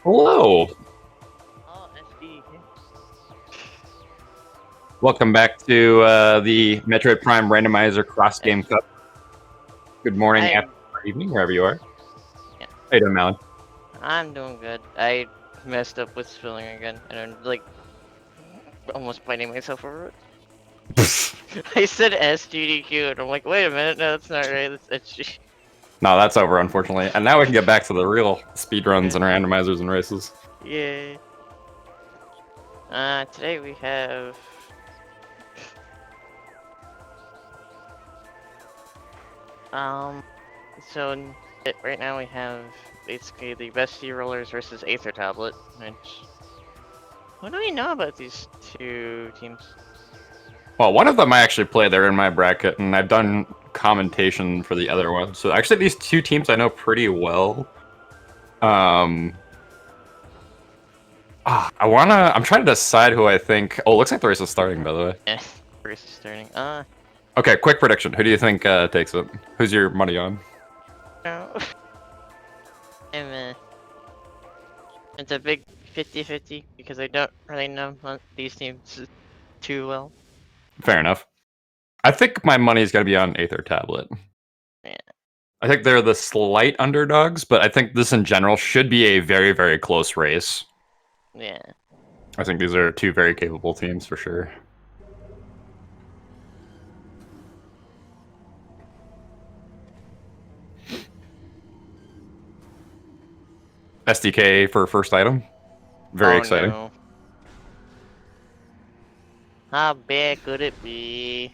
Hello. Oh, SpeedGaming. Welcome back to the Metroid Prime Randomizer Cross Game Cup. Good morning, I afternoon, or evening, wherever you are. yeah, How you doing, Malin? I'm doing good. I messed up with spelling again, and I'm like almost biting myself over it. I said SGDQ, and I'm like, wait a minute, no, that's not right. That's SG. No, that's over, unfortunately. And now we can get back to the real speedruns Yeah. and randomizers and races. Yay. Today we have um, so right now we have basically the bestie rollers versus Aether tablet. Which what do we know about these two teams? Well, one of them I actually play. They're in my bracket, and I've done commentation for the other one. So actually, these two teams I know pretty well. Um, I'm trying to decide who I think. Oh, it looks like the race is starting, by the way. Eh, race is starting. Okay, quick prediction. Who do you think takes it? Who's your money on? No. I'm It's a big 50-50 because I don't really know these teams too well. Fair enough. I think my money's going to be on Aether Tablet. Yeah. I think they're the slight underdogs, but I think this in general should be a very, very close race. Yeah. I think these are two very capable teams for sure. SDK for first item. Very Oh exciting. no. How bad could it be?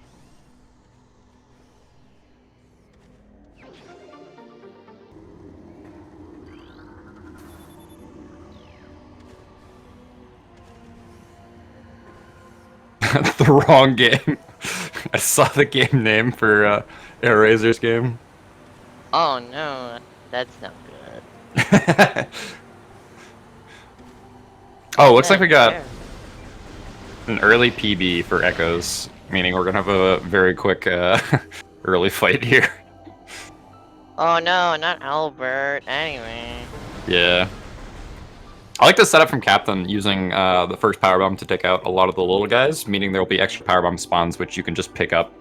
The wrong game. I saw the game name for Air Razor's game. Oh no, that's not good. Oh, looks like That we got there. an early PB for Echoes, meaning we're gonna have a very quick early fight here. Oh no, not Albert. Anyway. Yeah. I like the setup from Captain using the first power bomb to take out a lot of the little guys, meaning there will be extra power bomb spawns which you can just pick up,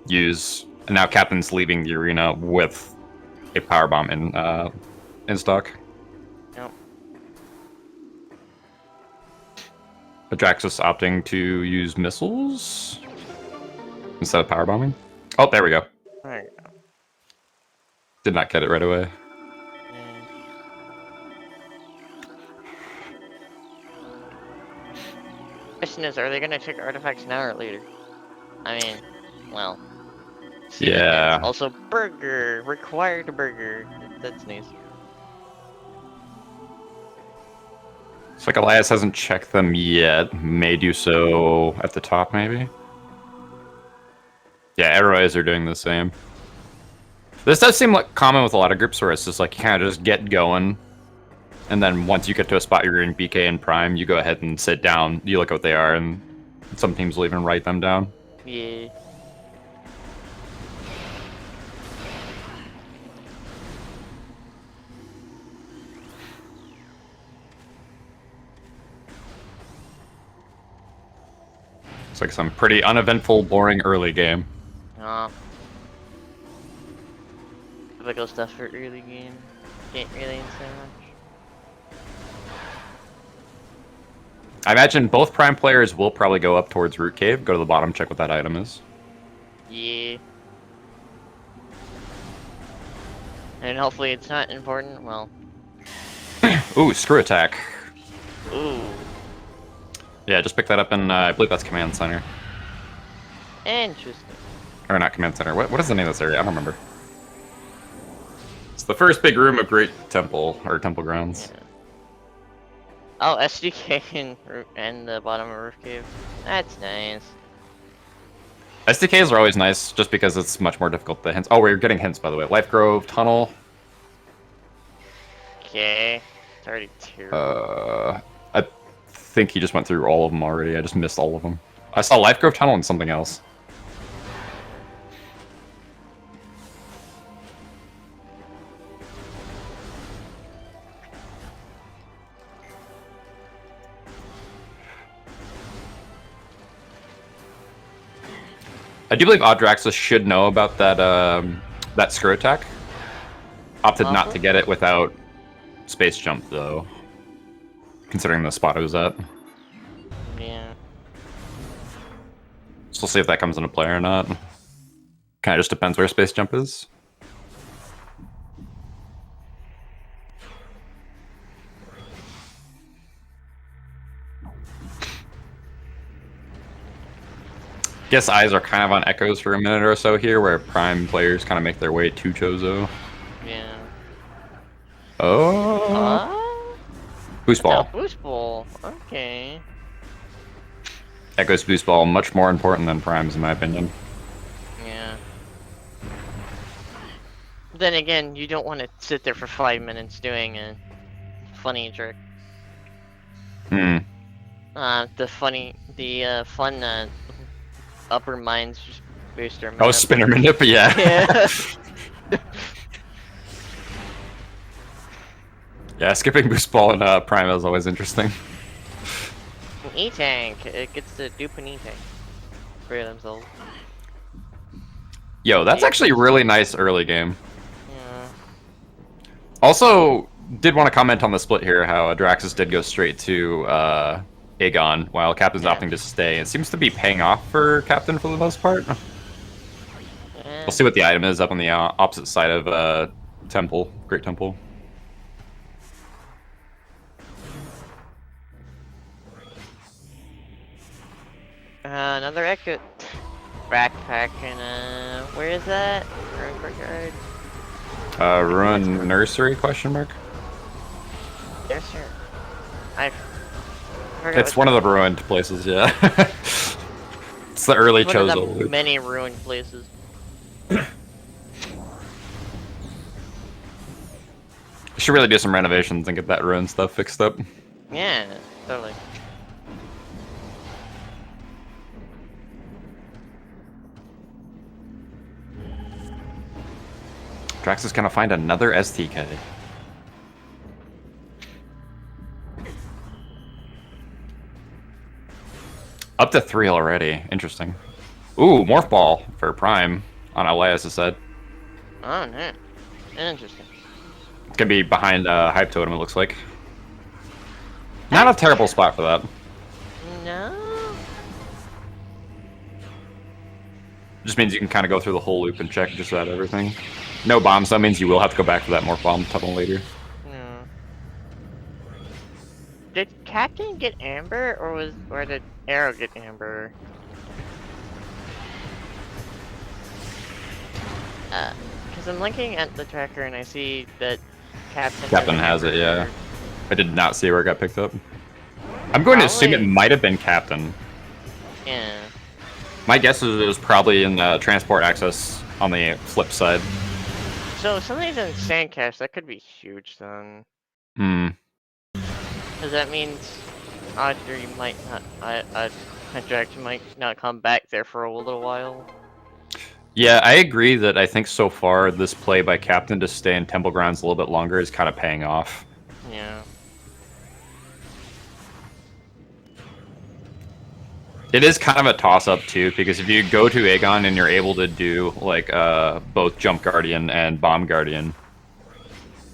use, and now Captain's leaving the arena with a power bomb in stock. Nope. Adraxis opting to use missiles instead of power bombing. Oh, there we go. Alright. Did not get it right away. Yeah. Question is, are they gonna check artifacts now or later? I mean, well, see the hits. Yeah. Also, burger required burger. That's nice. It's like Elias hasn't checked them yet. May do so at the top, maybe? Yeah, Arrows are doing the same. This does seem like common with a lot of groups where it's just like you kind of just get going, and then once you get to a spot you're in BK and Prime, you go ahead and sit down, you look at what they are, and some teams will even write them down. Yeah. It's like some pretty uneventful, boring early game. Aw. Typical stuff for early game. Can't really say much. I imagine both Prime players will probably go up towards Root Cave, go to the bottom, check what that item is. Yeah. And hopefully it's not important. Well. Ooh, Screw Attack. Ooh. Yeah, just pick that up in, I believe that's Command Center. Interesting. Or not Command Center, what is the name of this area? I don't remember. It's the first big room of Great Temple, or Temple Grounds. Yeah. Oh, SDK and the bottom of Roof Cave. That's nice. SDKs are always nice, just because it's much more difficult to hints. Oh, we're getting hints, by the way. Life Grove, Tunnel. Okay. It's already terrible. I think he just went through all of them already. I just missed all of them. I saw Life Grove, Tunnel, and something else. I do believe Odraxis should know about that that screw attack. Opted not to get it without space jump though, considering the spot it was at. Yeah. So we'll see if that comes into play or not. Kind of just depends where space jump is. Guess eyes are kind of on echoes for a minute or so here, where prime players kind of make their way to Chozo. Yeah. Oh. Boost ball. Boost ball. Okay. Echo's boost ball much more important than primes in my opinion. Yeah. Then again, you don't want to sit there for 5 minutes doing a funny trick. Hmm. The fun upper minds booster. Oh, spinner manip, yeah. Yeah. Yeah, skipping boost ball in prime is always interesting. An E-tank. It gets to dupe an E-tank for themselves. Yo, that's actually really nice early game. Yeah. Also, did want to comment on the split here, how Adraxis did go straight to Aegon, while Captain's opting to stay. It seems to be paying off for Captain for the most part. We'll see what the item is up on the opposite side of Temple, Great Temple. Another Echo backpack and where is that? Ruin Courtyard. Ruin Nursery? Question mark. Yes, sir. I. It's one of the ruined places, yeah. It's the early Chozo loop. Many ruined places. Should really do some renovations and get that ruined stuff fixed up. Yeah, totally. Drax is gonna find another STK. Up to 3 already. Interesting. Ooh, Morph Ball for Prime on Elias' side. Oh, no. Interesting. It's gonna be behind Hype Totem, it looks like. Not a terrible spot for that. No. Just means you can kind of go through the whole loop and check just about everything. No bombs, that means you will have to go back for that Morph Bomb tunnel later. No. Did Captain get Amber, or did Arrow get Amber? Because I'm looking at the tracker and I see that Captain has it, yeah. I did not see where it got picked up. I'm going to assume it might have been Captain. Yeah. My guess is it was probably in transport access on the flip side. So if somebody's in Sandcast, that could be huge then. Hmm. Because that means Audrey might not, Contract might not come back there for a little while. Yeah, I agree that I think so far this play by Captain to stay in Temple Grounds a little bit longer is kind of paying off. Yeah. It is kind of a toss-up too, because if you go to Aegon and you're able to do like both Jump Guardian and Bomb Guardian,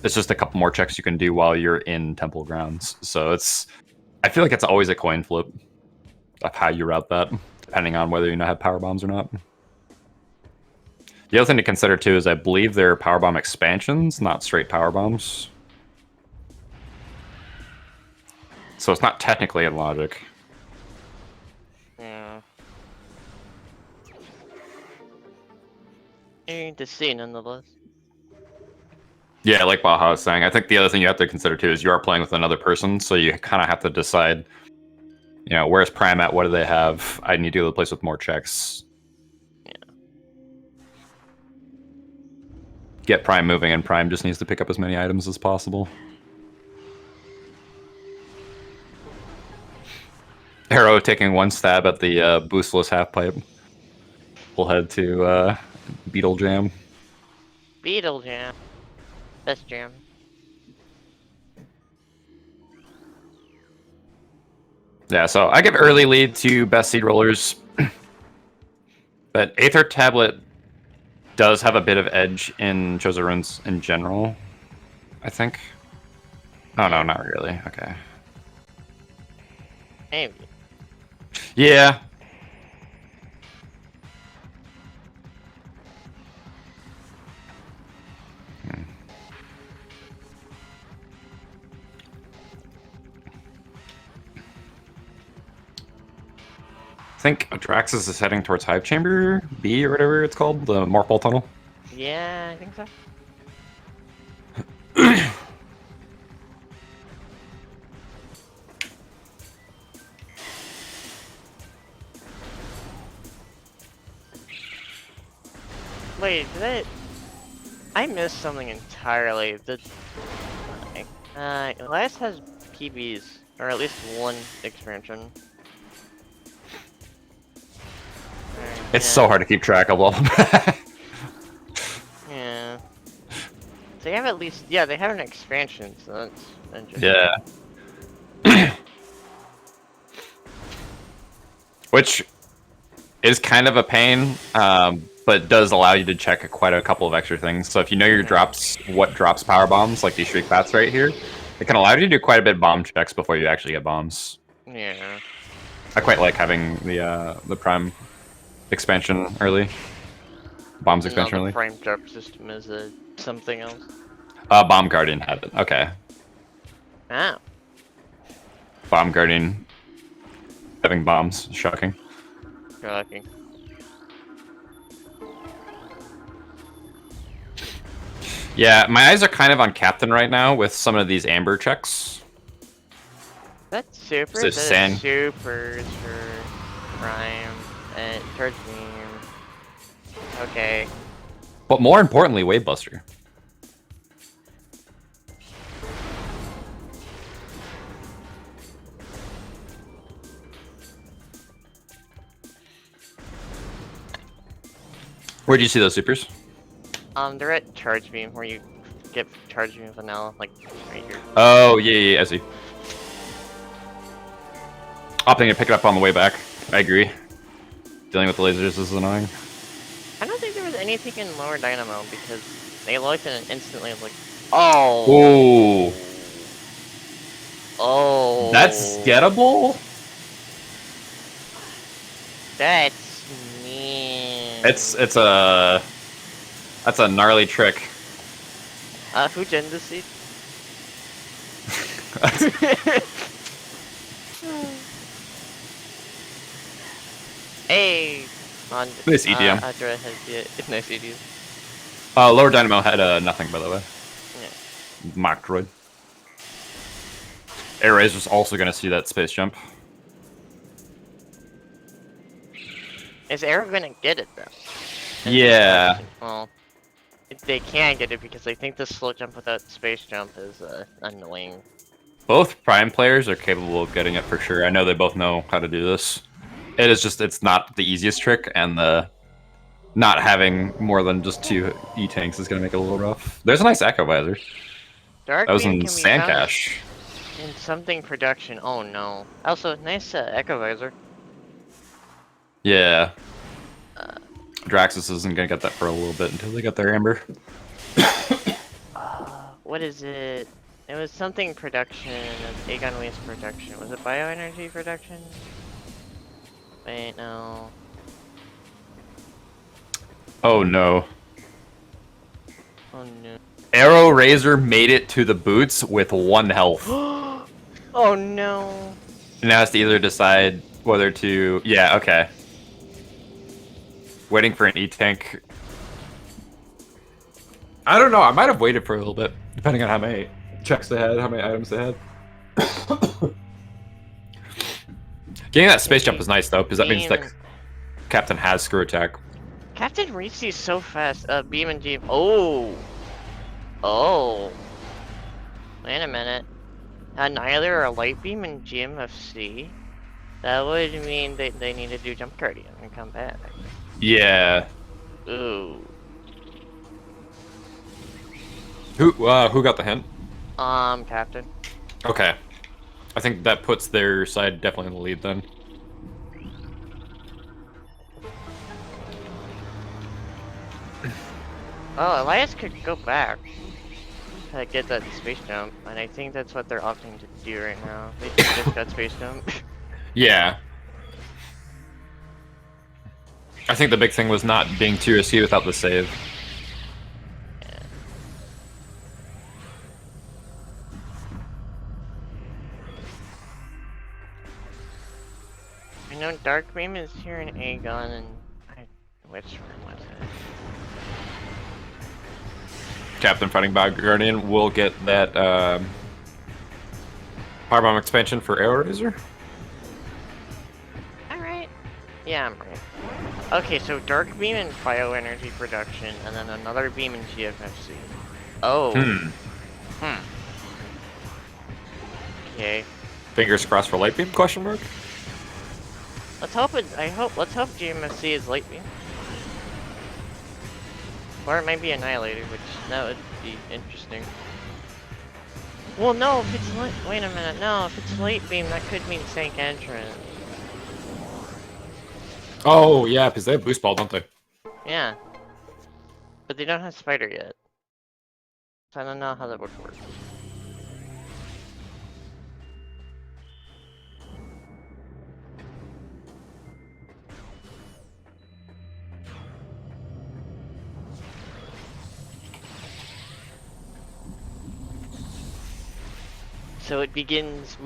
it's just a couple more checks you can do while you're in Temple Grounds. So I feel like it's always a coin flip of how you route that, depending on whether you have power bombs or not. The other thing to consider too is I believe they're power bomb expansions, not straight power bombs. So it's not technically in logic. Yeah. Interesting to see, nonetheless. Yeah, like Baja was saying, I think the other thing you have to consider too is you are playing with another person, so you kind of have to decide, you know, where's Prime at? What do they have? I need to go to the place with more checks. Yeah. Get Prime moving, and Prime just needs to pick up as many items as possible. Arrow taking one stab at the boostless half pipe. We'll head to Beetle Jam. Beetle Jam. Best jam. Yeah, so I give early lead to best seed rollers. But Aether Tablet does have a bit of edge in Chosen Runes in general, I think. Oh no, not really. Okay. Maybe. Yeah. I think Atraxis is heading towards Hive Chamber B or whatever it's called, the Morphball Tunnel. Yeah, I think so. Wait, I missed something entirely. Last has PBs, or at least one expansion. It's so hard to keep track of all of that. Yeah. They have at least, yeah, they have an expansion, so that's interesting. Yeah. Which is kind of a pain, but does allow you to check quite a couple of extra things. So if you know your drops, what drops power bombs, like these shriek bats right here, it can allow you to do quite a bit of bomb checks before you actually get bombs. Yeah. I quite like having the prime expansion early. Bombs expansion The early. prime drop system is something else. Bomb Guardian had it. Okay. Ah. Bomb Guardian having bombs. Shocking. Shocking. Yeah, my eyes are kind of on Captain right now with some of these amber checks. That's super. Is That it is supers for prime and charge beam. Okay. But more importantly, Wave Buster. Where'd you see those supers? They're at charge beam where you get charge beam vanilla, like right here. Oh, yeah, I see. Opting to pick it up on the way back. I agree. Dealing with the lasers is annoying. I don't think there was anything in lower dynamo because they looked and instantly like, oh. Ooh. Oh. That's gettable? That's mean. That's a gnarly trick. Who gen this seed? Hey! On Nice EDM. Adra has the nice EDM. Lower Dynamo had nothing, by the way. Yeah. Metroid. Air Razor's also gonna see that space jump. Is Arrow gonna get it though? Yeah. Well, they can't get it because they think the slow jump without space jump is annoying. Both Prime players are capable of getting it for sure. I know they both know how to do this. It is just, it's not the easiest trick, and the not having more than just 2 E-tanks is going to make it a little rough. There's a nice Echo Visor. Dark That was Beam in can be found Sandcache. in something production. Oh no. Also, nice Echo Visor. Yeah. Draxus isn't going to get that for a little bit until they get their Amber. What is it? It was something production, Aegon Waste production. Was it bioenergy production? Wait, no. Oh no. Oh no. Arrow Razor made it to the boots with 1 health. Oh no. Now has to either decide whether to... Yeah, okay. Waiting for an E-tank. I don't know, I might have waited for a little bit, depending on how many checks they had, how many items they had. Getting that space jump is nice though, because that means that Captain has screw attack. Captain reached these so fast. Beam and Jeep. Oh. Oh. Wait a minute. Neither a light beam and GMFC. That would mean they need to do jump guardian and come back. Yeah. Ooh. Who got the hint? Captain. Okay. I think that puts their side definitely in the lead then. Oh, Elias could go back to get that space jump, and I think that's what they're opting to do right now. They just got space jump. Yeah. I think the big thing was not being too risky without the save. Yeah. I know Dark Beam is here in Aegon, and which room was it? Captain fighting Bog Guardian will get that Powerbomb expansion for Arrow Razor. Alright. Yeah, I'm right. Okay, so Dark Beam and Bioenergy Production, and then another beam in GFFC. Oh. Okay. Fingers crossed for Light Beam? Question mark. Let's hope let's hope GMFC is Light Beam. Or it might be Annihilator, which that would be interesting. Well, no, if it's light, wait a minute, no, if it's Light Beam, that could mean Sank Entrance. Oh yeah, because they have Boost Ball, don't they? Yeah. But they don't have Spider yet. So I don't know how that would work. So it begins,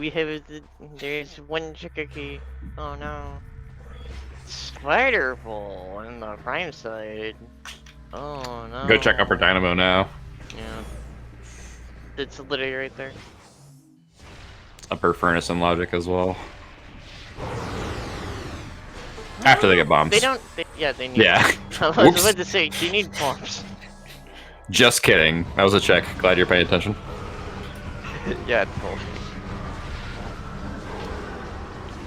there's one Chikaki. Oh no. Spider Ball on the prime side. Oh no. Go check Upper Dynamo now. Yeah. It's literally right there. Upper Furnace and Logic as well. After they get bombs. They don't, yeah, they need. Yeah. I was about to say, do you need bombs? Just kidding. That was a check. Glad you're paying attention. Yeah, it's cool.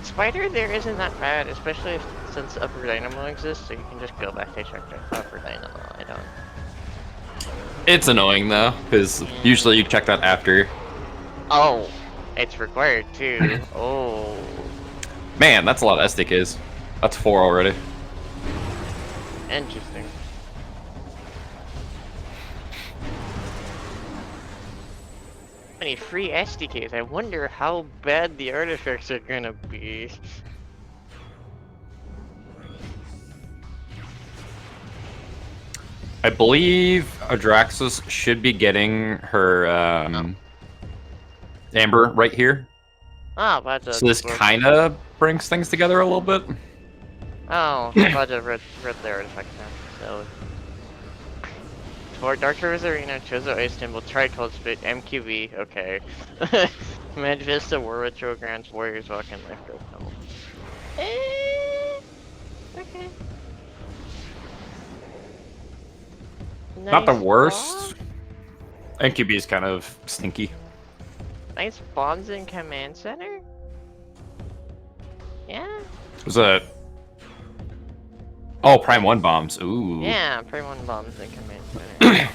Spider there isn't that bad, especially since Upper Dynamo exists, so you can just go back to check Upper Dynamo. I don't. It's annoying though, because usually you check that after. Oh, it's required too. Oh. Man, that's a lot of SDKs. That's 4 already. Interesting. Many free SDKs. I wonder how bad the artifacts are gonna be. I believe Adraxis should be getting her Amber right here. Oh, but So this kind of brings things together a little bit. Oh, I'm glad I read the artifact now. So for Dark Rivers Arena, Chozo Ice Temple, Tri-Cold Spit, MQB, okay. Mad Vista, War Retro Grants, Warriors Walk, and Life Growth Temple. Okay. Not the Nice worst. bomb. MQB is kind of stinky. Nice bombs in Command Center? Yeah? Was that? Oh, Prime 1 bombs. Ooh. Yeah, Prime 1 bombs in Command Center.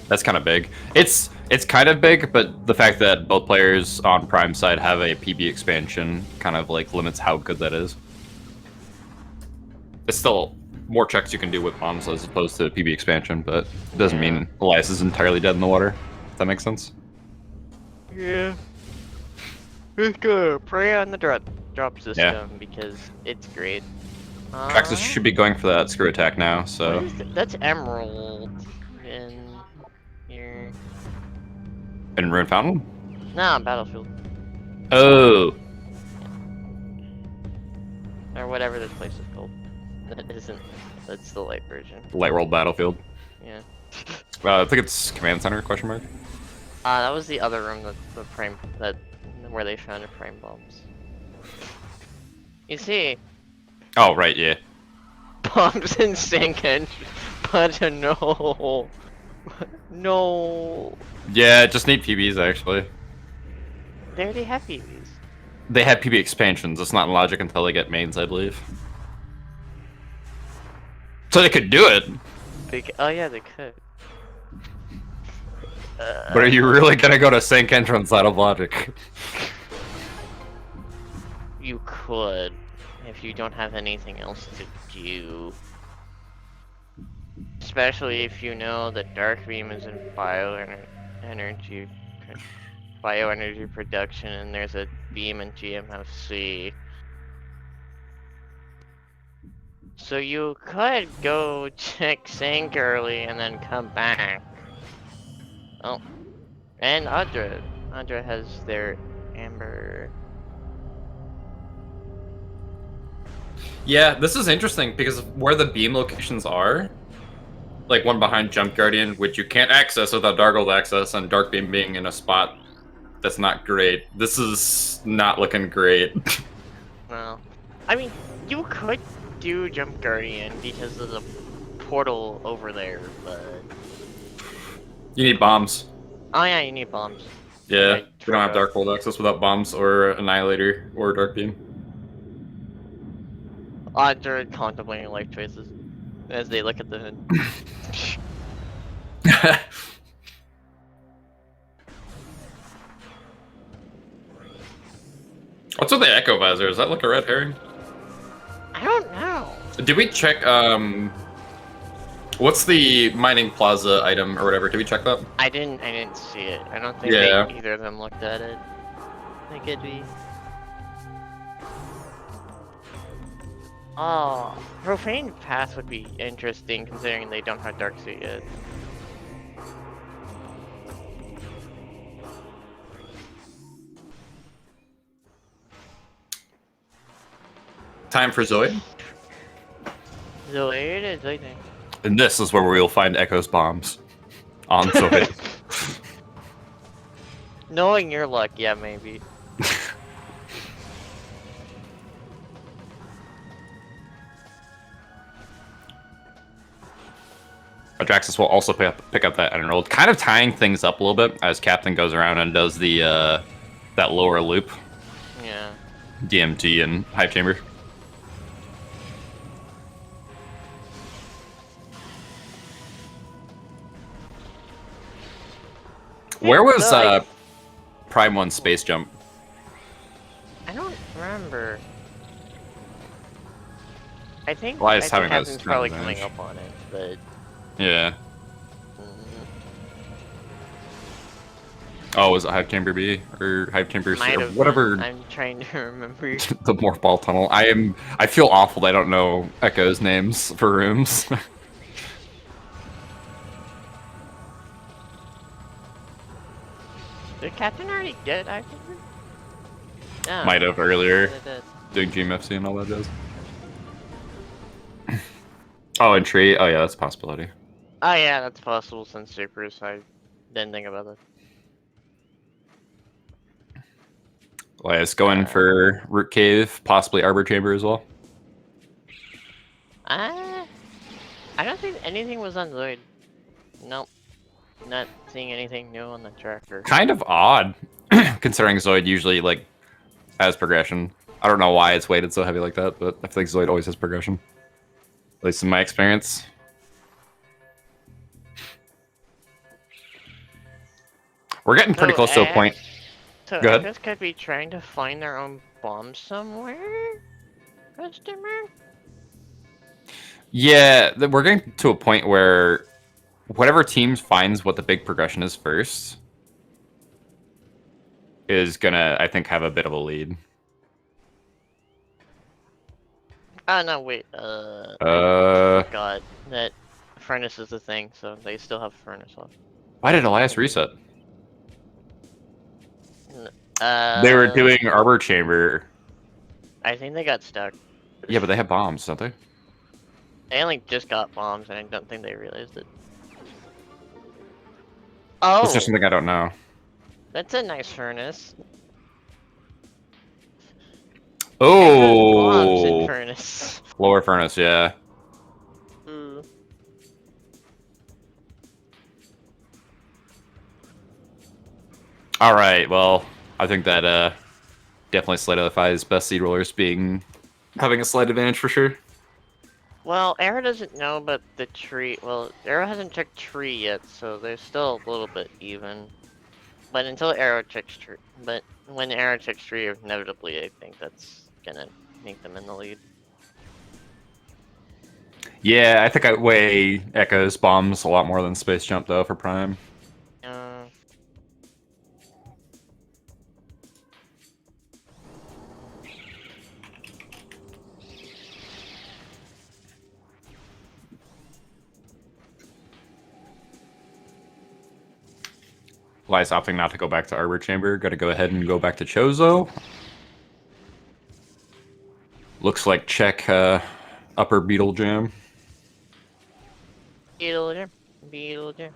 That's kind of big. It's kind of big, but the fact that both players on Prime side have a PB expansion kind of like limits how good that is. It's still more checks you can do with bombs as opposed to PB expansion, but it doesn't mean Elias is entirely dead in the water. If that makes sense. Yeah. It's good. Pray on the drop system because it's great. Atraxis should be going for that screw attack now, so. That's Emerald in here. In Rune Fountain? Nah, Battlefield. Oh. Or whatever this place is called. That isn't. That's the light version. Light World Battlefield. Yeah. I think it's Command Center, question mark. That was the other room where they found the prime bombs. You see, Oh, right, yeah. bombs in sink and but no. No. Yeah, just need PBs, actually. They already have PVs. They have PB expansions. It's not in Logic until they get mains, I believe. So they could do it. Oh yeah, they could. But are you really gonna go to Sync Entrance out of Logic? You could, if you don't have anything else to do. Especially if you know that Dark Beam is in energy bioenergy production, and there's a beam in GMFC. So you could go check Sink early and then come back. Oh, and Audra. Audra has their Amber. Yeah, this is interesting because of where the beam locations are, like one behind Jump Guardian, which you can't access without Dargold access, and Dark Beam being in a spot that's not great. This is not looking great. Well, I mean, you could do Jump Guardian because of the portal over there, but... You need bombs. Oh yeah, you need bombs. Yeah, I we don't have forgot. Darkhold access without bombs or Annihilator or Dark Beam. Audra contemplating life choices as they look at the hood. What's with the Echo Visor? Does that look a red herring? I don't know. Did we check, what's the mining plaza item or whatever? Did we check that? I didn't see it. I don't think Yeah. either of them looked at it. I think it'd be... Oh, Profane Path would be interesting considering they don't have Dark Suit yet. Time for Zoid. Zoid is waiting. And this is where we will find Echo's bombs. On Zoid. Knowing your luck, yeah, maybe. Adraxis will also pick up that Emerald, kind of tying things up a little bit as Captain goes around and does the that lower loop. Yeah. DMT and Hive Chamber. Where was Prime 1 Space Jump? I don't remember. I think Elias I think having Captain's those probably advantage. coming up on it, but... Yeah. Mm, Oh, was it Hive Chamber B or Hive Chamber C might or have whatever? been. I'm trying to remember. The Morph Ball Tunnel. I feel awful that I don't know Echo's names for rooms. Did Captain already get active? No. Might have earlier. It did. Doing GMFC and all that does. Oh, and Tree. Oh yeah, that's a possibility. Oh yeah, that's possible since Supers. I didn't think about that. Elias going for Root Cave, possibly Arbor Chamber as well. I don't think anything was on Zoid. Nope. Not seeing anything new on the tracker. Kind of odd, considering Zoid usually like has progression. I don't know why it's weighted so heavy like that, but I feel like Zoid always has progression. At least in my experience. We're getting pretty close to a point. So Go ahead. Echoes could be trying to find their own bombs somewhere? Question mark? Yeah, we're getting to a point where whatever team finds what the big progression is first is gonna, I think, have a bit of a lead. Oh no, wait, I forgot that furnace is a thing, so they still have furnace left. Why did Elias reset? They They were doing Arbor Chamber. I think they got stuck. Yeah, but they have bombs, don't they? They only just got bombs, and I don't think they realized it. Oh! That's just something I don't know. That's a nice furnace. Oh! Bombs in furnace. Lower furnace, yeah. Mm. Alright, well, I think that definitely solidifies best seed rollers having a slight advantage for sure. Well, Arrow doesn't know about the tree. Well, Arrow hasn't checked tree yet, so they're still a little bit even. But until Arrow checks tree, but when Arrow checks tree, inevitably, I think that's gonna make them in the lead. Yeah, I think I weigh Echo's bombs a lot more than Space Jump, though, for Prime. Uh, Ly's opting not to go back to Arbor Chamber. Gotta go ahead and go back to Chozo. Looks like check upper Beetle Jam. Beetle Jam. Beetle Jam.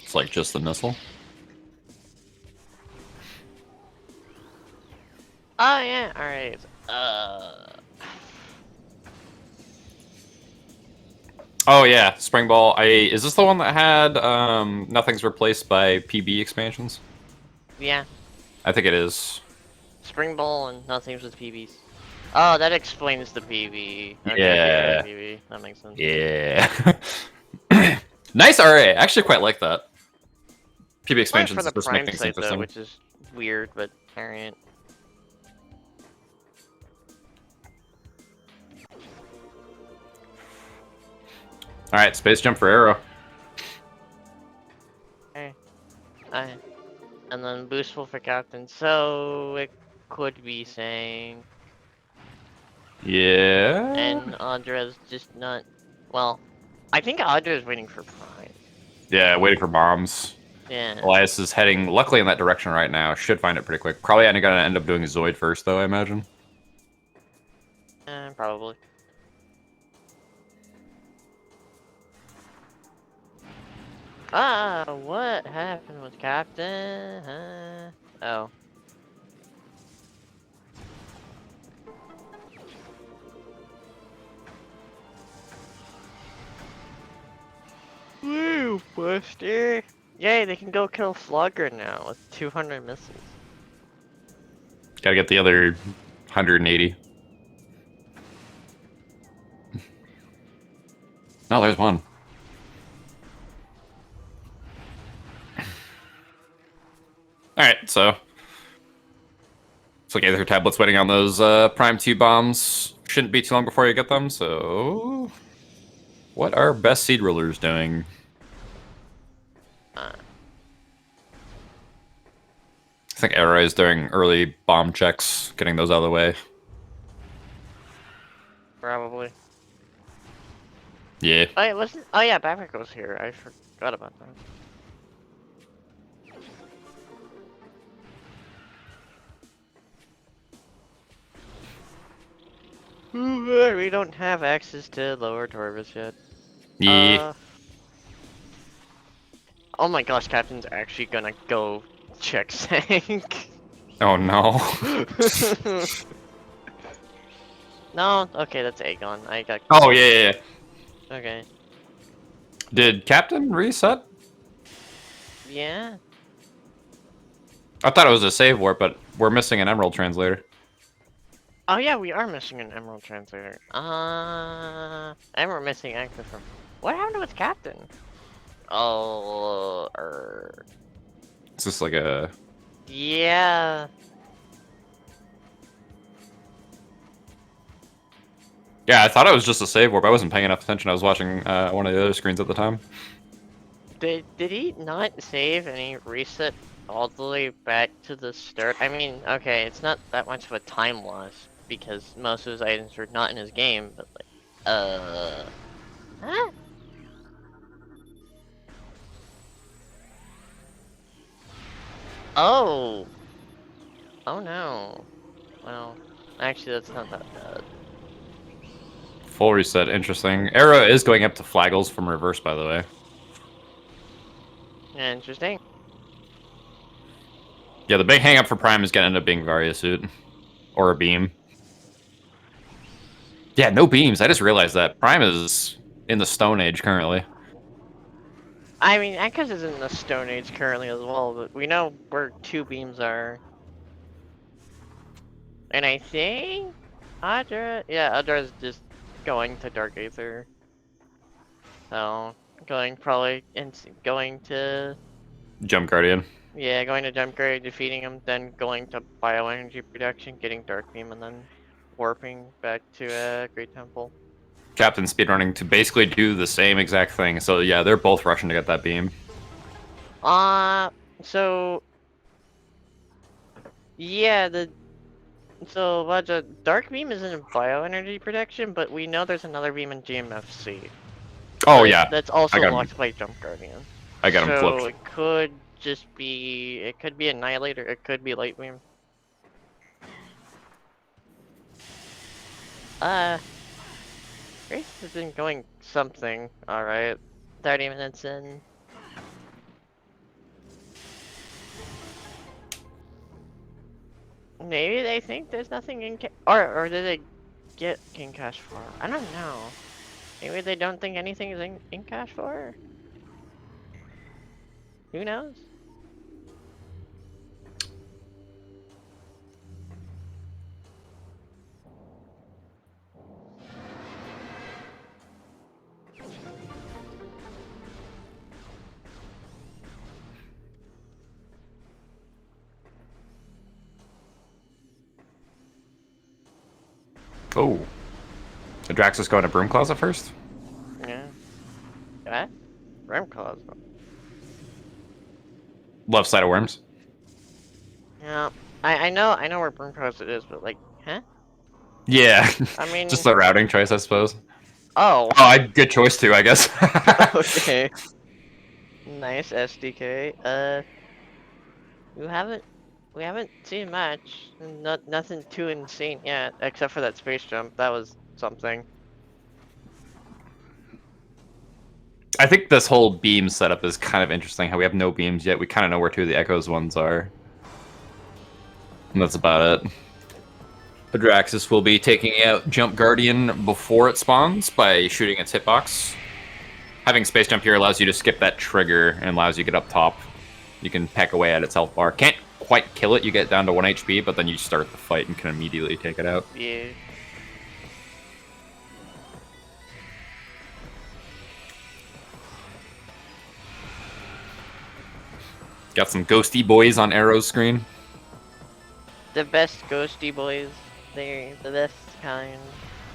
It's like just the missile. Oh yeah, alright. Oh yeah, Spring Ball. Is this the one that had nothing's replaced by PB expansions? Yeah. I think it is. Spring Ball and nothing's with PBs. Oh, that explains the PB. Okay, Yeah. PB. That makes sense. Yeah. Nice RA. I actually quite like that. PB Explain expansions for the just make Prime things site though, interesting. which is weird, but alright. Alright, Space Jump for Arrow. Okay. And then boostful for Captain. So it could be saying, Yeah. and Audra's just not. Well, I think Audra is waiting for Prime. Yeah, waiting for bombs. Yeah. Elias is heading luckily in that direction right now. Should find it pretty quick. Probably gonna end up doing Zoid first though, I imagine. Probably. Ah, what happened with Captain? Huh? Oh. Woo, Buster! Yay, they can go kill Slugger now with 200 missiles. Gotta get the other 180. No, there's one. Alright, so. Looks like Aether Tablet's waiting on those Prime 2 bombs. Shouldn't be too long before you get them, so. What are best seed rulers doing? Uh, I think Era is doing early bomb checks, getting those out of the way. Probably. Yeah. Oh, yeah, wasn't. Oh, yeah, Bavaric was here. I forgot about that. Ooh, we don't have access to lower Torvis yet. Yeah. Oh my gosh, Captain's actually gonna go check Sank. Oh no. No? Okay, that's Aegon. I got. Oh yeah. Okay. Did Captain reset? Yeah. I thought it was a save warp, but we're missing an Emerald translator. Oh yeah, we are missing an Emerald Translator. And we're missing access from. What happened with Captain? Oh, It's just like a. Yeah. Yeah, I thought it was just a save warp. I wasn't paying enough attention. I was watching one of the other screens at the time. Did he not save and he reset all the way back to the start? I mean, okay, it's not that much of a time loss because most of his items are not in his game, but like, huh? Oh. Oh no. Well, actually, that's not that bad. Full reset, interesting. Arrow is going up to Flaggles from reverse, by the way. Interesting. Yeah, the big hang-up for Prime is gonna end up being Varia Suit. Or a beam. Yeah, no beams. I just realized that. Prime is in the Stone Age currently. I mean, Ekkas is in the Stone Age currently as well, but we know where 2 beams are. And I think Audra, yeah, Audra's just going to Dark Aether. So going to Jump Guardian. yeah, going to Jump Grade, defeating him, then going to Bioenergy Production, getting Dark Beam, and then warping back to Great Temple. Captain speedrunning to basically do the same exact thing. So yeah, they're both rushing to get that beam. So yeah, Raja, Dark Beam is in Bioenergy Production, but we know there's another beam in GMFC. Oh yeah, That's I also got him. locked by Jump Guardian. I got him So flipped. it could be Annihilator, it could be Light Beam. Race has been going something, alright. 30 minutes in. Maybe they think there's nothing in or did they get in Cash 4? I don't know. Maybe they don't think anything is in Cash 4? Who knows? Oh. The Draxus going to Broom Closet first? Yeah. What? Rim Closet. Left side of Worms. Yeah. I know where Broom Closet is, but like, huh? Yeah. I mean, Just a routing choice, I suppose. oh. Oh, good choice too, I guess. Okay. Nice SDK. We haven't seen much. Nothing too insane yet, except for that space jump. That was something. I think this whole beam setup is kind of interesting. How we have no beams yet. We kind of know where two of the Echoes ones are. And that's about it. Adraxis will be taking out Jump Guardian before it spawns by shooting its hitbox. Having Space Jump here allows you to skip that trigger and allows you to get up top. You can peck away at its health bar. Can't quite kill it, you get down to 1 HP, but then you start the fight and can immediately take it out. Yeah. Got some ghosty boys on Arrow's screen. The best ghosty boys. They're the best kind.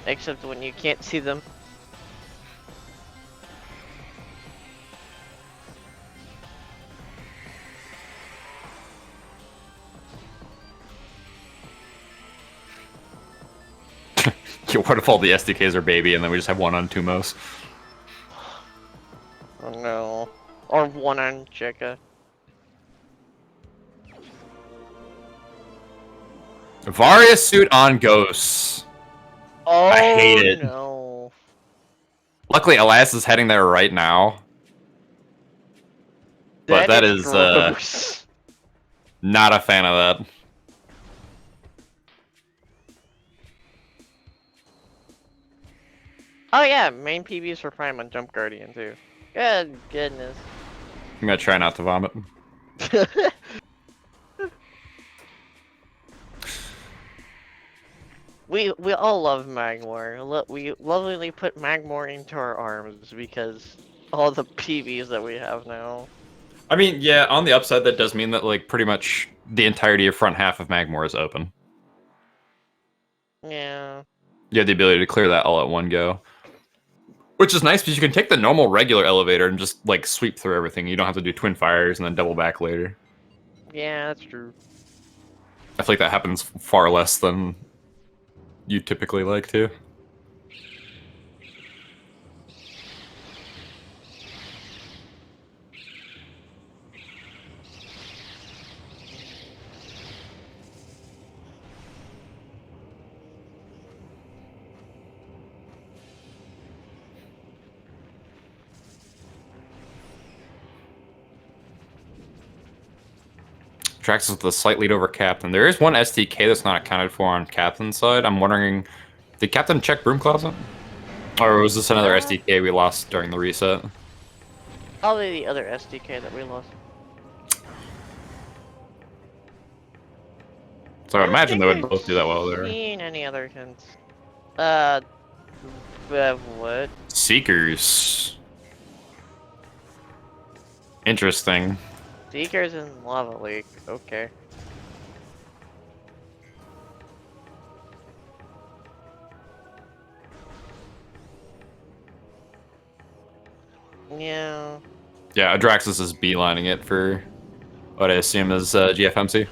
Except when you can't see them. What if all the SDKs are baby and then we just have one on Tumos? Oh no. Or one on Cheka. Varia suit on Ghosts. Oh, I hate it. No. Luckily, Elias is heading there right now. But that is gross. not a fan of that. Oh yeah, main PBs for Prime on Jump Guardian too. Good goodness. I'm gonna try not to vomit. We all love Magmor. We lovingly put Magmor into our arms because all the PBs that we have now. I mean, yeah, on the upside, that does mean that, like, pretty much the entirety of front half of Magmor is open. Yeah. You have the ability to clear that all at one go. Which is nice, because you can take the normal regular elevator and just, like, sweep through everything. You don't have to do twin fires and then double back later. Yeah, that's true. I feel like that happens far less than you typically like to. Trax with the slight lead over Captain. There is one SDK that's not accounted for on Captain's side. I'm wondering, did Captain check Broom Closet? Or was this another SDK we lost during the reset? Probably the other SDK that we lost. So I would imagine they would both do that well there. Seen any other hints? What? Seekers. Interesting. Seeker's in Lava Lake. Okay. Yeah. Yeah, Adraxis is beelining it for what I assume is GFMC.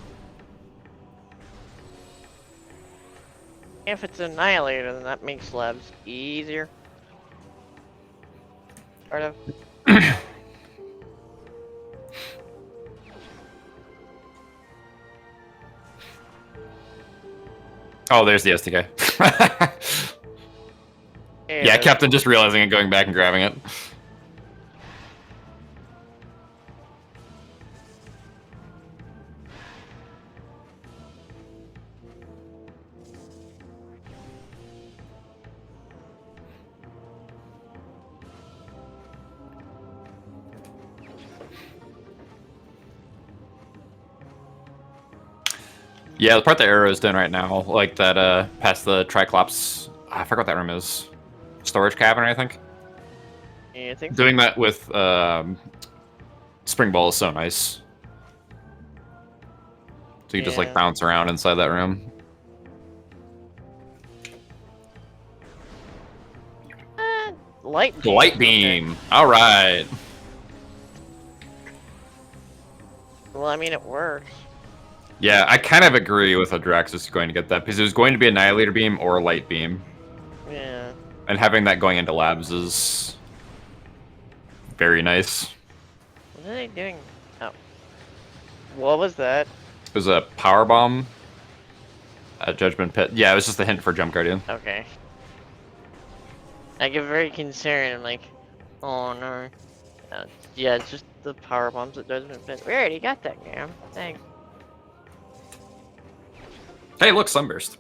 If it's Annihilator, then that makes labs easier. Sort of. Oh, there's the SDK. Yeah, Captain just realizing it, going back and grabbing it. Yeah, the part that Arrow's doing right now, like that past the Triclops, I forgot what that room is. Storage cabin, I think. Yeah, I think Doing that with Spring Ball is so nice. So you just like bounce around inside that room. Light beam. Light beam. Okay. All right. Well, I mean, it works. Yeah, I kind of agree with Adraxis going to get that because it was going to be Annihilator beam or light beam. Yeah. And having that going into labs is very nice. What are they doing? Oh. What was that? It was a power bomb at Judgment Pit. Yeah, it was just a hint for Jump Guardian. Okay. I get very concerned. I'm like, oh no. Yeah, it's just the power bombs at Judgment Pit. We already got that game. Thanks. Hey, look, Sunburst.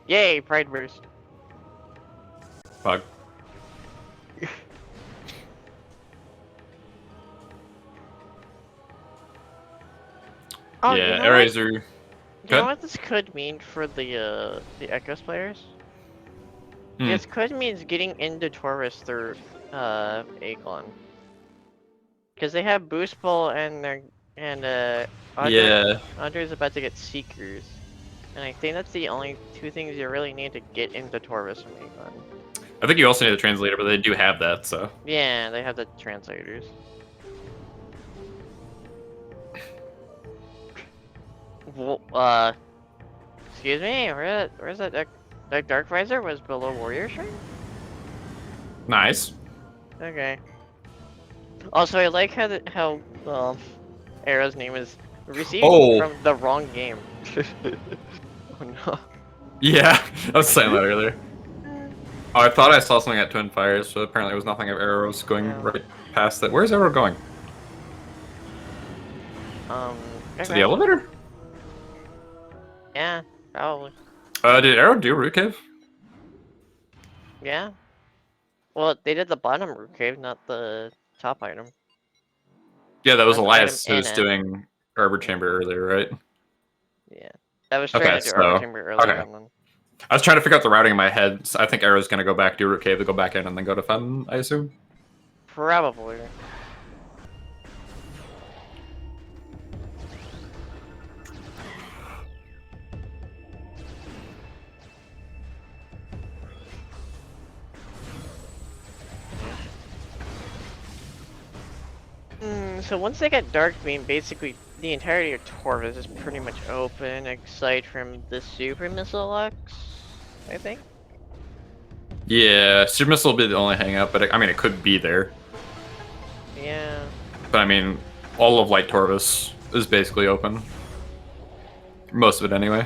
Yay, Pride Burst. Bug. Oh, yeah, you know Eraser. You know what this could mean for the Echoes players? This could mean getting into Taurus through Aegon. Because they have Boost Ball and Andre's about to get Seekers. And I think that's the only two things you really need to get into Taurus from Aegon. I think you also need the translator, but they do have that, so. Yeah, they have the translators. Well, excuse me, where's that Dark Visor was below Warrior Shrine? Nice. Okay. Also, I like how Arrow's name is received from the wrong game. Oh no. Yeah, I was saying that earlier. Oh, I thought I saw something at Twin Fires, so apparently it was nothing of Arrow's going right past it. Where's Arrow going? To the elevator? Yeah, probably. Did Arrow do Root Cave? Yeah. Well, they did the bottom Root Cave, not the top item. Yeah, that was Elias who was doing Arbor Chamber earlier, right? Yeah. That was trying to do Arbor Chamber earlier. Okay. I was trying to figure out the routing in my head. So I think Arrow's going to go back, do Root Cave, to go back in, and then go to Fen, I assume? Probably. So once they get Dark Beam, basically the entirety of Torvus is pretty much open, aside from the Super Missile Lux, I think. Yeah, Super Missile will be the only hang-up, but I mean, it could be there. Yeah. But I mean, all of Light Torvus is basically open. Most of it, anyway.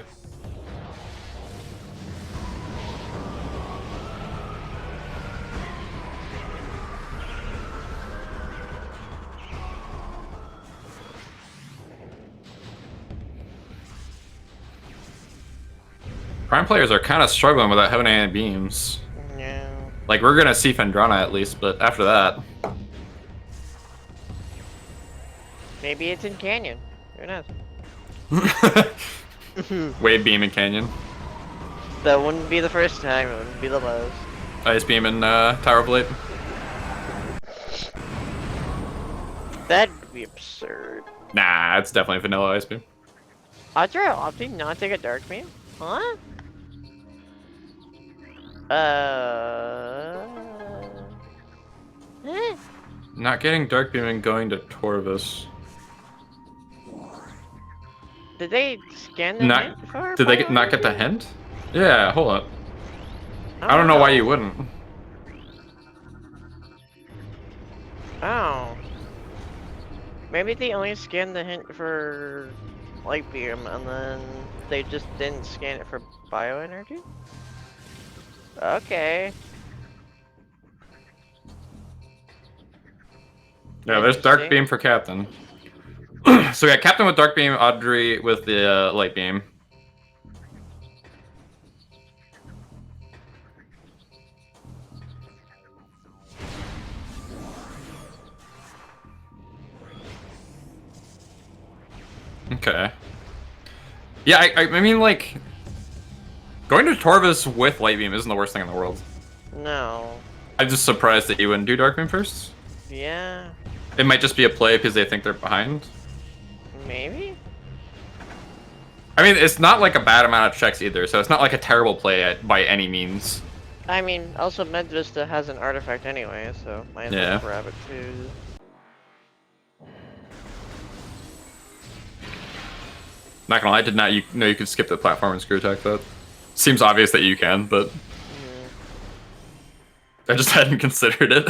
Prime players are kind of struggling without having any beams. Yeah. Like, we're gonna see Fendrana at least, but after that... Maybe it's in Canyon. Who knows? Wave beam in Canyon. That wouldn't be the first time, it wouldn't be the last. Ice beam in Tower Blade. That'd be absurd. Nah, it's definitely vanilla ice beam. Audra opting not to get dark beam? Huh? Eh? Not getting dark beam and going to Torvus. Did they scan the Not hint for did they not get the bioenergy? hint? Yeah, hold up. I I don't don't know why know. you wouldn't. Oh. Maybe they only scanned the hint for light beam and then they just didn't scan it for bioenergy? Okay. Yeah, there's dark Interesting. beam for Captain. So yeah, Captain with dark beam, Audrey with the light beam. Okay. Yeah, I mean, like, going to Torvus with light beam isn't the worst thing in the world. No. I'm just surprised that you wouldn't do dark beam first. Yeah. It might just be a play because they think they're behind. Maybe? I mean, it's not like a bad amount of checks either, so it's not like a terrible play by any means. I mean, also Medvista has an artifact anyway, so might as well Yeah. grab it too. Not gonna lie, I did not know you could skip the platform and screw attack that. Seems obvious that you can, but I just hadn't considered it.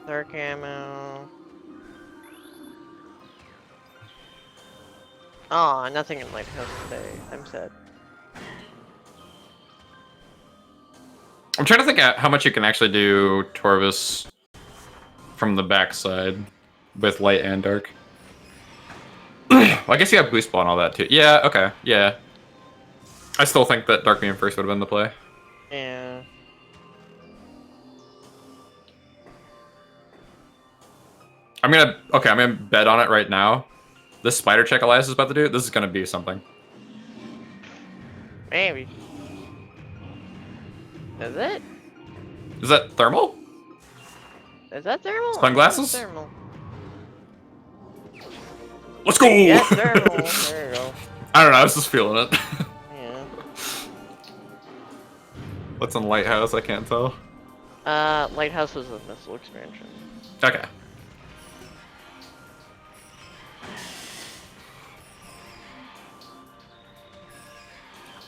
Dark ammo. Aw, nothing in Lighthouse today. I'm sad. I'm trying to think how much you can actually do Torvus from the backside with light and dark. Well, I guess you have boost ball and all that too. Yeah, okay, yeah. I still think that dark beam first would have been the play. Yeah. I'm gonna bet on it right now. This spider check Elias is about to do, this is gonna be something. Maybe. Is it? Is that thermal? Is that thermal? Sunglasses? Thermal. Let's go! Yeah, thermal. There you go. I don't know, I was just feeling it. Yeah. What's in Lighthouse? I can't tell. Lighthouse is a missile expansion. Okay.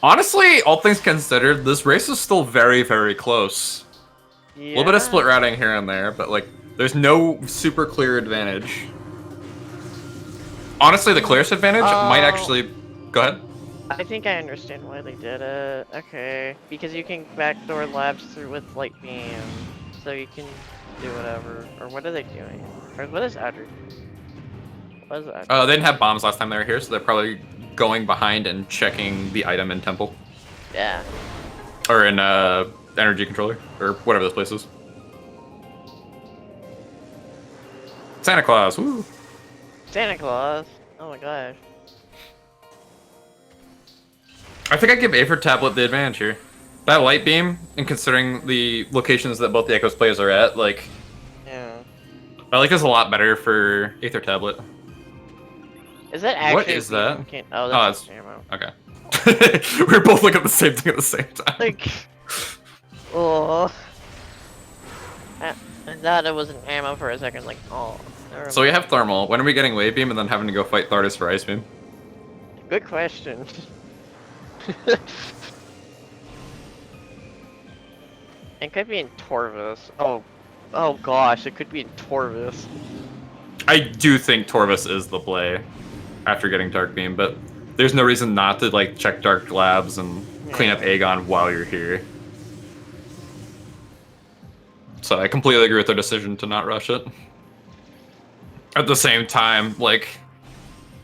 Honestly, all things considered, this race is still very, very close. Yeah. A little bit of split routing here and there, but like, there's no super clear advantage. Honestly, the clearest advantage might actually... Go ahead. I think I understand why they did it. Okay. Because you can backdoor labs through with light beam. So you can do whatever. Or what are they doing? Or what is Adder? What is Adder? They didn't have bombs last time they were here, so they're probably going behind and checking the item in Temple. Yeah. Or in Energy Controller, or whatever this place is. Santa Claus, woo! Santa Claus. Oh my gosh. I think I give Aether Tablet the advantage here. That light beam, and considering the locations that both the Echoes players are at, like... Yeah. I like this a lot better for Aether Tablet. Is that actually... What is that? Oh, Oh, that's ammo. Okay. We're both looking at the same thing at the same time. Like... Oh. I thought it was an ammo for a second, like, oh. So we have Thermal. When are we getting Wave Beam and then having to go fight Thardus for Ice Beam? Good question. It could be in Torvus. Oh gosh, it could be in Torvus. I do think Torvus is the play after getting Dark Beam, but there's no reason not to like check Dark Labs and clean up Aegon while you're here. So I completely agree with their decision to not rush it. At the same time, like,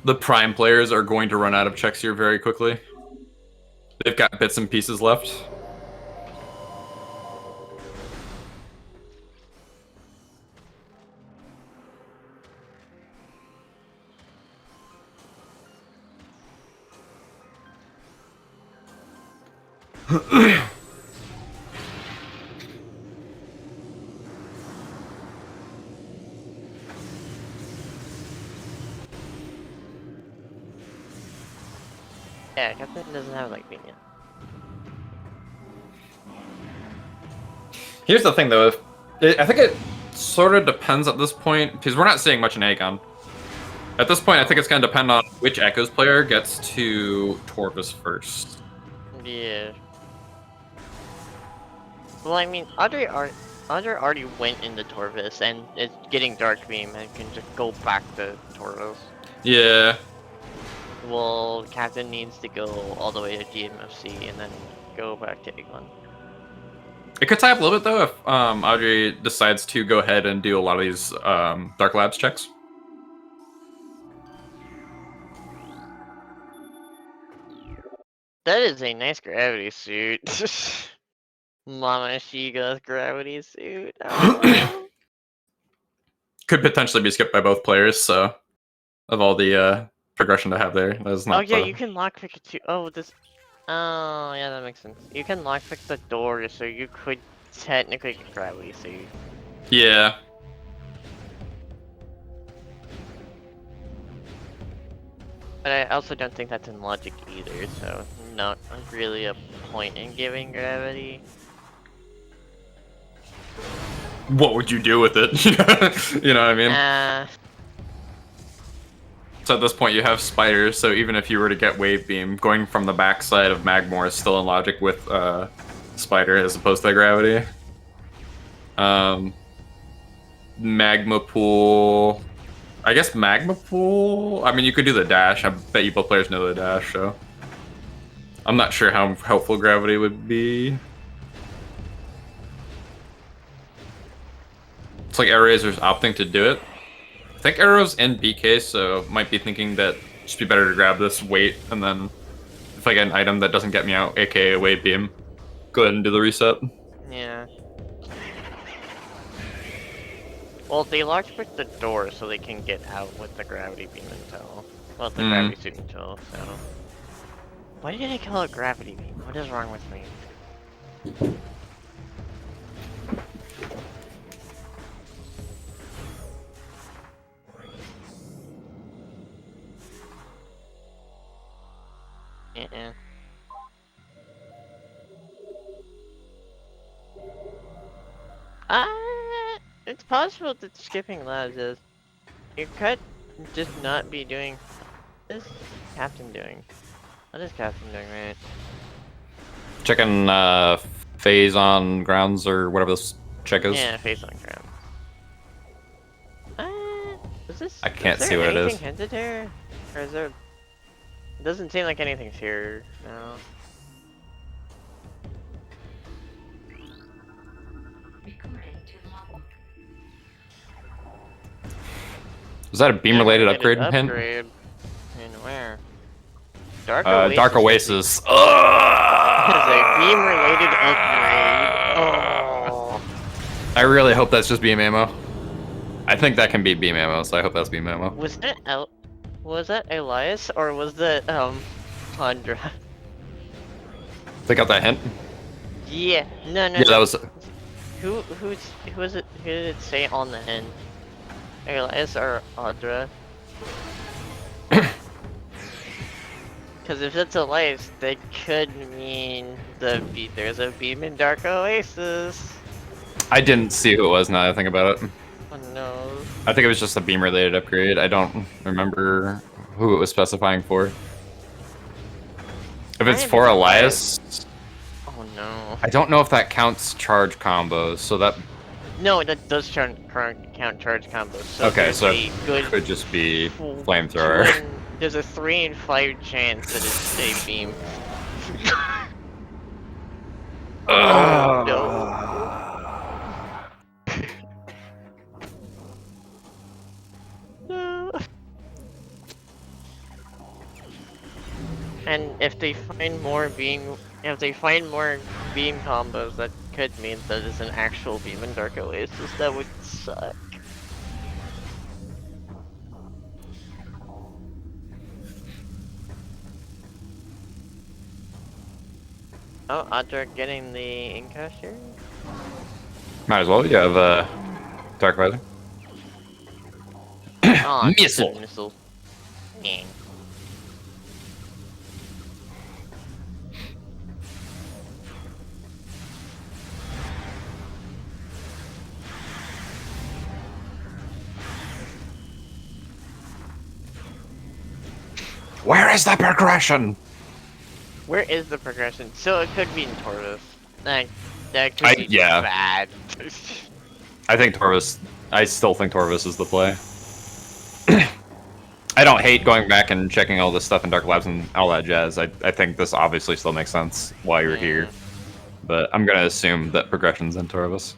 the Prime players are going to run out of checks here very quickly. They've got bits and pieces left. Yeah, Captain doesn't have like beam yet. Here's the thing, though. I think it sort of depends at this point, because we're not seeing much in Aegon. At this point, I think it's going to depend on which Echoes player gets to Torvus first. Yeah. Well, I mean, Andre already went into Torvus and is getting Dark Beam and can just go back to Torvus. Yeah. Well, Captain needs to go all the way to GMFC and then go back to Aegon. It could tie up a little bit, though, if Audrey decides to go ahead and do a lot of these Dark Labs checks. That is a nice gravity suit. Mama Shiga's gravity suit. Oh. Could potentially be skipped by both players, so of all the progression to have there, that's not. Oh yeah, you can lockpick it too. Oh, this. Oh yeah, that makes sense. You can lockpick the door, so you could technically get gravity suit. Yeah. But I also don't think that's in logic either, so not really a point in giving gravity. What would you do with it? You know what I mean? So at this point, you have spiders. So even if you were to get wave beam, going from the backside of Magmore is still in logic with spider as opposed to gravity. Magma pool. I guess magma pool. I mean, you could do the dash. I bet you both players know the dash. So I'm not sure how helpful gravity would be. It's like Airazor's opting to do it. I think Arrow's in BK, so might be thinking that it'd just be better to grab this, wait, and then if I get an item that doesn't get me out, aka wave beam, go ahead and do the reset. Yeah. Well, they lockpicked the door so they can get out with the gravity beam until. Well, the gravity suit until, so. Why did I call it gravity beam? What is wrong with me? It's possible that skipping labs is. You could just not be doing. What is Captain doing? What is Captain doing, right? Checking phase on grounds or whatever this check is. Yeah, phase on ground. Is this? I can't see what it is. Hinted here? Or is there? It doesn't seem like anything's here now. Was that a beam-related upgrade hint? Upgrade. And where? Dark Oasis. Dark Oasis. Is a beam-related upgrade. Oh. I really hope that's just beam ammo. I think that can be beam ammo, so I hope that's beam ammo. Was that Elias or was that Chandra? They got that hint? Yeah. No. Yeah, that was. Who was it? Who did it say on the end? Elias or Audra? Because if it's Elias, that could mean there's a beam in Dark Oasis. I didn't see who it was now that I think about it. Oh no. I think it was just a beam related upgrade. I don't remember who it was specifying for. If it's for Elias. Oh no. I don't know if that counts charge combos, so that. No, that does count charge combos. So okay, so it could just be flamethrower. There's a 3 in 5 chance that it's a beam. Oh no. No. And if they find more beam combos, that could mean that it's an actual beam in Dark Oasis. That would suck. Oh, Aether getting the in-cash here? Might as well. You have Dark Visor. Oh, Missile. missile. Dang. Where is the progression? Where is the progression? So it could be in Tortoise. That could be yeah. bad. I think Torvis. I still think Torvis is the play. I don't hate going back and checking all this stuff in Dark Labs and all that jazz. I think this obviously still makes sense why you're here. But I'm gonna assume that progression's in Torvis.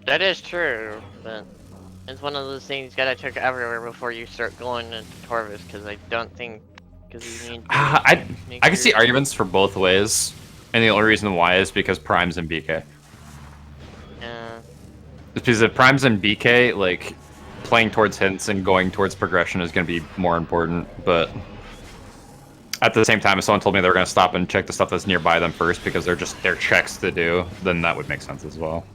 That is true, but it's one of those things you gotta check everywhere before you start going into Torvis, because I don't think, because you need to I can see sure. arguments for both ways, and the only reason why is because Prime's in BK. Yeah. It's because if Prime's in BK, like, playing towards hints and going towards progression is going to be more important, but at the same time, if someone told me they were going to stop and check the stuff that's nearby them first because they're just their checks to do, then that would make sense as well.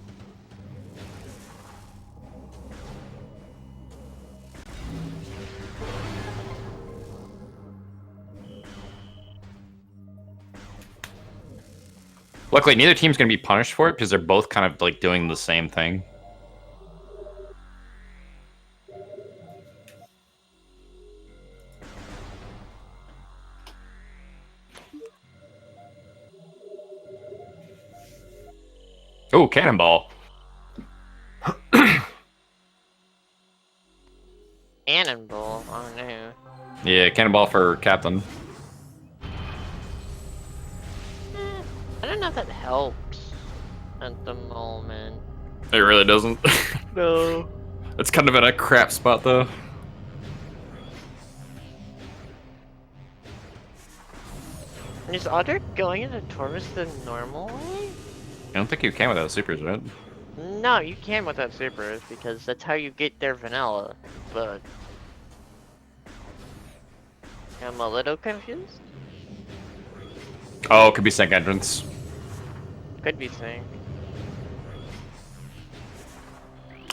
Luckily, neither team's going to be punished for it because they're both kind of like doing the same thing. Oh, cannonball. Cannonball? Oh no. Yeah, cannonball for captain. I don't know if that helps at the moment. It really doesn't. No. It's kind of in a crap spot, though. Is Aether going into Torvis the normal way? I don't think you can without supers, right? No, you can without supers, because that's how you get their vanilla, but... I'm a little confused. Oh, it could be sync entrance. Could be sync.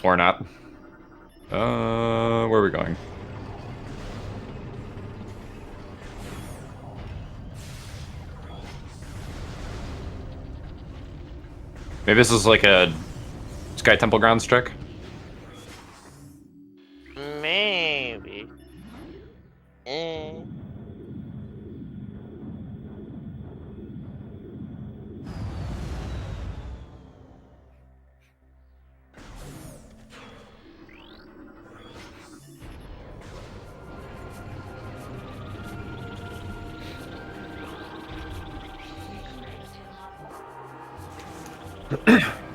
Or not. Where are we going? Maybe this is like a Sky Temple Grounds trick? Maybe.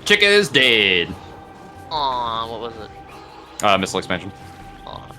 Chick is dead. Aw, what was it? Missile expansion. Aw.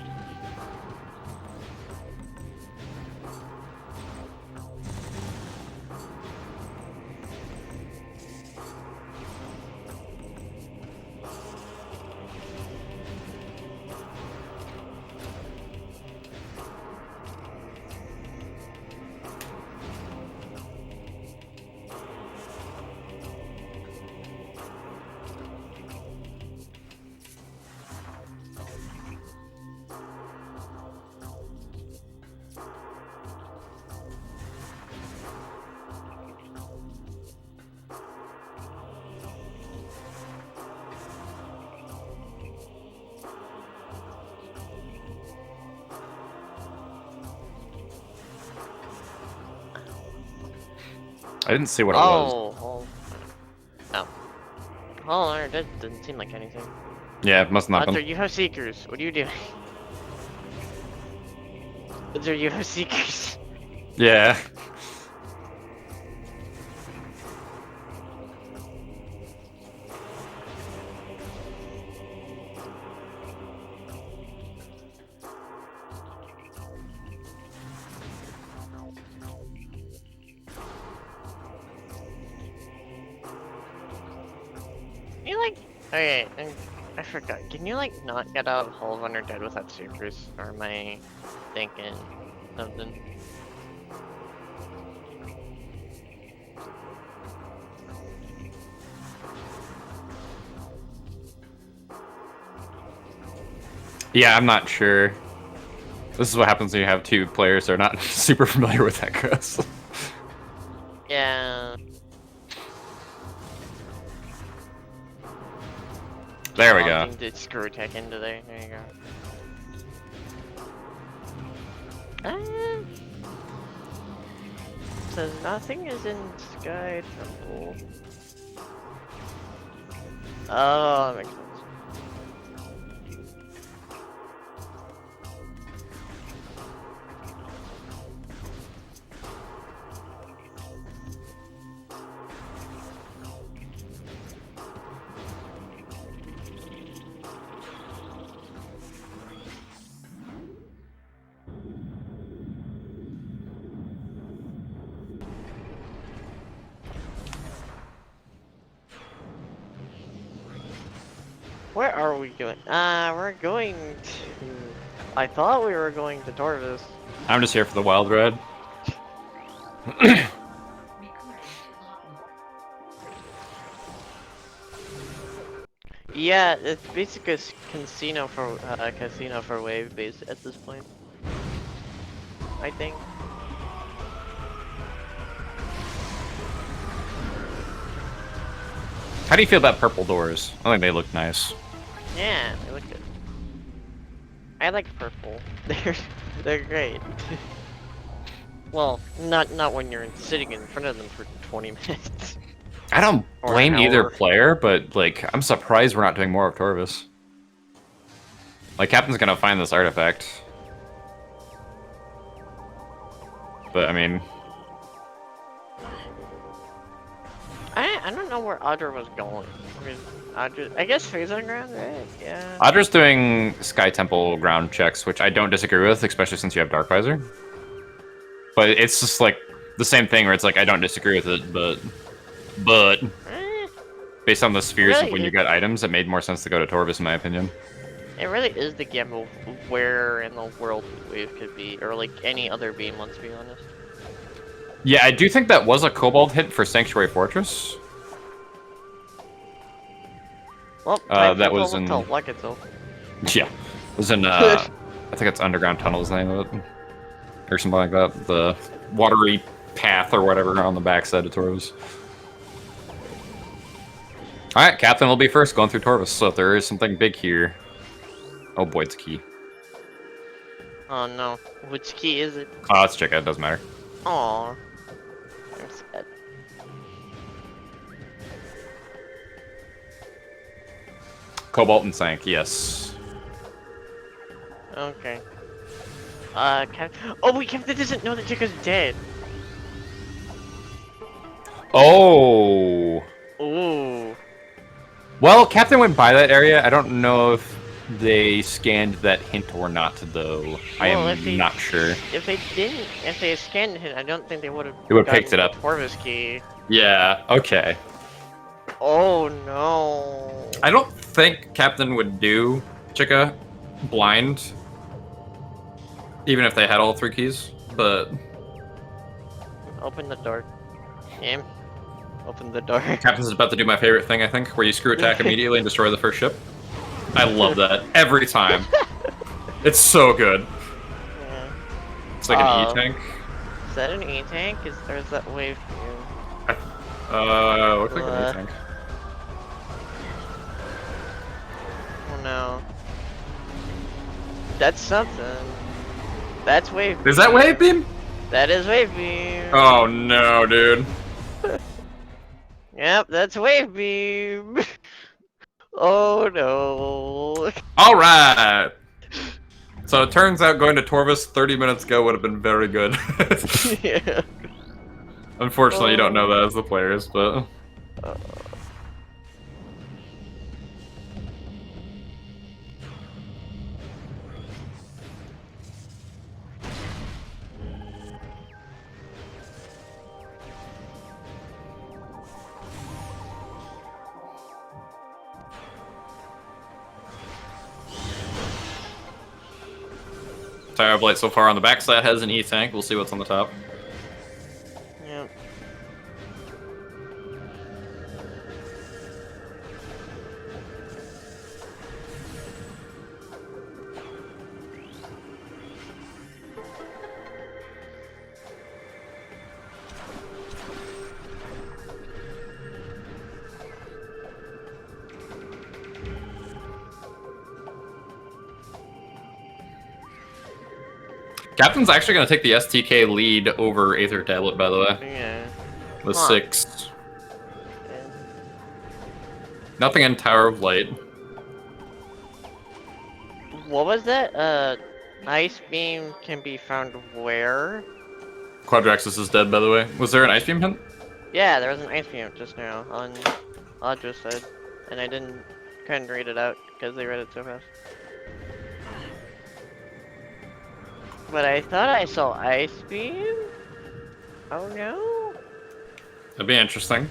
I didn't see what it was. Oh. Oh, that didn't seem like anything. Yeah, it must not Aether, been. you have Seekers. What are you doing? Aether, you have Seekers. Yeah. you like? Okay, I forgot. Can you like not get out of Hall of Undead without supers? Or am I thinking something? Yeah, I'm not sure. This is what happens when you have two players that are not super familiar with Echoes. Yeah. There we go. Opting to screw tech into there. There you go. Says nothing is in Sky Temple. Oh, that makes sense. Where are we going? We're going to... I thought we were going to Torvis. I'm just here for the wild ride. Yeah, it's basically a casino for wave base at this point. I think. How do you feel about purple doors? I think they look nice. Yeah, they look good. I like purple. They're great. Well, not when you're sitting in front of them for 20 minutes. I don't Or blame an either hour. player, but like I'm surprised we're not doing more of Torvis. Like Captain's gonna find this artifact. But I mean, I don't know where Audra was going. I mean, I guess phase on ground, right? Yeah. Audra's doing Sky Temple ground checks, which I don't disagree with, especially since you have Dark Visor. But it's just like the same thing where it's like I don't disagree with it, but based on the spheres Really, of when you get items, it made more sense to go to Torvis in my opinion. It really is the gamble where in the world wave could be, or like any other beam, let's be honest. Yeah, I do think that was a Kobold hit for Sanctuary Fortress. Well, that was in... like itself. Yeah, it was in, I think it's Underground Tunnel's the name of it. Or something like that. The watery path or whatever on the backside of Torvis. Alright, Captain will be first going through Torvis, so if there is something big here... Oh boy, it's a key. Oh no, which key is it? Oh, let's check it, it doesn't matter. Aw, I'm sad. Cobalt and Sank, yes. Okay. Captain doesn't know that Chica's dead. Oh! Ooh. Well, Captain went by that area. I don't know if they scanned that hint or not, though. I am not sure. If they scanned it, I don't think they would have. They would have picked it up. Torvis key. Yeah. Okay. Oh no. I don't think Captain would do Chica blind, even if they had all three keys. But Open the door. Game. Open the door. Captain's about to do my favorite thing, I think, where you screw attack immediately and destroy the first ship. I love that every time. It's so good. Yeah. It's like an E-tank. Is that an E-tank? Or is that wave view? Looks like an E-tank. Oh no. That's something. That's wave beam. Is that wave beam? That is wave beam. Oh no, dude. Yep, that's wave beam. Oh no. Alright! So it turns out going to Torvis 30 minutes ago would have been very good. Yeah. Unfortunately, you don't know that as the players, but... Tower of Light so far on the backside has an E-tank. We'll see what's on the top. Yep. Captain's actually going to take the STK lead over Aether Tablet, by the way. Yeah. With Huh. 6. Yeah. Nothing in Tower of Light. What was that? Ice beam can be found where? Quadraxis is dead, by the way. Was there an Ice Beam hint? Yeah, there was an ice beam just now on Audra's side, and I couldn't read it out because they read it so fast. But I thought I saw ice beam. Oh no! That'd be interesting.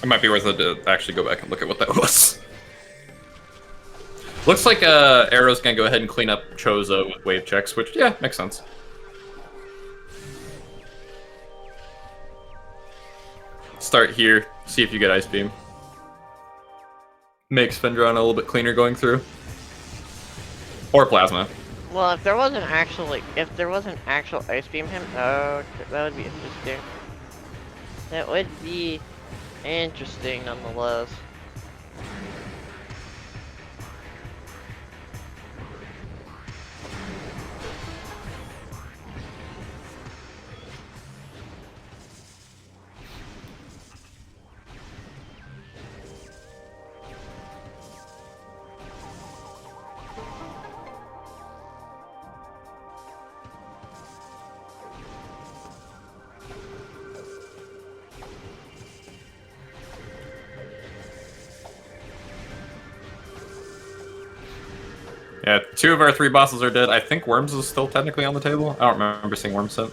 It might be worth it to actually go back and look at what that was. Looks like Arrow's gonna go ahead and clean up Chozo with wave checks, which, yeah, makes sense. Start here, see if you get Ice Beam. Makes Fendron a little bit cleaner going through. Or Plasma. Well, if there wasn't actual ice beam him, oh, that would be interesting. That would be interesting, nonetheless. Yeah, 2 of our 3 bosses are dead. I think Worms is still technically on the table. I don't remember seeing Worms hit.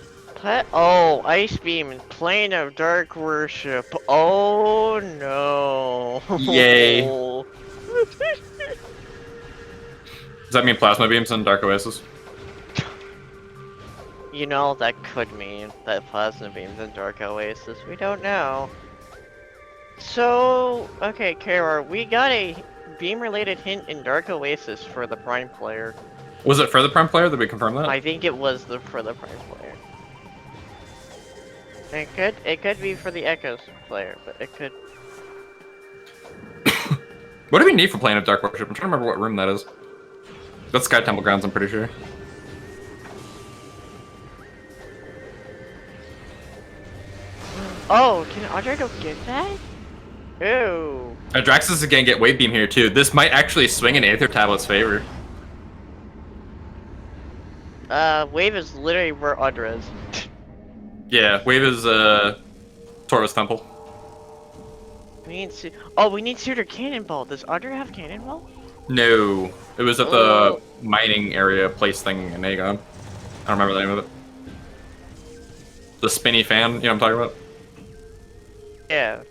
Oh, ice beam and plane of dark worship. Oh no! Yay. Does that mean Plasma Beams and Dark Oasis? You know, that could mean that plasma beams and dark oasis. We don't know. So, okay, Kara, we got a beam-related hint in Dark Oasis for the Prime player. Was it for the Prime player? Did we confirm that? I think it was for the Prime player. It could be for the Echoes player, but it could. What do we need for Plane of Dark Worship? I'm trying to remember what room that is. That's Sky Temple Grounds, I'm pretty sure. Oh, can Audrey go get that? Ooh. Draxus is gonna get Wave Beam here too. This might actually swing in Aether Tablet's favor. Wave is literally where Audra is. Yeah, Wave is Torvus Temple. We need Suitor Cannonball. Does Audra have Cannonball? No, it was at the mining area place thing in Aegon. I don't remember the name of it. The spinny fan, you know what I'm talking about? Yeah.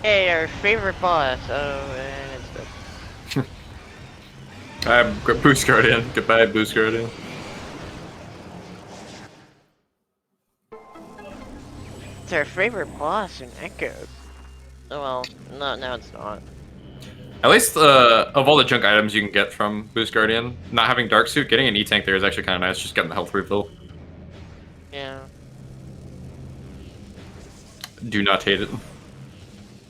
Hey, our favorite boss. Oh, and it's dead. Boost Guardian. Goodbye, Boost Guardian. It's our favorite boss in Echoes. Oh well, no, now it's not. At least of all the junk items you can get from Boost Guardian, not having Dark Suit, getting an E-Tank there is actually kind of nice, just getting the health refill. Yeah. Do not hate it.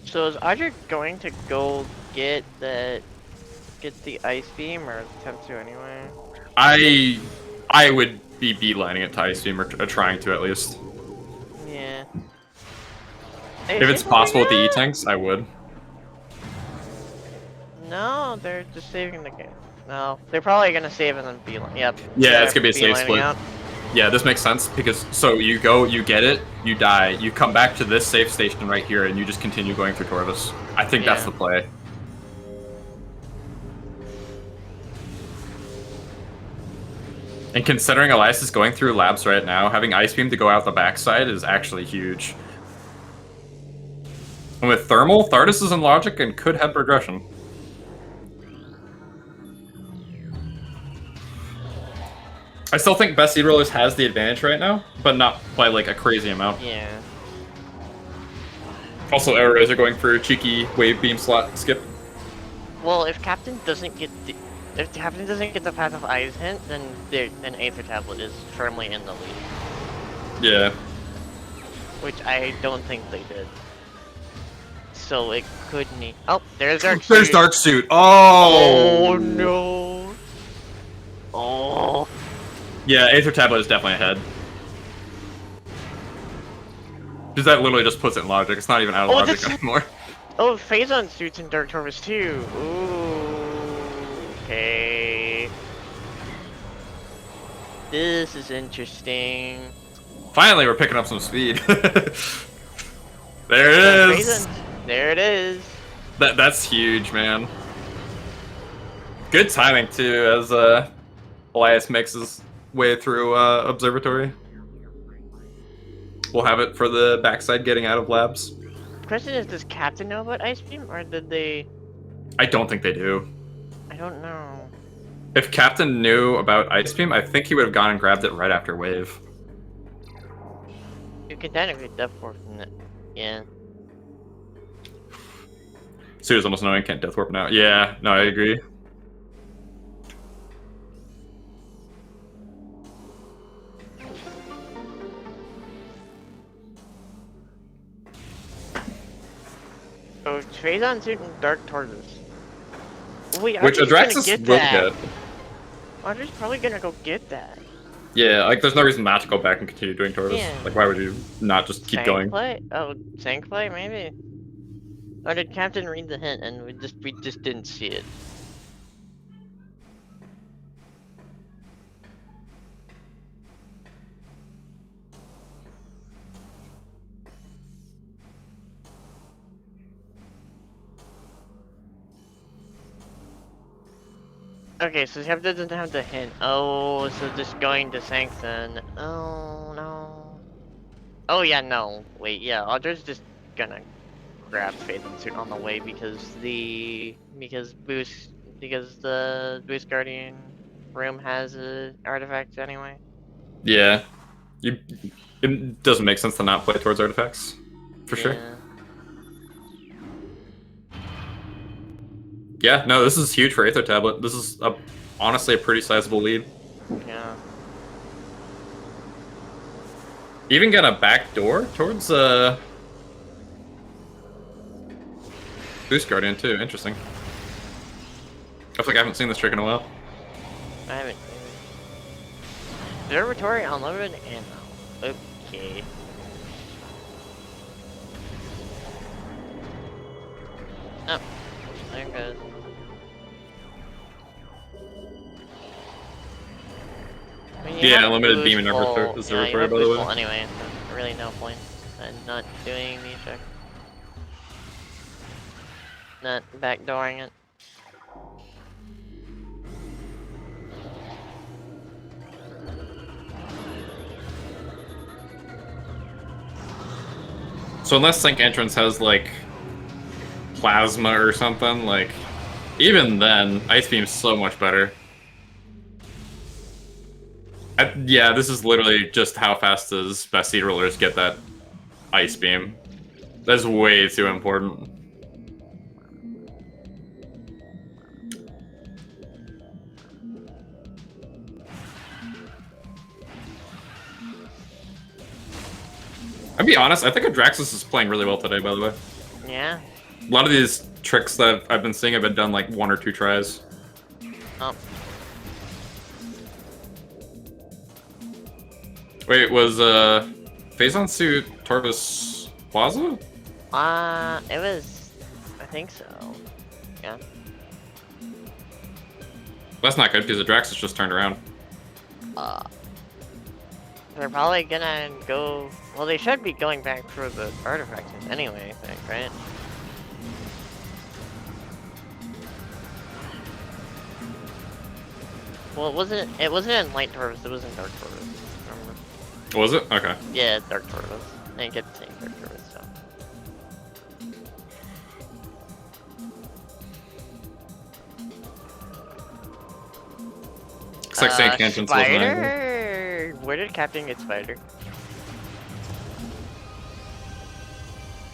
So is Audrey going to go get the ice beam or attempt to anyway? I would be beelining it to Ice Beam or trying to at least. Yeah. If it's possible with the E-Tanks, I would. No, they're just saving the game. No, they're probably gonna save and then beeline. Yep. Yeah, it's gonna be a safe beelining split. out. Yeah, this makes sense because so you go, you get it, you die, you come back to this safe station right here, and you just continue going through Torvus. I think that's the play. And considering Elias is going through labs right now, having Ice Beam to go out the backside is actually huge. And with Thermal, Thardus is in logic and could have progression. I still think Best Seed Rollers has the advantage right now, but not by like a crazy amount. Yeah. Also, Air Razor going for a cheeky Wave Beam slot skip. Well, if Captain doesn't get the passive Eyes hint, then Aether Tablet is firmly in the lead. Yeah. Which I don't think they did. So it could need. Oh, there's Dark Suit. There's Dark Suit. Oh! Oh no! Oh. Yeah, Aether Tablet is definitely ahead. Because that literally just puts it in logic. It's not even out of logic anymore. Oh, Phazon Suit's in Dark Torvus too. Ooh. Okay. This is interesting. Finally, we're picking up some speed. There it is. There it is. That's huge, man. Good timing too, as Elias makes his way through Observatory. We'll have it for the backside getting out of labs. The question is, does Captain know about Ice Beam, or did they? I don't think they do. I don't know. If Captain knew about Ice Beam, I think he would have gone and grabbed it right after Wave. You can technically Death Warp from it. Yeah. Suda's almost knowing can't Death Warp now. Yeah, no, I agree. So Phazon Suit and Dark Tortoise. Wait, Which Adraxis will get. Adra's probably gonna go get that. Yeah, like there's no reason not to go back and continue doing Tortoise. Yeah. Like why would you not just keep going? Play? Oh, Sank play maybe. Or did Captain read the hint and we just didn't see it? Okay, so Captain doesn't have the hint. Oh, so just going to Sank then. Oh no. Oh yeah, no. Wait, yeah, Audra's just gonna grab Phazon Suit on the way because the Boost Guardian room has a artifact anyway. Yeah. It doesn't make sense to not play towards artifacts. For sure. Yeah, no, this is huge for Aether Tablet. This is honestly a pretty sizable lead. Yeah. Even got a back door towards Boost Guardian too. Interesting. I feel like I haven't seen this trick in a while. I haven't. Observatory unlimited ammo. Okay. Oh, there it goes. I mean, Yeah, unlimited beam in Observatory, Observatory, by the way. Anyway, so really no point in not doing the check. Not backdooring it. So unless Sync Entrance has like plasma or something, like even then, Ice Beam's so much better. Yeah, this is literally just how fast does Best Seed Rollers get that Ice Beam. That's way too important. I'll be honest, I think Adraxis is playing really well today, by the way. Yeah. A lot of these tricks that I've been seeing have been done like 1 or 2 tries. Oh. Wait, was Phazon Suit Torvus Plaza? It was, I think so. Yeah. That's not good because the Drax is just turned around. They're probably gonna go. Well, they should be going back for the artifacts anyway, I think, right? Well, it wasn't in Light Tortoise, it was in Dark Tortoise. Remember? Was it? Okay. Yeah, Dark Tortoise. I didn't get to take Dark Tortoise, so. Looks like St. Cantons was Spider? Where did Captain get Spider?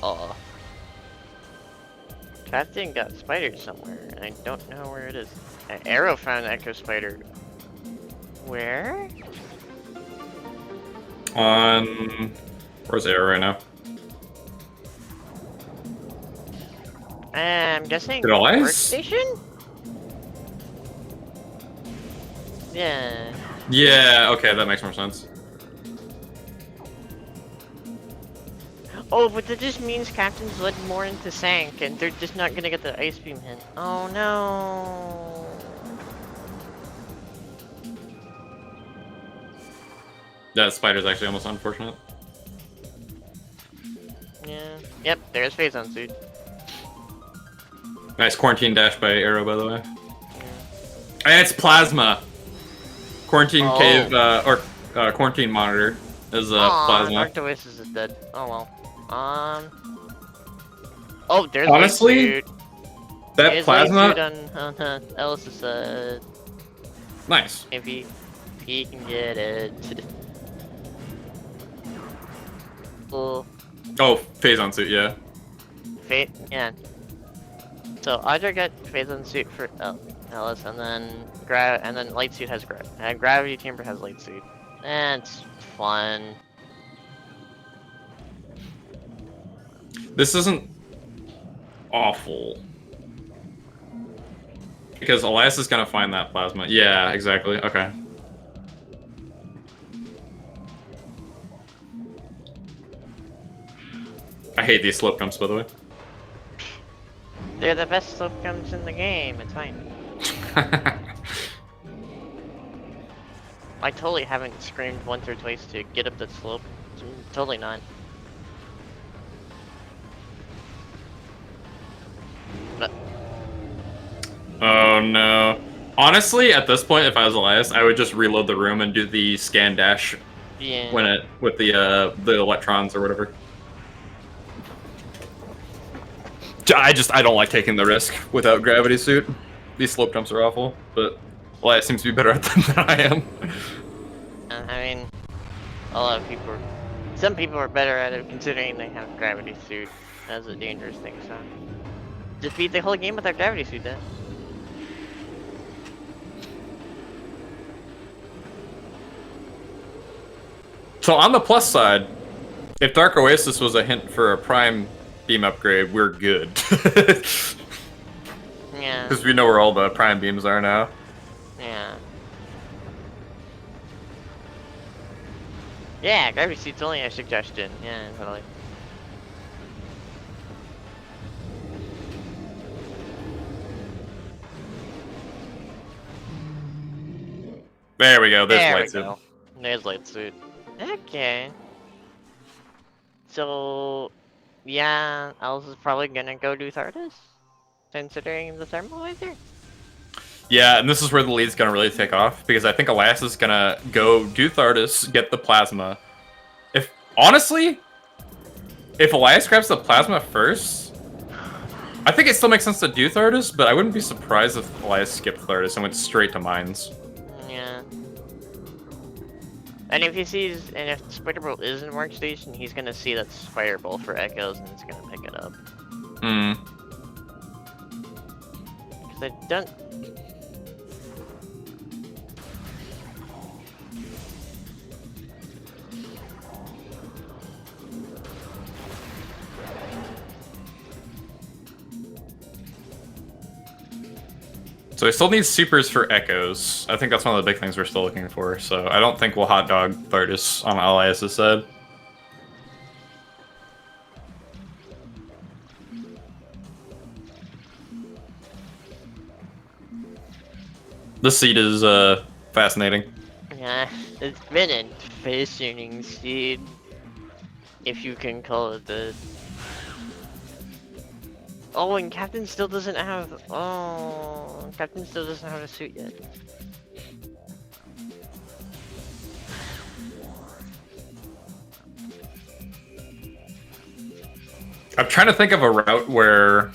Oh. Captain got Spider somewhere, and I don't know where it is. Arrow found Echo Spider. Where? on. Where's Arrow right now? I'm guessing Did Elias? workstation? Yeah. Yeah, okay, that makes more sense. Oh, but that just means Captain's led more into Sank, and they're just not gonna get the Ice Beam hit. Oh no. That spider's actually almost unfortunate. Yeah. Yep, there's Phase on suit. Nice quarantine dash by Arrow, by the way. And it's Plasma! Quarantine cave, or quarantine monitor is Plasma. Dark Oasis is dead. Oh well. Oh, there's Honestly, Light suit. that There's Plasma... Light suit on Ellis' Nice. if he can get it. Cool. Oh, phase on suit, yeah. Fate, yeah. So Audra got Phase on suit for Ellis, and then Light suit has Gravity Chamber has Light suit. And it's fun. This isn't awful. Because Elias is gonna find that Plasma. Yeah, exactly. Okay. I hate these slope jumps, by the way. They're the best slope jumps in the game. It's fine. I totally haven't screamed once or twice to get up the slope. Totally not. But Oh no. Honestly, at this point, if I was Elias, I would just reload the room and do the scan dash yeah. when it with the electrons or whatever. I don't like taking the risk without gravity suit. These slope jumps are awful, but Elias seems to be better at them than I am. I mean, a lot of people. Some people are better at it considering they have gravity suit as a dangerous thing. So just beat the whole game without gravity suit then. So on the plus side, if Dark Oasis was a hint for a Prime beam upgrade, we're good. Yeah. Because we know where all the Prime beams are now. Yeah. Yeah, gravity suit's only a suggestion. Yeah, totally. There we go. There's There we light suit. go. There's light suit. Okay. So, yeah, Alice is probably gonna go do Thardus, considering the thermalizer. Yeah, and this is where the lead's gonna really take off, because I think Elias is gonna go do Thardus, get the Plasma. Honestly, if Elias grabs the Plasma first, I think it still makes sense to do Thardus, but I wouldn't be surprised if Elias skipped Thardus and went straight to Mines. Yeah. And if he sees, and if Spider Bolt is in Workstation, he's gonna see that Spider Bolt for Echoes, and he's gonna pick it up. Hmm. Because I don't... So we still need supers for Echoes. I think that's one of the big things we're still looking for, so I don't think we'll hot dog Thardus on Elias' side. This seed is fascinating. Yeah, it's been a fascinating seed, if you can call it that. Oh, and Captain still doesn't have. Oh, Captain still doesn't have a suit yet. I'm trying to think of a route where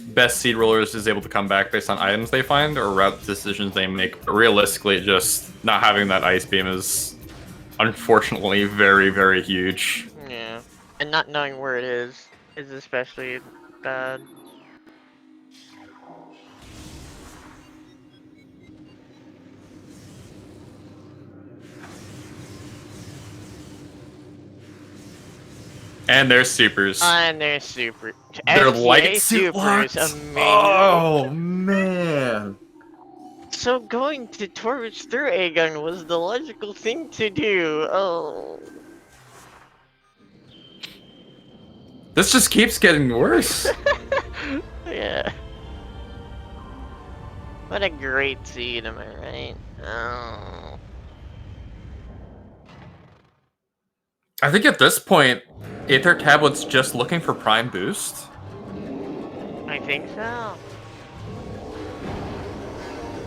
best seed rollers is able to come back based on items they find or route decisions they make. But realistically, just not having that ice beam is unfortunately very, very huge. Yeah, and not knowing where it is especially bad. And there's supers. And they're super. They're FTA light suit supers, locks. amazing. Oh man. So going to torch through Aegon was the logical thing to do. Oh. This just keeps getting worse. Yeah. What a great seed, am I right? Oh. I think at this point, Aether Tablet's just looking for Prime Boost. I think so.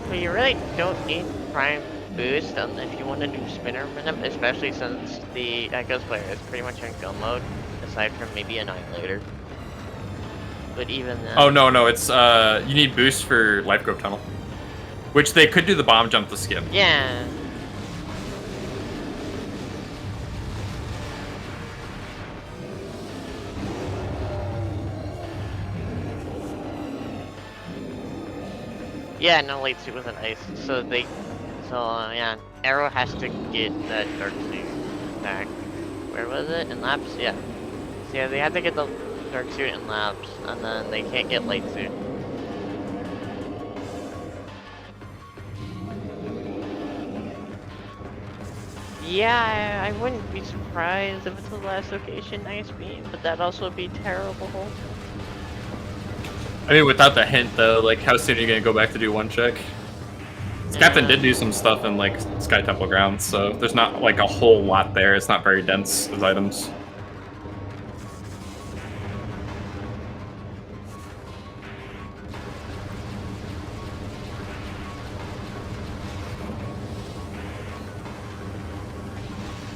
But you really don't need Prime Boost if you want to do Spinner Minimum, especially since the Echo's player is pretty much in go mode, aside from maybe Annihilator. But even then... Oh, no, it's, you need boost for Life Grove Tunnel. Which they could do the bomb jump to skip. Yeah. Yeah, no late suit with an ice, so yeah, Arrow has to get that dark suit back. Where was it? In Labs? Yeah. So yeah, they have to get the dark suit in Labs, and then they can't get light suit. Yeah, I wouldn't be surprised if it's the last location Ice Beam, but that'd also be terrible. I mean, without the hint, though, like, how soon are you gonna go back to do one check? Captain did do some stuff in, like, Sky Temple grounds, so there's not, like, a whole lot there. It's not very dense as items.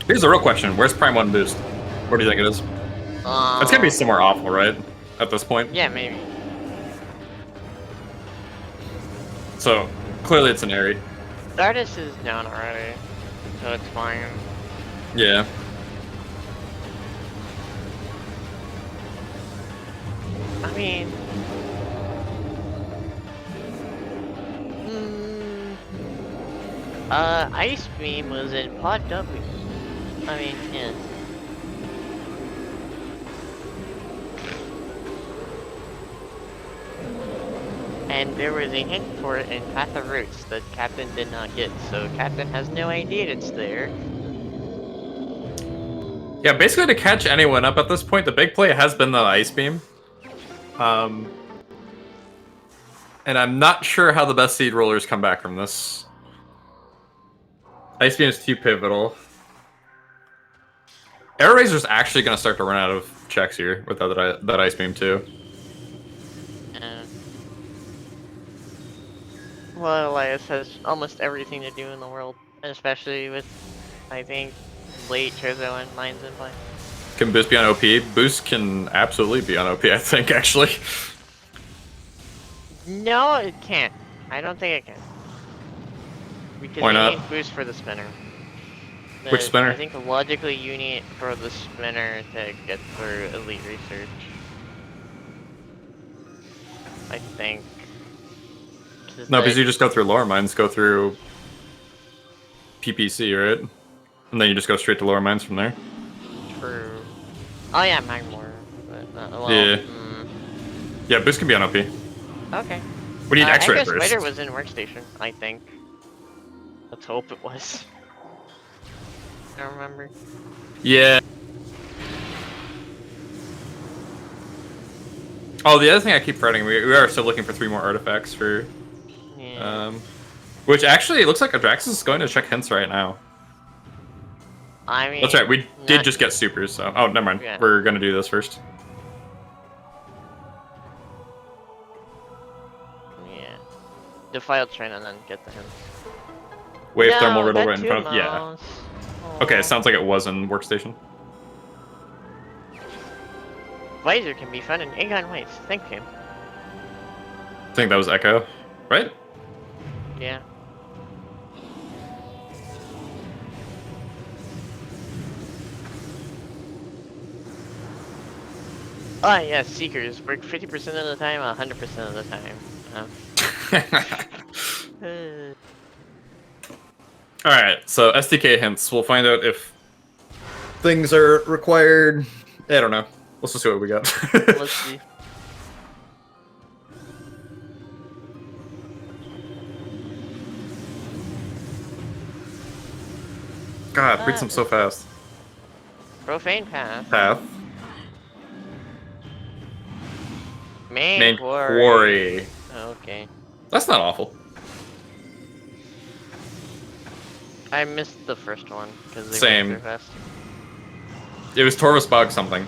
Here's the real question. Where's Prime 1 boost? Where do you think it is? It's gonna be somewhere awful, right? At this point? Yeah, maybe. So, clearly it's an Airy. The artist is down already, so it's fine. Yeah. I mean... Ice Beam was in Pod W. I mean, yeah. And there was a hint for it in Path of Roots that Captain did not get, so Captain has no idea it's there. Yeah, basically to catch anyone up at this point, the big play has been the Ice Beam. And I'm not sure how the best seed rollers come back from this. Ice Beam is too pivotal. Air Razor's actually going to start to run out of checks here with that Ice Beam too. Well, Elias has almost everything to do in the world, especially with, I think, late Trezo and Mines in play. Can Boost be on OP? Boost can absolutely be on OP, I think, actually. No, it can't. I don't think it can. Because Why not? You need Boost for the spinner. Which spinner? I think logically you need for the spinner to get through Elite Research. I think. No, because you just go through Lower Mines, go through PPC, right? And then you just go straight to Lower Mines from there. True. Oh yeah, Magmore. But well, yeah. Yeah, Boost can be on OP. Okay. We need X-Ray Echo first. Spider was in Workstation, I think. Let's hope it was. I don't remember. Yeah. Oh, the other thing I keep forgetting, we are still looking for 3 more artifacts for Yeah. Which actually, it looks like Adraxis is going to check hints right now. I mean, That's right, we did just get supers, so... Oh, never mind. Yeah. We're gonna do this first. Yeah. Defile train and then get the hints. Wave no, thermal riddle that right in front of... Yeah. mouse. Okay, Aw. it sounds like it was in workstation. Visor can be found in Aegon ways. Thank you. I think that was Echo, right? Yeah. Oh yeah, Seekers work 50% of the time, 100% of the time. Alright, so SDK hints. We'll find out if things are required. I don't know. Let's just see what we got. Let's see. God, reads them so fast. Profane path. Path. Main quarry. Okay. That's not awful. I missed the first one because they Same. went through fast. It was Taurus Bog something.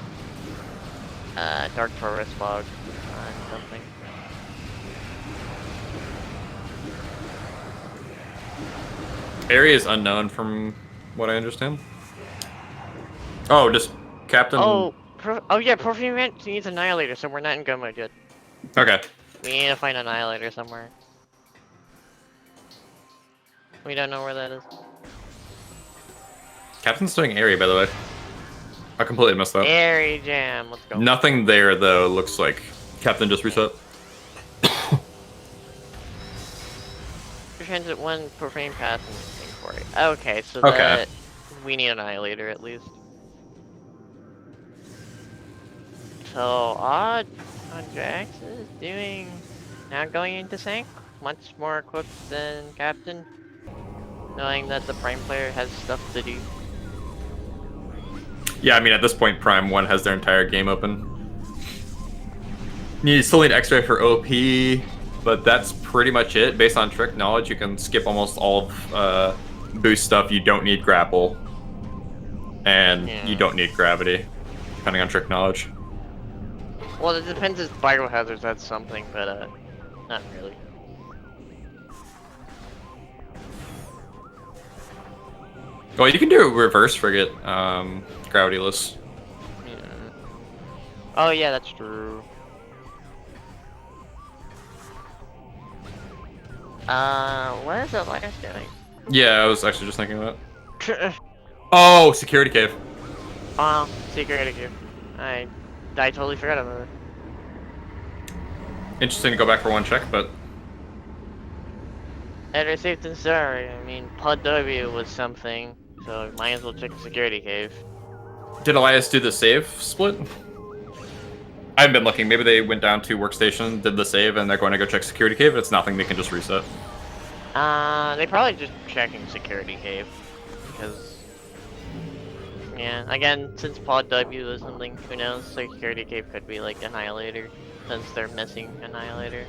Dark Taurus Fog. Something. Area is unknown from what I understand. Oh, just Captain... Oh, oh yeah, Perfume Vent needs Annihilator, so we're not in go mode yet. Okay. We need to find Annihilator somewhere. We don't know where that is. Captain's doing area, by the way. I completely missed that. Airy Jam, let's go. Nothing there, though, looks like. Captain just reset. Transit 1, Profane Path, and Main Quarry. Okay, so Okay. that... We need Annihilator, at least. So, Jax is doing... Now going into Sync, much more equipped than Captain. Knowing that the Prime player has stuff to do. Yeah, I mean, at this point, Prime 1 has their entire game open. You still need X-Ray for OP, but that's pretty much it. Based on trick knowledge, you can skip almost all of boost stuff. You don't need grapple. And you don't need gravity, depending on trick knowledge. Well, it depends if Biohazards had something, but not really. Well, you can do a reverse frigate, gravityless. Yeah. Oh yeah, that's true. What is Elias doing? Yeah, I was actually just thinking that. Oh, security cave. Oh, security cave. I totally forgot about it. Interesting to go back for one check, but Better safe than sorry. I mean, Pod W was something, so might as well check the security cave. did Elias do the save split? I haven't been looking. Maybe they went down to workstation, did the save, and they're going to go check security cave. If it's nothing, they can just reset. They probably just checking security cave, because yeah, again, since Pod W was something, who knows? Security cave could be like Annihilator, since they're missing Annihilator.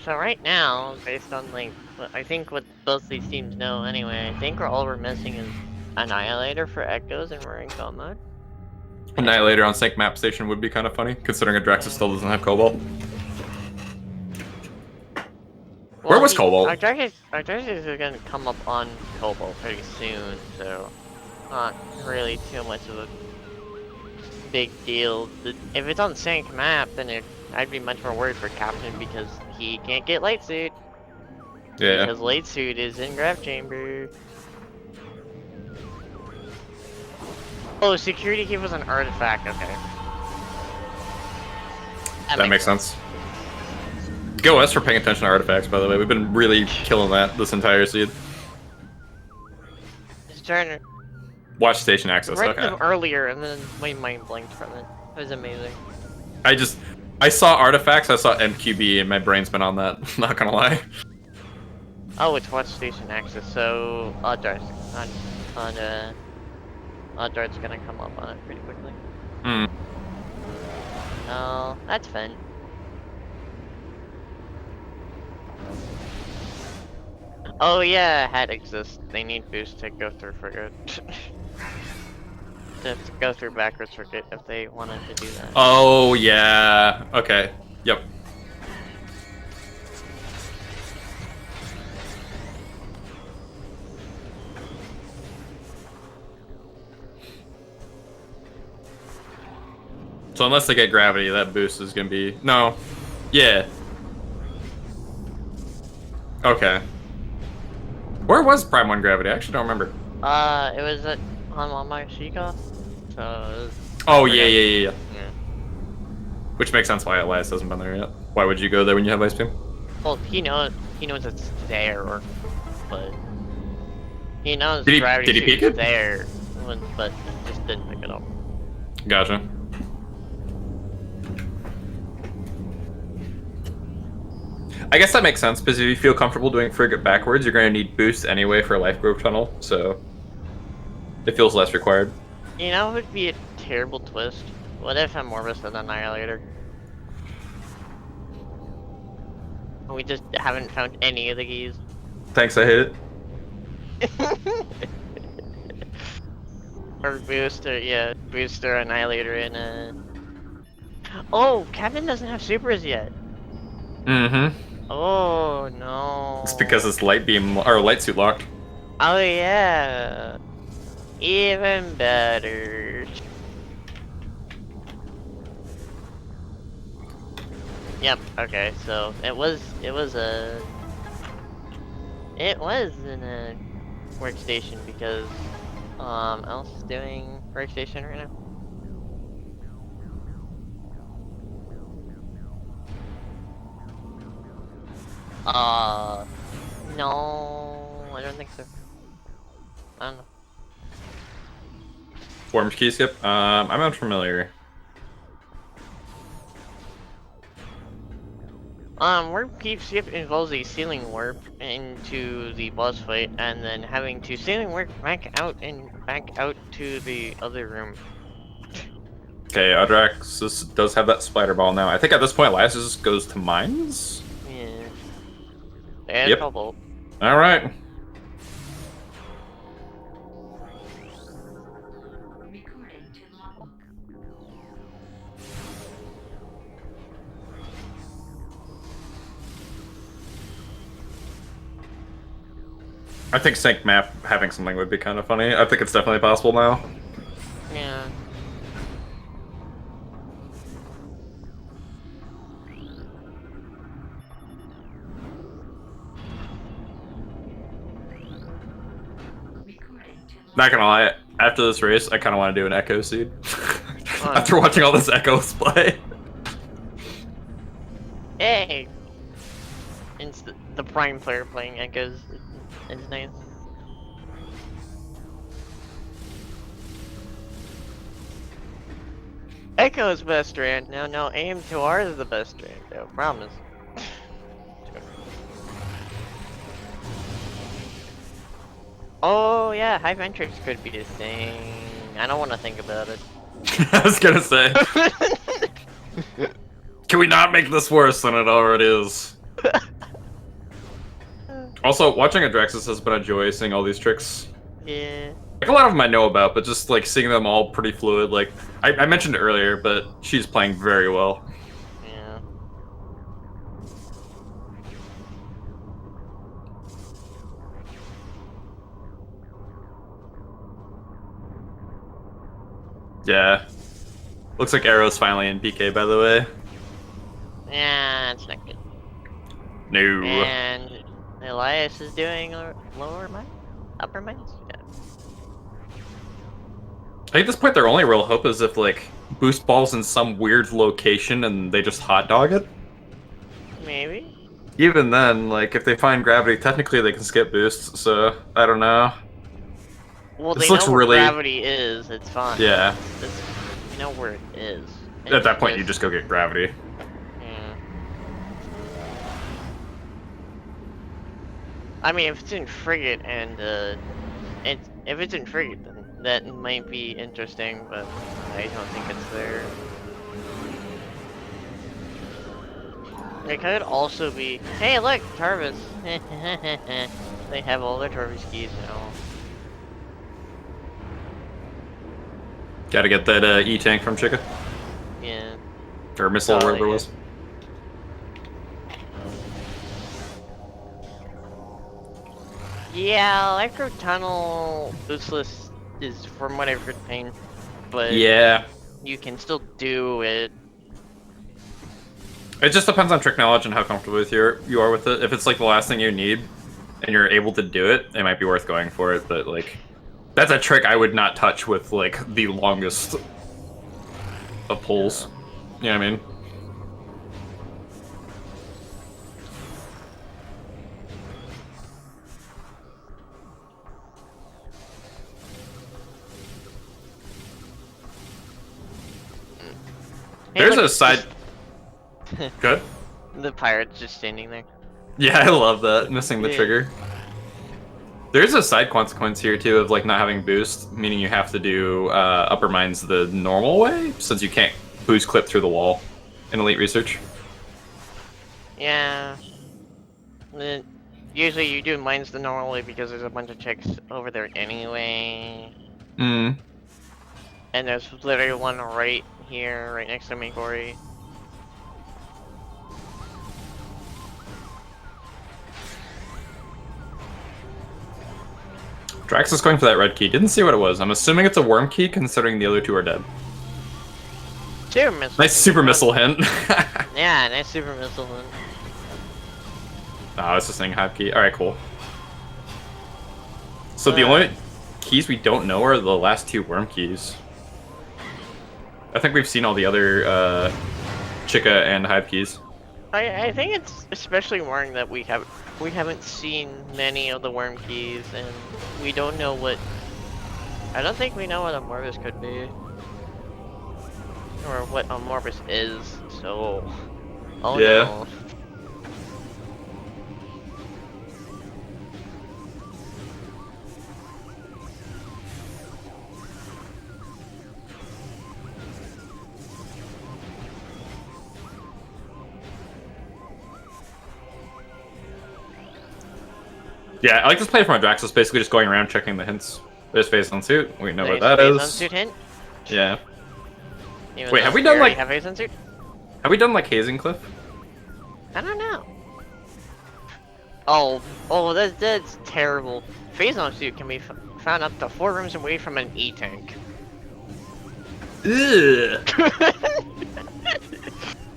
So right now, based on like, I think what both these teams know anyway, I think all we're missing is Annihilator for Echoes and we're in go mode. Annihilator on sync map station would be kind of funny, considering Adraxis still doesn't have Cobalt. Where was Cobalt? Aether is gonna come up on Cobalt pretty soon, so not really too much of a big deal. If it's on sync map, then I'd be much more worried for Captain because he can't get light suit. Yeah. Because light suit is in grab chamber. Oh, security cave was an artifact. Okay. That makes sense. Go us for paying attention to artifacts, by the way. We've been really killing that this entire seed. His turn. Watch station access. Read Okay. them earlier, and then my mind blanked from it. It was amazing. I saw artifacts, I saw MQB, and my brain's been on that. Not gonna lie. Oh, it's watch station access. So Odd Dart's gonna come up on it pretty quickly. Hmm. Oh, that's fun. Oh yeah, hat exists. They need boost to go through frigate. To go through backwards frigate if they wanted to do that. Oh yeah. Okay. Yep. So unless they get gravity, that boost is gonna be no. Yeah. Okay. Where was Prime 1 gravity? I actually don't remember. It was at on Walmart Chica. So it was Oh I yeah, forgot. yeah, yeah, yeah. Yeah. Which makes sense why Elias hasn't been there yet. Why would you go there when you have Ice Beam? Well, he knows it's there, but he knows Did gravity he peek suit's it? there, but he just didn't pick it up. Gotcha. I guess that makes sense, because if you feel comfortable doing frigate backwards, you're going to need boost anyway for a Life Grove tunnel, so it feels less required. You know, it would be a terrible twist. What if I'm Morbus an Annihilator? We just haven't found any of the keys. Thanks, I hate it. Or booster, yeah, booster, annihilator, and oh, Captain doesn't have supers yet. Mm-hmm. Oh no. It's because it's light beam or light suit locked. Oh yeah. Even better. Yep. Okay. So it was in a workstation because else is doing workstation right now. No, I don't think so. I don't know. Orange key skip? I'm unfamiliar. Warp keep skip involves a ceiling warp into the boss fight, and then having to ceiling warp back out to the other room. Okay, Adrax does have that spider ball now. I think at this point, Elias just goes to mines? Yeah. And Yep. Cobalt. Alright. I think sync map having something would be kind of funny. I think it's definitely possible now. Yeah. Not gonna lie, after this race, I kind of want to do an Echo Seed. After watching all this Echoes play. Hey! It's the prime player playing Echoes. It's nice. Echo's best strand. No, AM2R is the best strand, though. Promise. Oh, yeah, High Ventrix could be a thing. I don't want to think about it. I was gonna say. Can we not make this worse than it already is? Also, watching Adraxis has been a joy seeing all these tricks. Yeah. Like, a lot of them I know about, but just, like, seeing them all pretty fluid. Like, I mentioned it earlier, but she's playing very well. Yeah. Yeah. Looks like Arrow's finally in PK, by the way. Yeah, it's not good. No. And Elias is doing lower mines? Upper mines? Yeah. I think at this point, their only real hope is if, like, Boost Ball's in some weird location and they just hot dog it. Maybe. Even then, like, if they find gravity, technically they can skip boosts, so I don't know. Well, This they looks know where really- gravity is. It's fine. Yeah. You know where it is. At that point, you just go get gravity. Yeah. I mean, if it's in frigate and if it's in frigate, then that might be interesting, but I don't think it's there. It could also be, hey look, Tarvis. They have all their Tarvis keys now. Gotta get that E-tank from Chica. Yeah. Or missile, Oh, wherever it yeah. was. Yeah, Electro Tunnel boostless is, from what I've heard, pain, but Yeah. you can still do it. It just depends on trick knowledge and how comfortable you are with it. If it's like the last thing you need, and you're able to do it, it might be worth going for it, but like... That's a trick I would not touch with, like, the longest of pulls. You know what I mean? Hey, There's look, a side... Good? the pirate's just standing there. Yeah, I love that. Missing the Yeah. trigger. There's a side consequence here, too, of, like, not having boost, meaning you have to do upper mines the normal way, since you can't boost clip through the wall in Elite Research. Yeah. Usually you do mines the normal way because there's a bunch of chicks over there anyway. Mm. And there's literally one right here, right next to me, Corey. Drax is going for that red key. Didn't see what it was. I'm assuming it's a worm key, considering the other two are dead. Super missile. Nice super missile hint. Yeah, nice super missile hint. Oh, it's just saying hive key. Alright, cool. So the only keys we don't know are the last two worm keys. I think we've seen all the other Chica and hive keys. I think it's especially worrying that we haven't seen many of the worm keys, and we don't know what. I don't think we know what a Morbus could be, or what a Morbus is. So, oh Yeah. no. Yeah, I like this play from Drax. It's basically just going around checking the hints. There's phase on suit. We know what that Phase on is. suit hint? Yeah. Even Wait, though have we done, already like- have phase on suit? Have we done like Hazing Cliff? I don't know. Oh, that's terrible. Phase on suit can be found up to 4 rooms away from an E-tank. Ugh.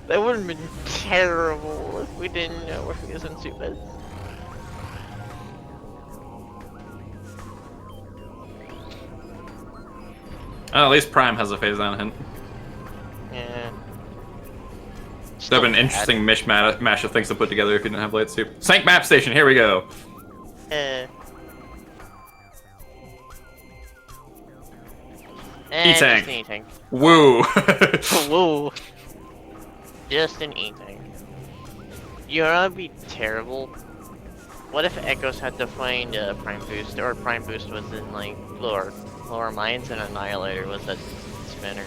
That would have been terrible if we didn't know where phase on suit was. Oh, at least Prime has a phase on hint. Yeah. That would have been an interesting mishmash of things to put together if you didn't have light soup. Sank map station, here we go. E-tank. Just an E-tank. Woo. Whoa. Just an E-tank. You know that'd be terrible? What if Echoes had to find a Prime Boost, or Prime Boost was in like lower mines and Annihilator was a spinner?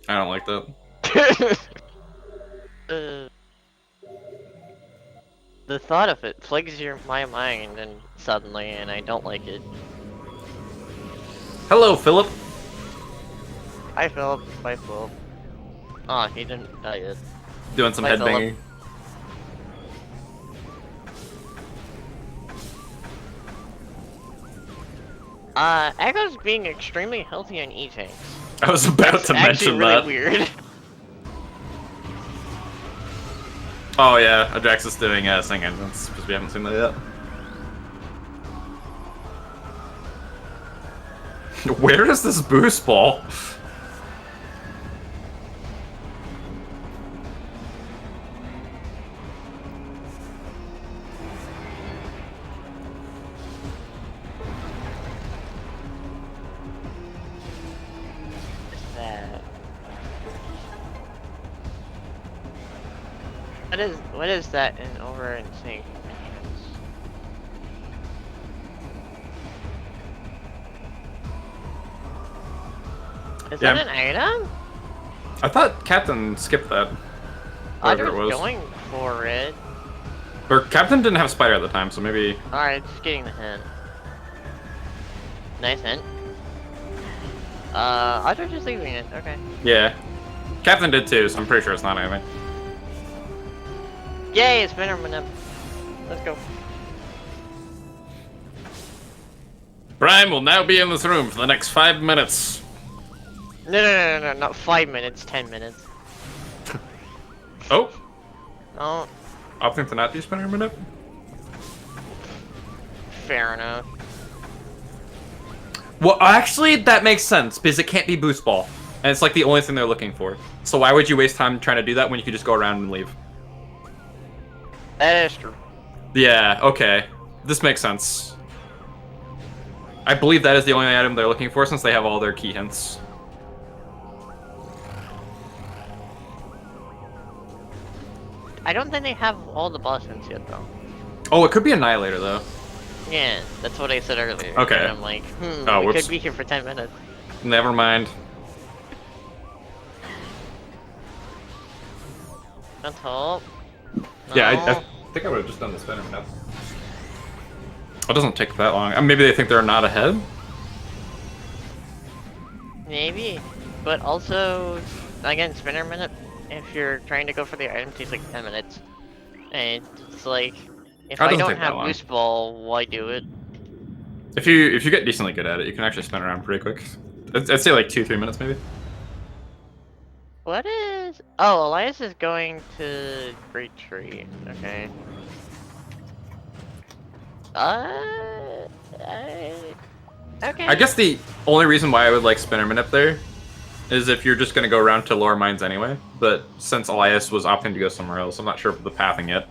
I don't like that. The thought of it plagues my mind and suddenly, and I don't like it. Hello, Philip. Hi Philip. Bye Philip. Oh, he didn't die yet. Doing some Bye, headbanging. Echo's being extremely healthy on E-tanks. I was about That's to actually mention really that. weird. Oh yeah, Adrax is doing Sing Engines, because we haven't seen that yet. Where is this boost ball? What is that in over in sync? Is Yeah. that an item? I thought Captain skipped that. I Whatever it was was. going for it. Or Captain didn't have Spider at the time, so maybe... Alright, just getting the hint. Nice hint. I was just leaving it, okay. Yeah. Captain did too, so I'm pretty sure it's not anything. Yay, it's Spinnerman. Let's go. Brian will now be in this room for the next 5 minutes. No, not 5 minutes, 10 minutes. Oh, Oh, opting to not do Spinner Minute? fair enough. Well, actually, that makes sense, because it can't be Boost Ball. And it's like the only thing they're looking for. So why would you waste time trying to do that when you could just go around and leave? That is true. Yeah, okay. This makes sense. I believe that is the only item they're looking for since they have all their key hints. I don't think they have all the boss hints yet, though. Oh, it could be Annihilator, though. Yeah, that's what I said earlier. Okay. And I'm like, Oh, we whoops. could be here for 10 minutes. Never mind. Let's hope. Yeah, I No. think I would have just done the Spinner Minute. It doesn't take that long. Maybe they think they're not ahead? Maybe. But also, again, Spinner Minute, if you're trying to go for the item, takes like 10 minutes. And it's like, if That I doesn't don't take that have long. Boost Ball, why do it? If you get decently good at it, you can actually spin around pretty quick. I'd say like 2-3 minutes maybe. What is... Oh, Elias is going to Great Tree. Okay. Okay. I guess the only reason why I would like Spinnerman up there is if you're just gonna go around to lower mines anyway. But since Elias was opting to go somewhere else, I'm not sure of the pathing yet.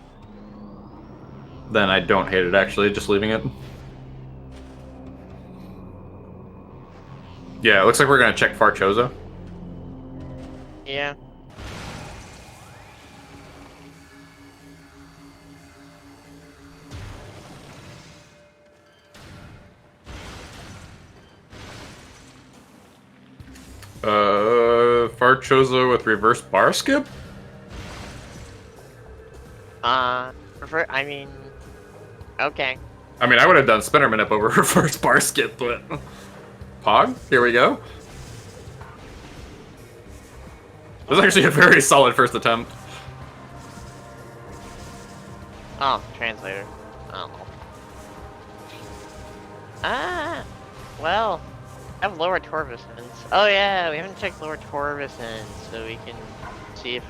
Then I don't hate it actually, just leaving it. Yeah, it looks like we're gonna check Farchozo. Yeah. Farchozo with reverse bar skip? I mean... Okay. I mean, I would have done Spinnerman up over reverse bar skip, but... Pog, here we go. This is actually a very solid first attempt. Oh, translator. Oh. Well, I have lower Torvisons. Oh yeah, we haven't checked lower Torvisons, so we can see if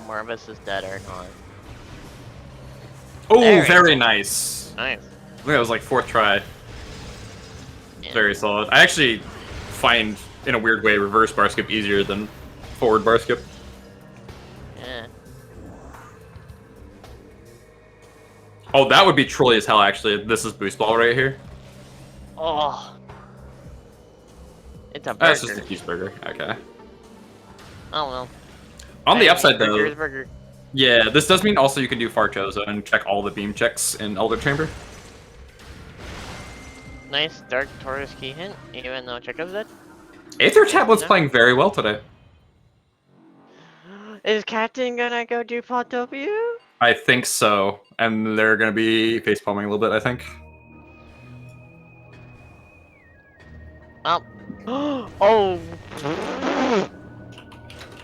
Morvis is dead or not. Oh, There we very go. nice. Nice. I think that was like 4th try. Yeah. Very solid. I actually find, in a weird way, reverse bar skip easier than forward bar skip. Yeah. Oh, that would be trolly as hell, actually. This is boost ball right here. Oh. It's a burger. That's just a cheeseburger. Okay. Oh well. On the Hey, upside, burger though, is burger. yeah, this does mean also you can do Farchozo and check all the beam checks in Elder Chamber. Nice Dark Taurus key hint, even though Chekhov's dead. Aether Tablet's No. playing very well today. Is Captain gonna go do Potopia? I think so. And they're going to be facepalming a little bit, I think. Oh. Oh.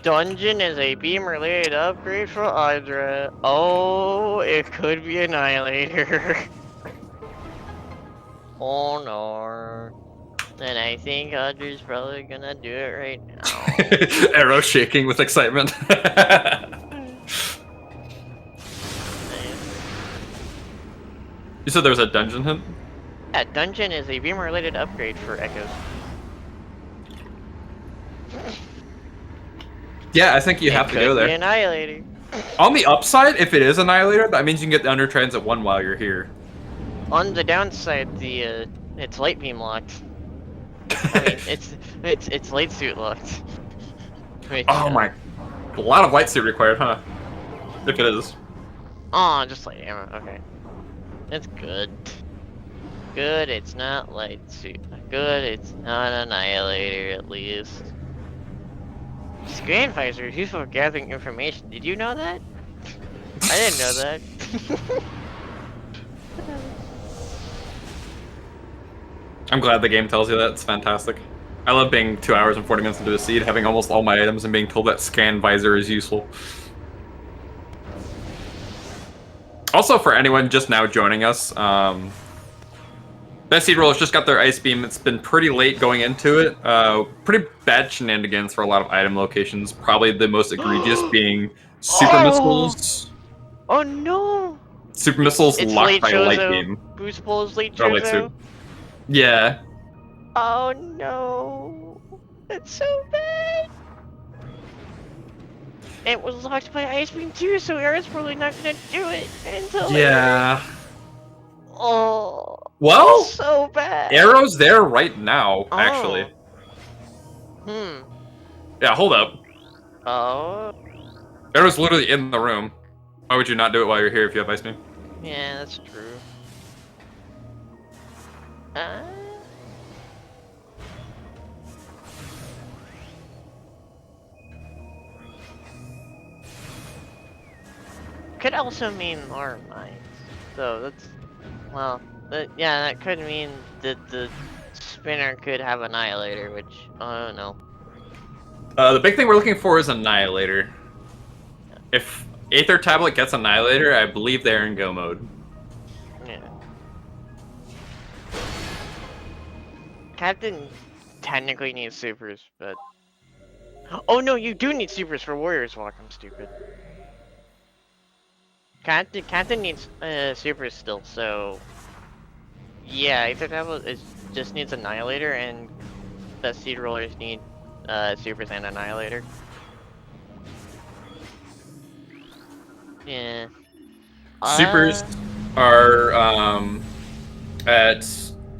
Dungeon is a beam related upgrade for Aether. Oh, it could be Annihilator. Oh no. And I think Aether's probably gonna do it right now. Arrow shaking with excitement. You said there was a dungeon hint? Yeah, Dungeon is a beam related upgrade for Echoes. Yeah, I think you have to go Could be there. Annihilator. On the upside, if it is Annihilator, that means you can get the Under Transit 1 while you're here. On the downside, it's light beam locked. I mean, it's light suit locked. Which, Oh my... A lot of light suit required, huh? If it is. Oh, just light ammo. Okay, it's good. Good, it's not light suit. Good, it's not Annihilator at least. scan visor is useful for gathering information. Did you know that? I didn't know that. I'm glad the game tells you that. It's fantastic. I love being 2 hours and 40 minutes into a seed, having almost all my items, and being told that scan visor is useful. Also, for anyone just now joining us, that seed roller's just got their ice beam. It's been pretty late going into it. Pretty bad shenanigans for a lot of item locations. Probably the most egregious being super missiles. Oh no! Super missiles It's locked late by light Chozo. beam. Boost Bull's late Or light Chozo. soup. Yeah. Oh no! That's so bad! It was locked by Ice Beam too, so Aeros's probably not gonna do it until Yeah. later. Oh. Well, So bad. Arrow's there right now, actually. Yeah, hold up. Oh. Arrow's literally in the room. Why would you not do it while you're here if you have ice beam? Yeah, that's true. Could also mean more mines. So that's, well, yeah, that could mean that the spinner could have Annihilator, which, I don't know. The big thing we're looking for is Annihilator. If Aether Tablet gets Annihilator, I believe they're in go mode. Yeah. Captain technically needs supers, but... Oh no, you do need supers for Warriors Walk, I'm stupid. Captain needs supers still, so... Yeah, Aether Tablet just needs Annihilator, and the Seed Rollers need supers and Annihilator. Yeah. Supers are at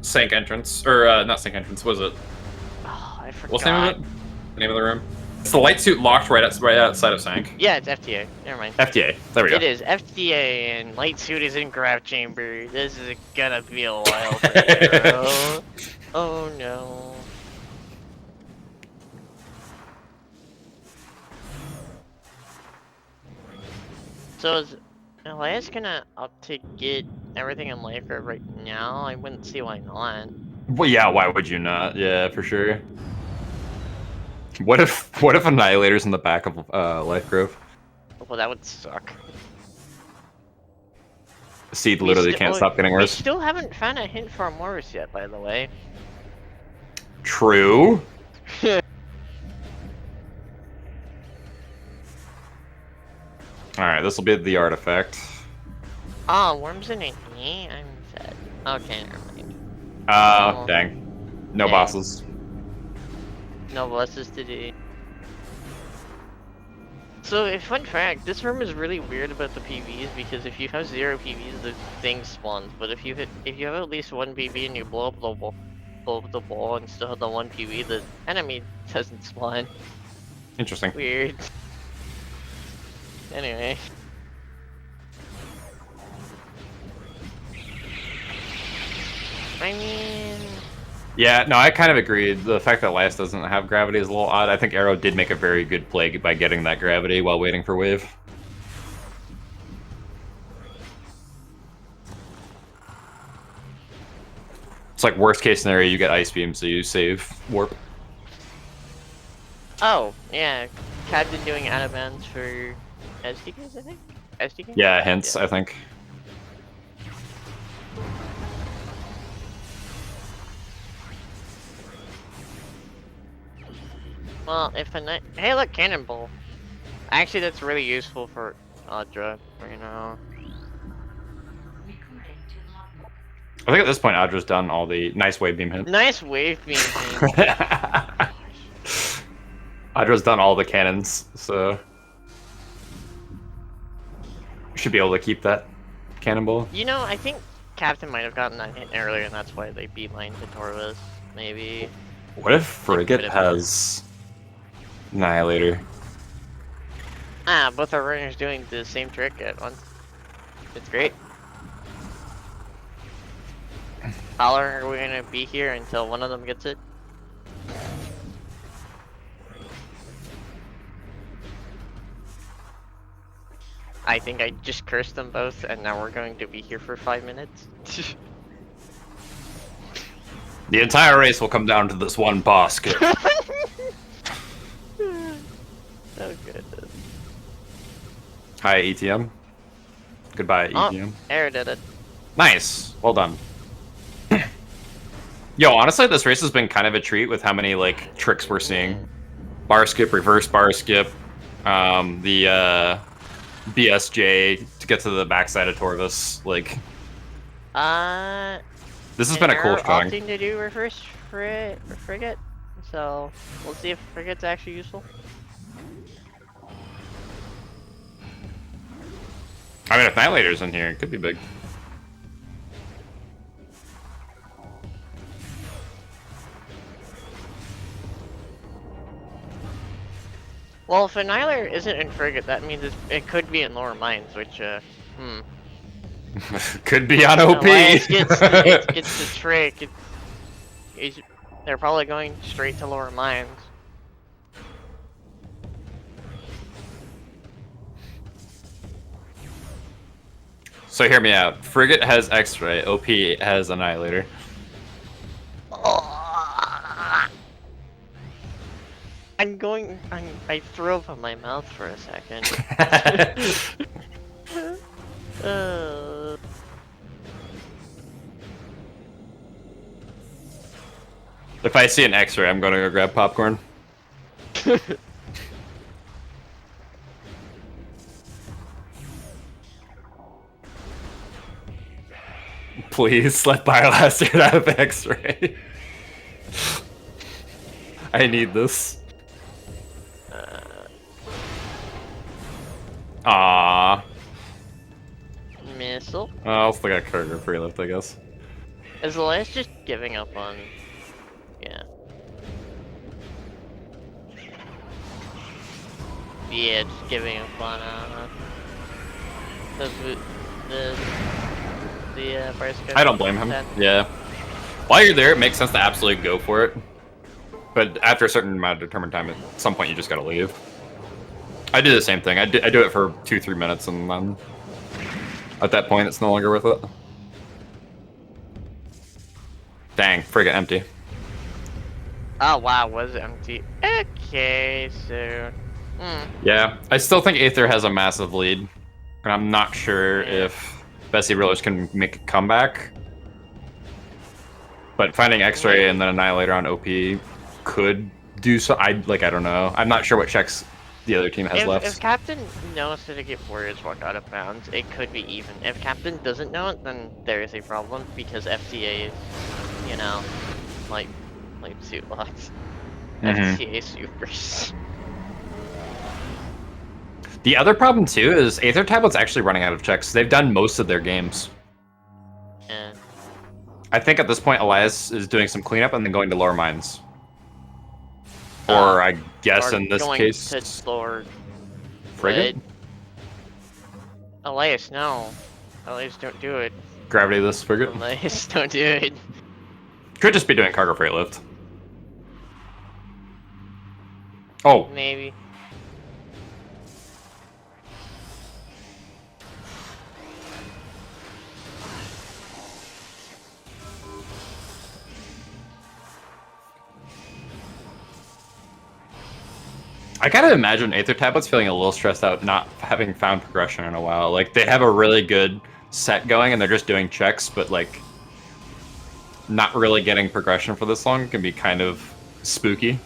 Sank entrance, or not Sank entrance. What is it? Oh, I forgot. What's the name of it? The name of the room? It's the light suit locked right outside of Sank. Yeah, it's FTA. Never mind. FTA. There we go. It is FTA, and light suit is in graph chamber. This is gonna be a while for Arrow. Oh no. So is Elias gonna up to get everything in life right now? I wouldn't see why not. Well, yeah. Why would you not? Yeah, for sure. What if Annihilator's in the back of Life Grove? Well, that would suck. Seed literally can't stop getting We worse. still haven't found a hint for Morris yet, by the way. True. Alright, this will be the artifact. Oh, Worms in an E? I'm sad. Okay, never mind. Oh, dang. No Dang. bosses. No bosses today. So, a fun fact, this room is really weird about the PVs because if you have 0 PVs, the thing spawns. But if you have at least 1 PV and you blow up the ball and still have the 1 PV, the enemy doesn't spawn. Interesting. Weird. Anyway. I mean... Yeah, no, I kind of agree. The fact that Last doesn't have gravity is a little odd. I think Arrow did make a very good play by getting that gravity while waiting for Wave. It's like worst case scenario, you get Ice Beam, so you save Warp. Oh, yeah. Captain doing out of bounds for SDKs, I think? SDK? Yeah, hints, I think. Well, if a hey, look, Cannonball. Actually, that's really useful for Audra, you know. I think at this point, Audra's done all the nice wave beam hits. Nice wave beam. Audra's done all the cannons, so should be able to keep that cannonball. You know, I think Captain might have gotten that hit earlier, and that's why they beelined to Torvus. Maybe. What if Frigate has Annihilator? Ah, both our runners doing the same trick at once. It's great. How long are we gonna be here until one of them gets it? I think I just cursed them both, and now we're going to be here for 5 minutes. The entire race will come down to this one boss. Oh goodness. Hi, ETM. Goodbye, ETM. Air did it. Nice. Well done. Yo, honestly, this race has been kind of a treat with how many, like, tricks we're seeing. Bar skip, reverse bar skip, the, BSJ to get to the backside of Torvis, like... This has been a cool showing. Opting to do reverse frigate, so we'll see if frigate's actually useful. I mean, if Annihilator's in here, it could be big. Well, if Annihilator isn't in frigate, that means it could be in lower mines, which, Could be on OP! Elias gets the trick. They're probably going straight to lower mines. So hear me out. Frigate has X-Ray, OP has Annihilator. I threw up in my mouth for a second. If I see an X-Ray, I'm gonna go grab popcorn. Please let Biolast get out of X-Ray. I need this. Aww. Missile. I'll still got Karger free left, I guess. Is Elias just giving up on... Yeah. Yeah, just giving up on, the I don't blame him. Yeah. While you're there, it makes sense to absolutely go for it. But after a certain amount of determined time, at some point you just gotta leave. I do the same thing. I do it for 2-3 minutes, and then at that point, it's no longer worth it. Dang, frigate empty. Oh wow, was it empty? Okay, so... Yeah, I still think Aether has a massive lead. And I'm not sure if Bessie Rillers can make a comeback. But finding X-Ray and then Annihilator on OP could do so. I don't know. I'm not sure what checks the other team has left. If Captain knows how to get warriors walk out of bounds, it could be even. If Captain doesn't know it, then there is a problem because FCA is, you know, like suit locks. FCA supers. The other problem too is Aether Tablet's actually running out of checks. They've done most of their games. Yeah. I think at this point Elias is doing some cleanup and then going to lower mines. Or I guess in this case... to lower... Frigate? Elias, no. Elias, don't do it. Gravity this frigate? Elias, don't do it. Could just be doing cargo freight lift. Oh. Maybe. I gotta imagine Aether Tablet's feeling a little stressed out not having found progression in a while. Like, they have a really good set going and they're just doing checks, but like, not really getting progression for this long can be kind of spooky.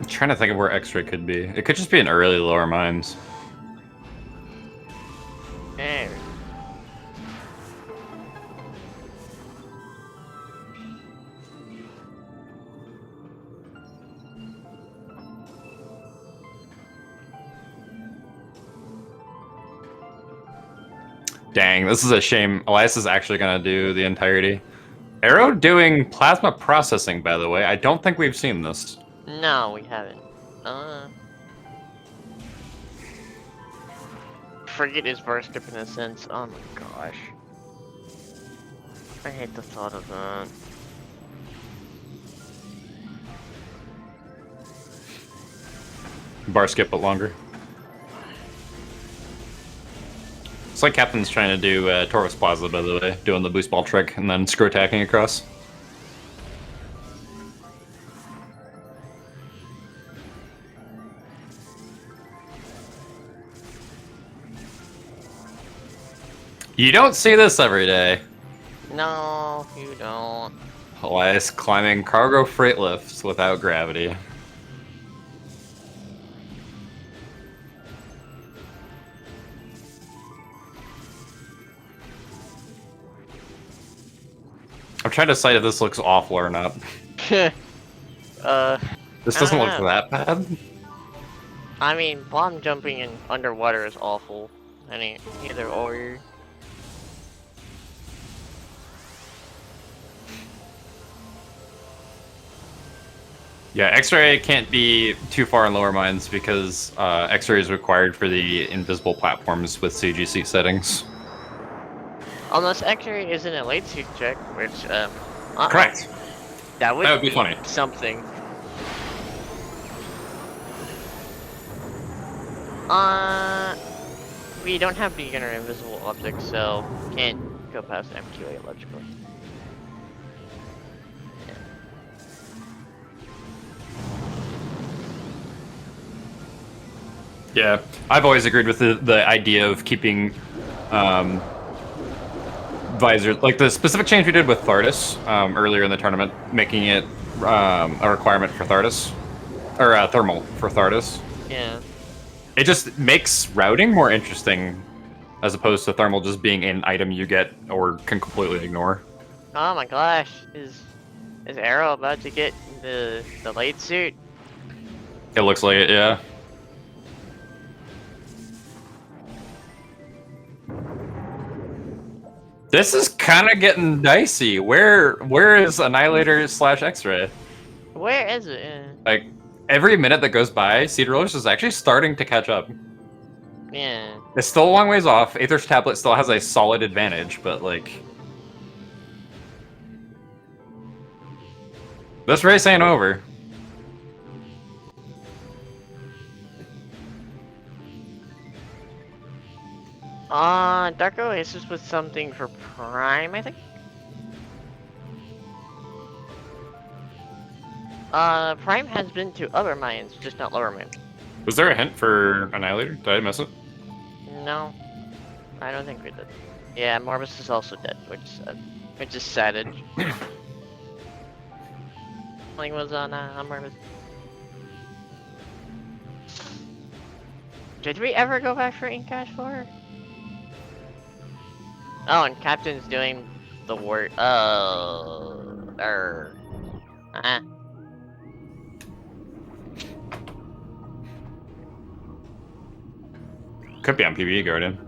I'm trying to think of where X-Ray could be. It could just be an early lower mines. Hey. Dang, this is a shame. Elias is actually gonna do the entirety. Arrow doing plasma processing, by the way. I don't think we've seen this. No, we haven't. Forget his burst skip in a sense. Oh my gosh. I hate the thought of that. Bar skip, but longer. It's like Captain's trying to do Taurus Plaza, by the way, doing the boost ball trick and then screw attacking across. You don't see this every day. No, you don't. Elias climbing cargo freight lifts without gravity. I'm trying to decide if this looks awful or not. This doesn't look that bad. I mean, bomb jumping in underwater is awful. Either or. Yeah, X-ray can't be too far in lower mines because X-ray is required for the invisible platforms with CGC settings. Unless X-ray isn't a late suit check, which Correct. That would be funny. Something. We don't have beginner invisible optics, so can't go past MQA logically. Yeah, I've always agreed with the idea of keeping visor, like the specific change we did with Thardus earlier in the tournament, making it a requirement for Thardus, or thermal for Thardus. Yeah. It just makes routing more interesting, as opposed to thermal just being an item you get or can completely ignore. Oh my gosh, is Arrow about to get the late suit? It looks like it, yeah. This is kind of getting dicey. Where is Annihilator / X-Ray? Where is it? Like, every minute that goes by, Seed Rollers is actually starting to catch up. Yeah. It's still a long ways off. Aether's tablet still has a solid advantage, but like... this race ain't over. Dark Oasis was something for Prime, I think? Prime has been to other mines, just not lower mines. Was there a hint for Annihilator? Did I miss it? No. I don't think we did. Yeah, Morbus is also dead, which is savage. Something was on Morbus. Did we ever go back for Inkash 4? Oh, and Captain's doing the work. Could be on PvE Guardian.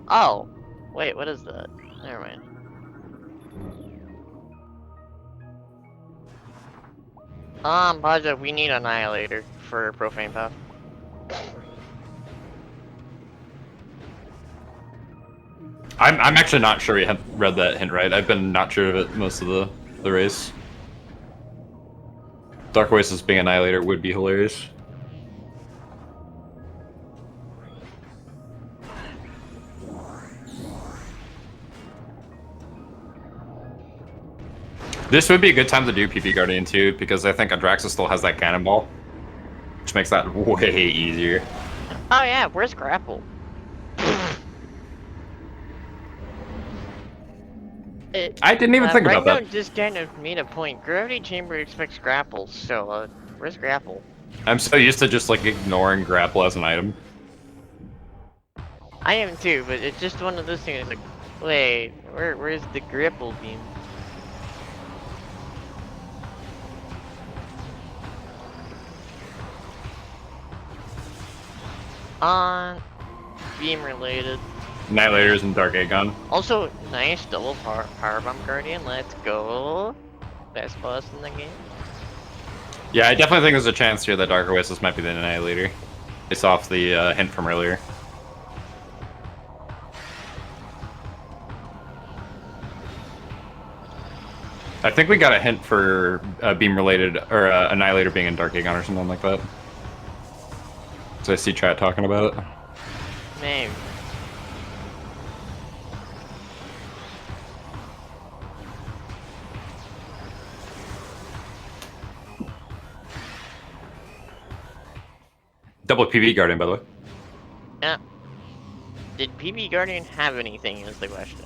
Oh. Wait, what is that? Never mind. Baja, we need Annihilator for Profane Path. I'm actually not sure we had read that hint right. I've been not sure of it most of the race. Dark Oasis being Annihilator would be hilarious. This would be a good time to do PP Guardian too, because I think Adraxis still has that cannonball, which makes that way easier. Oh yeah, where's Grapple? I didn't even think about that. Just kind of made a point. Gravity Chamber expects Grapple, so where's Grapple? I'm so used to just like ignoring Grapple as an item. I am too, but it's just one of those things like, wait, where's the Grapple beam? Beam related. Annihilators and Dark Aegon. Also, nice double powerbomb guardian. Let's go. Best boss in the game. Yeah, I definitely think there's a chance here that Dark Oasis might be the Annihilator. Based off the hint from earlier. I think we got a hint for Beam related, or Annihilator being in Dark Aegon or something like that. So I see chat talking about it. Maybe. Double PV Guardian, by the way. Yeah. Did PB Guardian have anything is the question.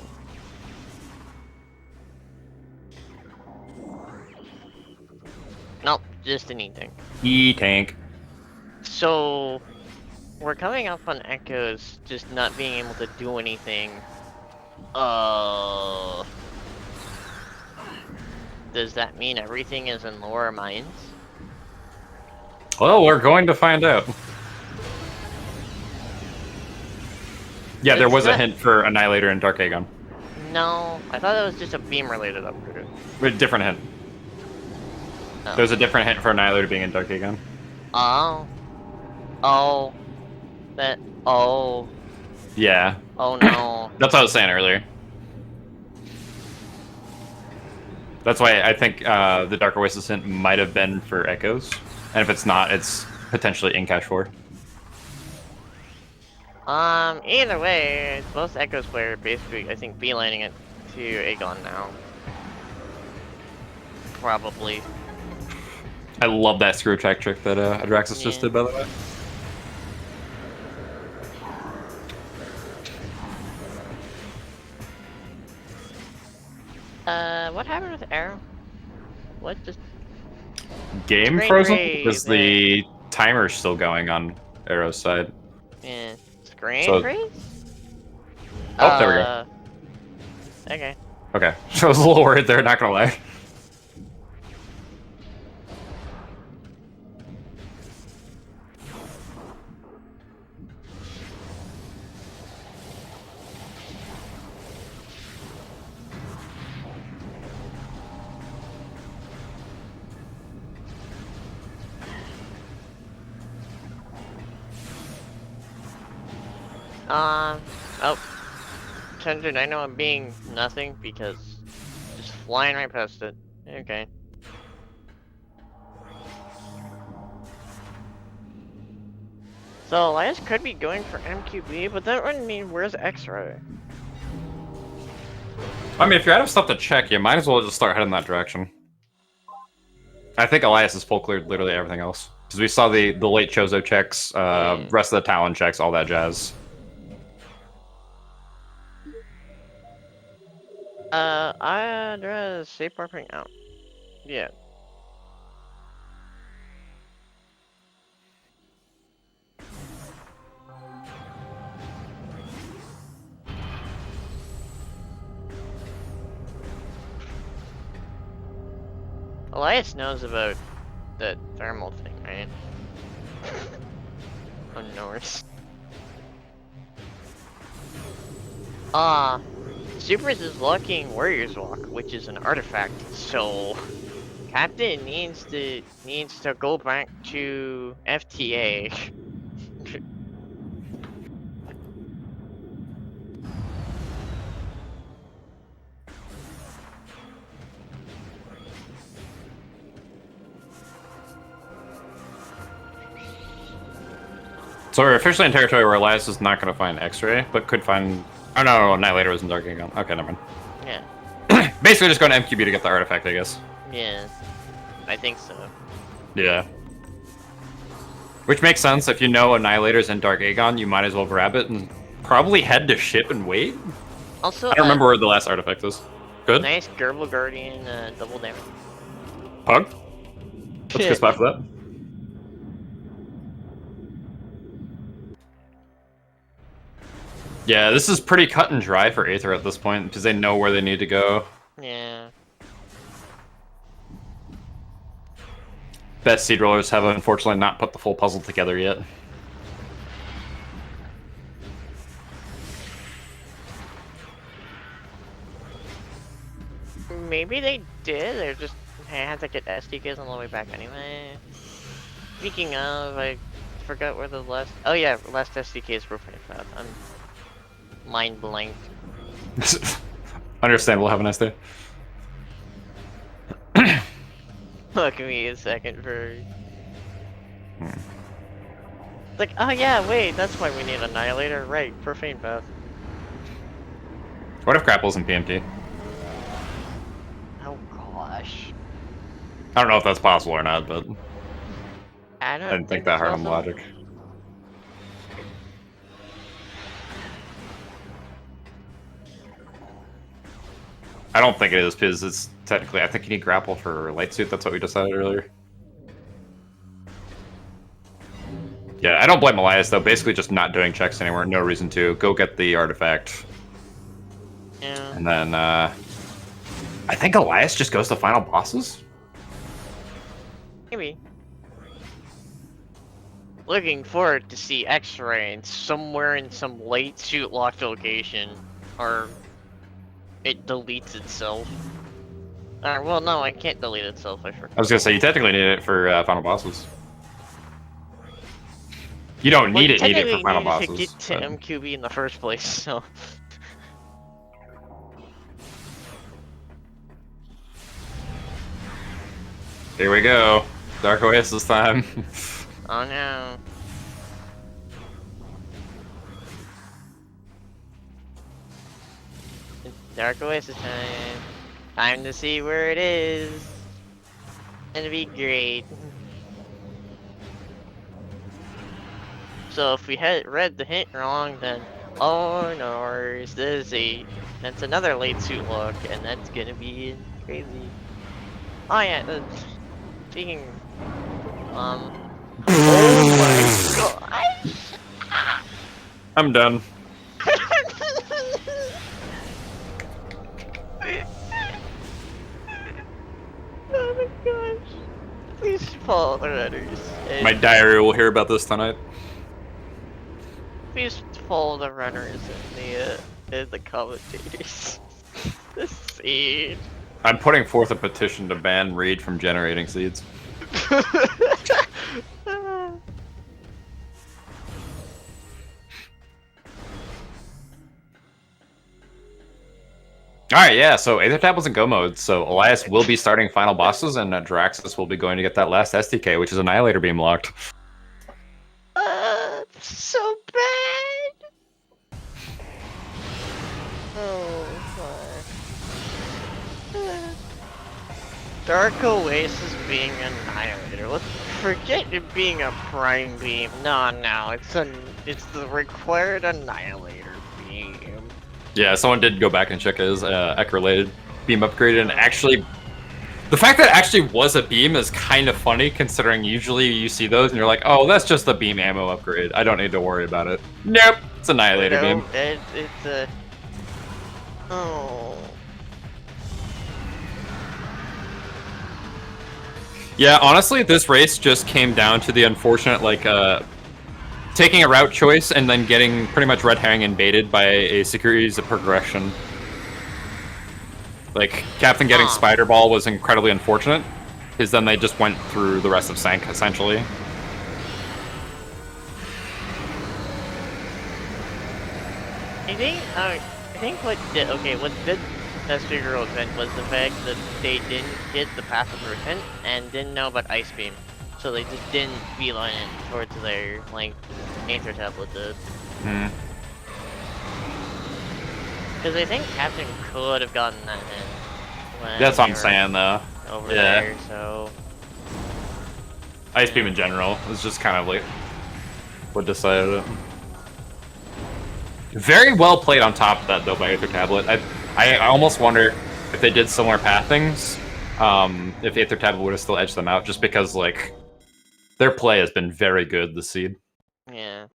Nope, just anything. E-Tank. So, we're coming up on Echoes just not being able to do anything. Does that mean everything is in lower mines? Well, we're going to find out. Yeah, there was a hint for Annihilator and Dark Aegon. No, I thought that was just a beam related upgrade. A different hint. Oh. There's a different hint for Annihilator being in Dark Aegon. Oh. Oh. That. Oh. Yeah. Oh no. That's what I was saying earlier. That's why I think the Dark Oasis hint might have been for Echoes. And if it's not, it's potentially in Cache 4. Either way, both Echoes player basically, I think, beelining it to Aegon now. Probably. I love that screw attack trick that Adraxis just did, by the way. What happened with Arrow? What just... Game Screen frozen? freeze, Because the timer's still going on Arrow's side. Yeah. Screen So- freeze? Oh, there we go. Okay. Okay. I was a little worried there, not gonna lie. Oh. Tendon, I know I'm being nothing because just flying right past it. Okay. So Elias could be going for MQB, but that wouldn't mean where's X-Ray? I mean, if you're out of stuff to check, you might as well just start heading that direction. I think Elias has full cleared literally everything else. Because we saw the late Chozo checks, rest of the Talon checks, all that jazz. I'd rather say parking out. Yeah. Elias knows about the thermal thing, right? Oh, Norse. Supers is locking Warrior's Walk, which is an artifact, so Captain needs to go back to FTA. So we're officially in territory where Elias is not going to find X-Ray, but could find... Oh, no, Annihilator was in Dark Aegon. Okay, never mind. Yeah. Basically just going to MQB to get the artifact, I guess. Yeah. I think so. Yeah. Which makes sense. If you know Annihilator's in Dark Aegon, you might as well grab it and probably head to ship and wait. Also, I don't remember where the last artifact is. Good? nice Gerbil Guardian double damage. Pug? That's a good spot for that. Yeah, this is pretty cut and dry for Aether at this point, because they know where they need to go. Yeah. Best seed rollers have unfortunately not put the full puzzle together yet. Maybe they did. They're just I had to get SDKs on the way back anyway. Speaking of, I forgot where the last. Oh yeah, last SDKs were printed out. I'm mind blank. Understandable. Have a nice day. Look at me a second for. Like, oh yeah, wait, that's why we need Annihilator, right? Profane Path. What if Grapple's in PMT? Oh gosh. I don't know if that's possible or not, but I I don't didn't think think that that's hard on the possible. logic. I don't think it is, because it's technically, I think you need Grapple for Light Suit, that's what we decided earlier. Yeah, I don't blame Elias, though. Basically just not doing checks anymore, no reason to. Go get the artifact. Yeah. And then, I think Elias just goes to final bosses? Maybe. Looking forward to see X-Ray somewhere in some late suit locked location. Or it deletes itself. Well, no, I can't delete itself, I forgot. I was gonna say, you technically need it for final bosses. You don't need it for final bosses. To get to but... MQB in the first place, so... Here we go. Dark Oasis time. Oh no. It's Dark Oasis time. Time to see where it is. It'll be great. So if we had read the hint wrong, then oh no, that's another late suit look, and that's gonna be crazy. Oh yeah, speaking, oh my gosh! I'm done. Oh my gosh! Please follow the runners. My diary will hear about this tonight. Please follow the runners and the commentators. The seed. I'm putting forth a petition to ban Reed from generating seeds. Alright, yeah, so Aether Tablets and Go mode. So Elias will be starting final bosses, and Draxus will be going to get that last SDK, which is Annihilator Beam locked. So bad! Oh, fuck. Dark Oasis being Annihilator. Let's forget it being a Prime Beam. No, it's the required Annihilator beam. Yeah, someone did go back and check his Ek-related beam upgrade, and actually, the fact that it actually was a beam is kind of funny, considering usually you see those and you're like, oh, that's just the beam ammo upgrade. I don't need to worry about it. Nope, it's Annihilator beam. It's a... Oh... Yeah, honestly, this race just came down to the unfortunate, like, taking a route choice and then getting pretty much red herring and baited by a series of progression. Like, Captain getting Spider Ball was incredibly unfortunate, because then they just went through the rest of Sank, essentially. I think what did Nestor event was the fact that they didn't get the Path of Repent and didn't know about Ice Beam. So they just didn't beeline it towards their, like, Aether Tablet did. Hmm. Because I think Captain could have gotten that in. That's what I'm saying, though. Over there, so... Ice Beam in general is just kind of like what decided it. Very well played on top of that, though, by Aether Tablet. I almost wonder if they did similar pathings, if Aether Tablet would have still edged them out, just because, like, their play has been very good this seed. Yeah.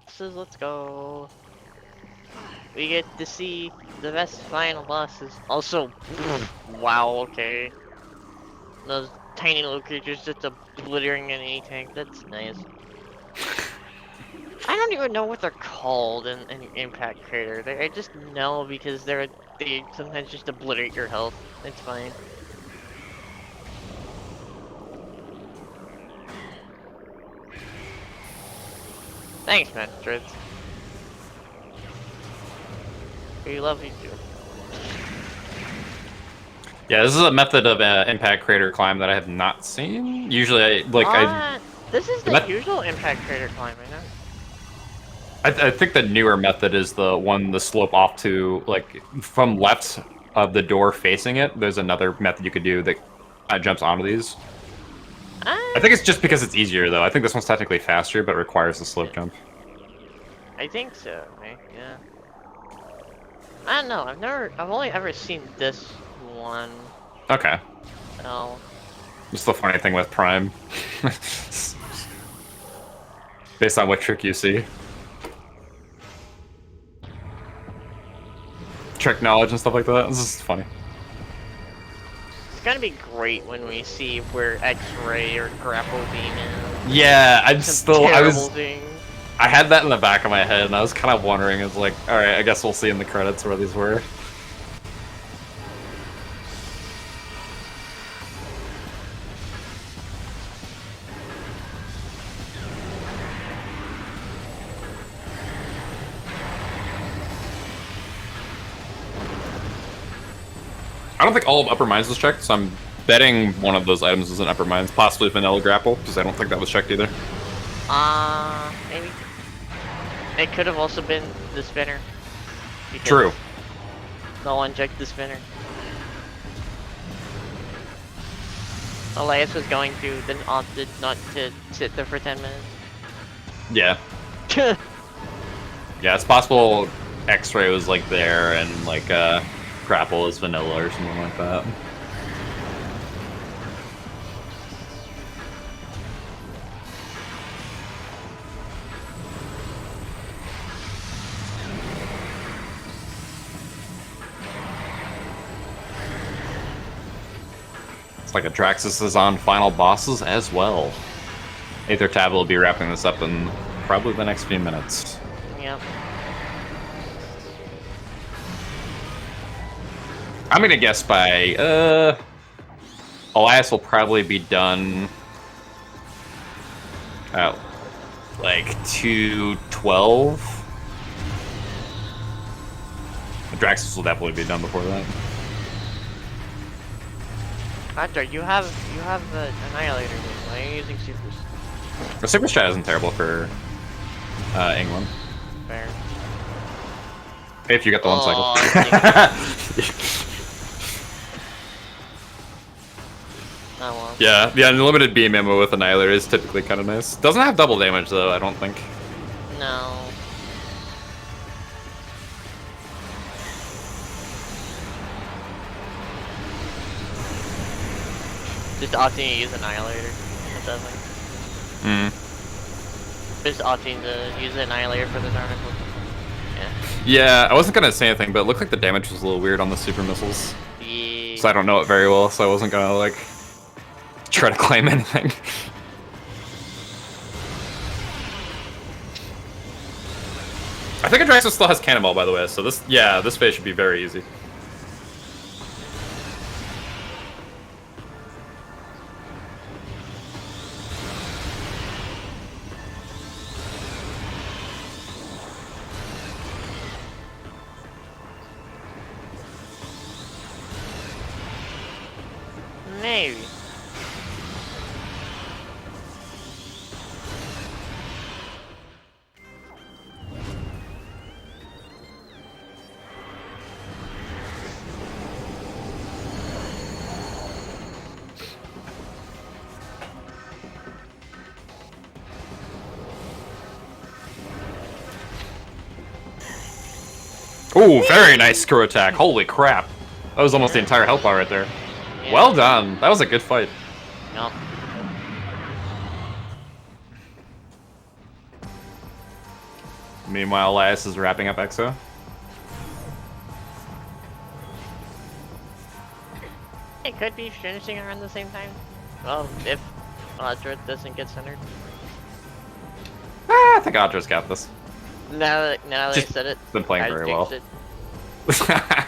So let's go. We get to see the best final bosses. Also, wow, okay. Those tiny little creatures just obliterating an A-tank, that's nice. I don't even know what they're called in Impact Crater. I just know because they sometimes just obliterate your health. It's fine. Thanks, Metroid. We love you too. Yeah, this is a method of impact crater climb that I have not seen. Usually, This is the usual Impact Crater climb, I know. I think the newer method is the slope off to, like, from left of the door facing it. There's another method you could do that jumps onto these. I think it's just because it's easier, though. I think this one's technically faster, but requires a slope jump. I think so, right? Yeah. I don't know. I've only ever seen this one. Okay. Oh. That's the funny thing with Prime. Based on what trick you see. Trick knowledge and stuff like that. This is funny. It's gonna be great when we see where X-ray or grapple beam is. Yeah, I had that in the back of my head, and I was kind of wondering, it's like, alright, I guess we'll see in the credits where these were. I don't think all of Upper Mines was checked, so I'm betting one of those items was in Upper Mines, possibly Vanilla Grapple, because I don't think that was checked either. Maybe. It could have also been the spinner. True. No one checked the spinner. Elias was going to, then opted not to sit there for 10 minutes. Yeah. Yeah, it's possible X-Ray was, like, there, and, like, Grapple is vanilla or something like that. It's like Atraxis is on final bosses as well. Aether Tab will be wrapping this up in probably the next few minutes. Yep. I'm gonna guess by, Elias will probably be done at, like, 2:12. Atraxis will definitely be done before that. Roger, you have the Annihilator. Why are you using supers? The Super Strat isn't terrible for, England. Fair. If you get the one cycle. Oh well. Yeah, the unlimited beam ammo with Annihilator is typically kind of nice. Doesn't have double damage though, I don't think. No. Just opting to use Annihilator. It doesn't. Just opting to use Annihilator for this article. Yeah. Yeah, I wasn't gonna say anything, but it looked like the damage was a little weird on the super missiles. Yeah. So I don't know it very well, so I wasn't gonna, like, try to claim anything. I think Atraxis still has Cannonball, by the way, so this phase should be very easy. Maybe. Ooh, very nice screw attack. Holy crap. That was almost the entire health bar right there. Yeah. Well done. That was a good fight. No. Meanwhile, Elias is wrapping up Exo. It could be finishing around the same time. Well, if Dread doesn't get centered. think Audrey's got this. Now that I Just said it, been playing I very jinxed well. it.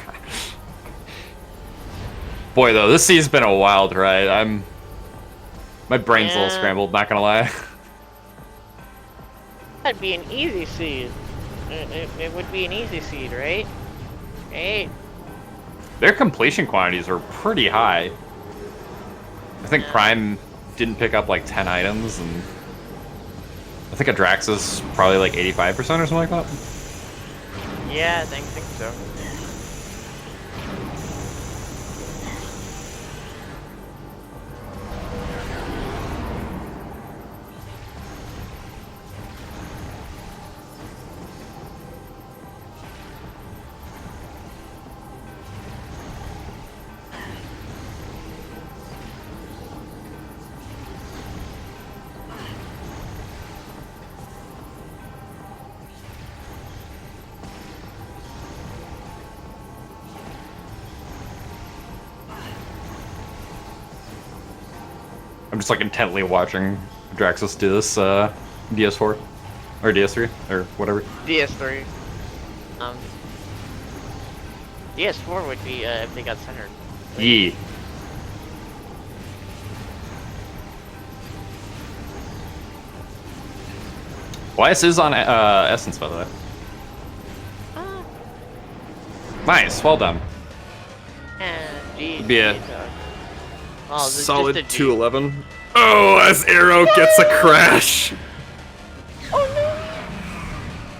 Boy, though, this season's been a wild ride. My brain's a little Yeah. scrambled, not gonna lie. That'd be an easy seed. It would be an easy seed, right? Right? Their completion quantities are pretty high. I think Yeah. Prime didn't pick up like 10 items, and I think Adrax's probably like 85% or something like that. Yeah, I think so. I'm just like intently watching Adraxis do this DS4 or DS3 or whatever. DS3. DS4 would be if they got centered. Yee. YS is on Essence, by the way. Nice, well done. And G. Be a Oh, this is solid just a G. 211. Oh, as Arrow gets a crash. Oh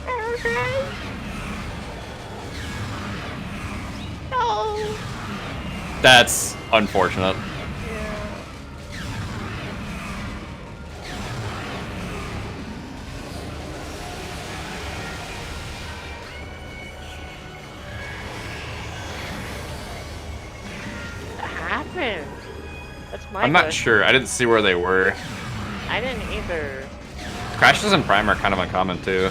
no! Arrow crash! No! That's unfortunate. Yeah. What happened? That's my I'm not question. sure. I didn't see where they were. I didn't either. Crashes in Prime are kind of uncommon too.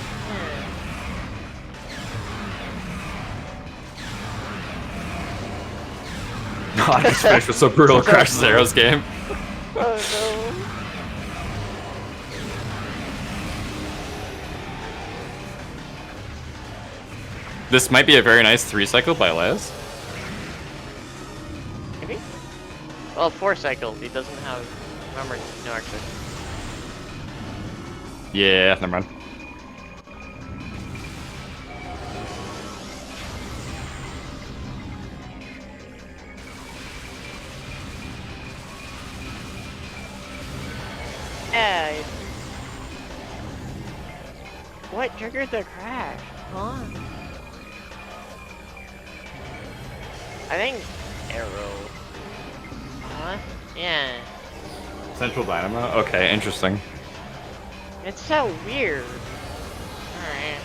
God, this finish was so brutal. It crashes Arrow's game. Oh This might be a very nice 3-cycle by Les. no. Maybe? Well, 4 cycles. He doesn't have. Remember, no, actually. Yeah, never mind. Yeah. What triggered the crash? Huh? I think Arrow. Huh? Yeah. Central Dynamo? Okay, interesting. It's so weird. Alright.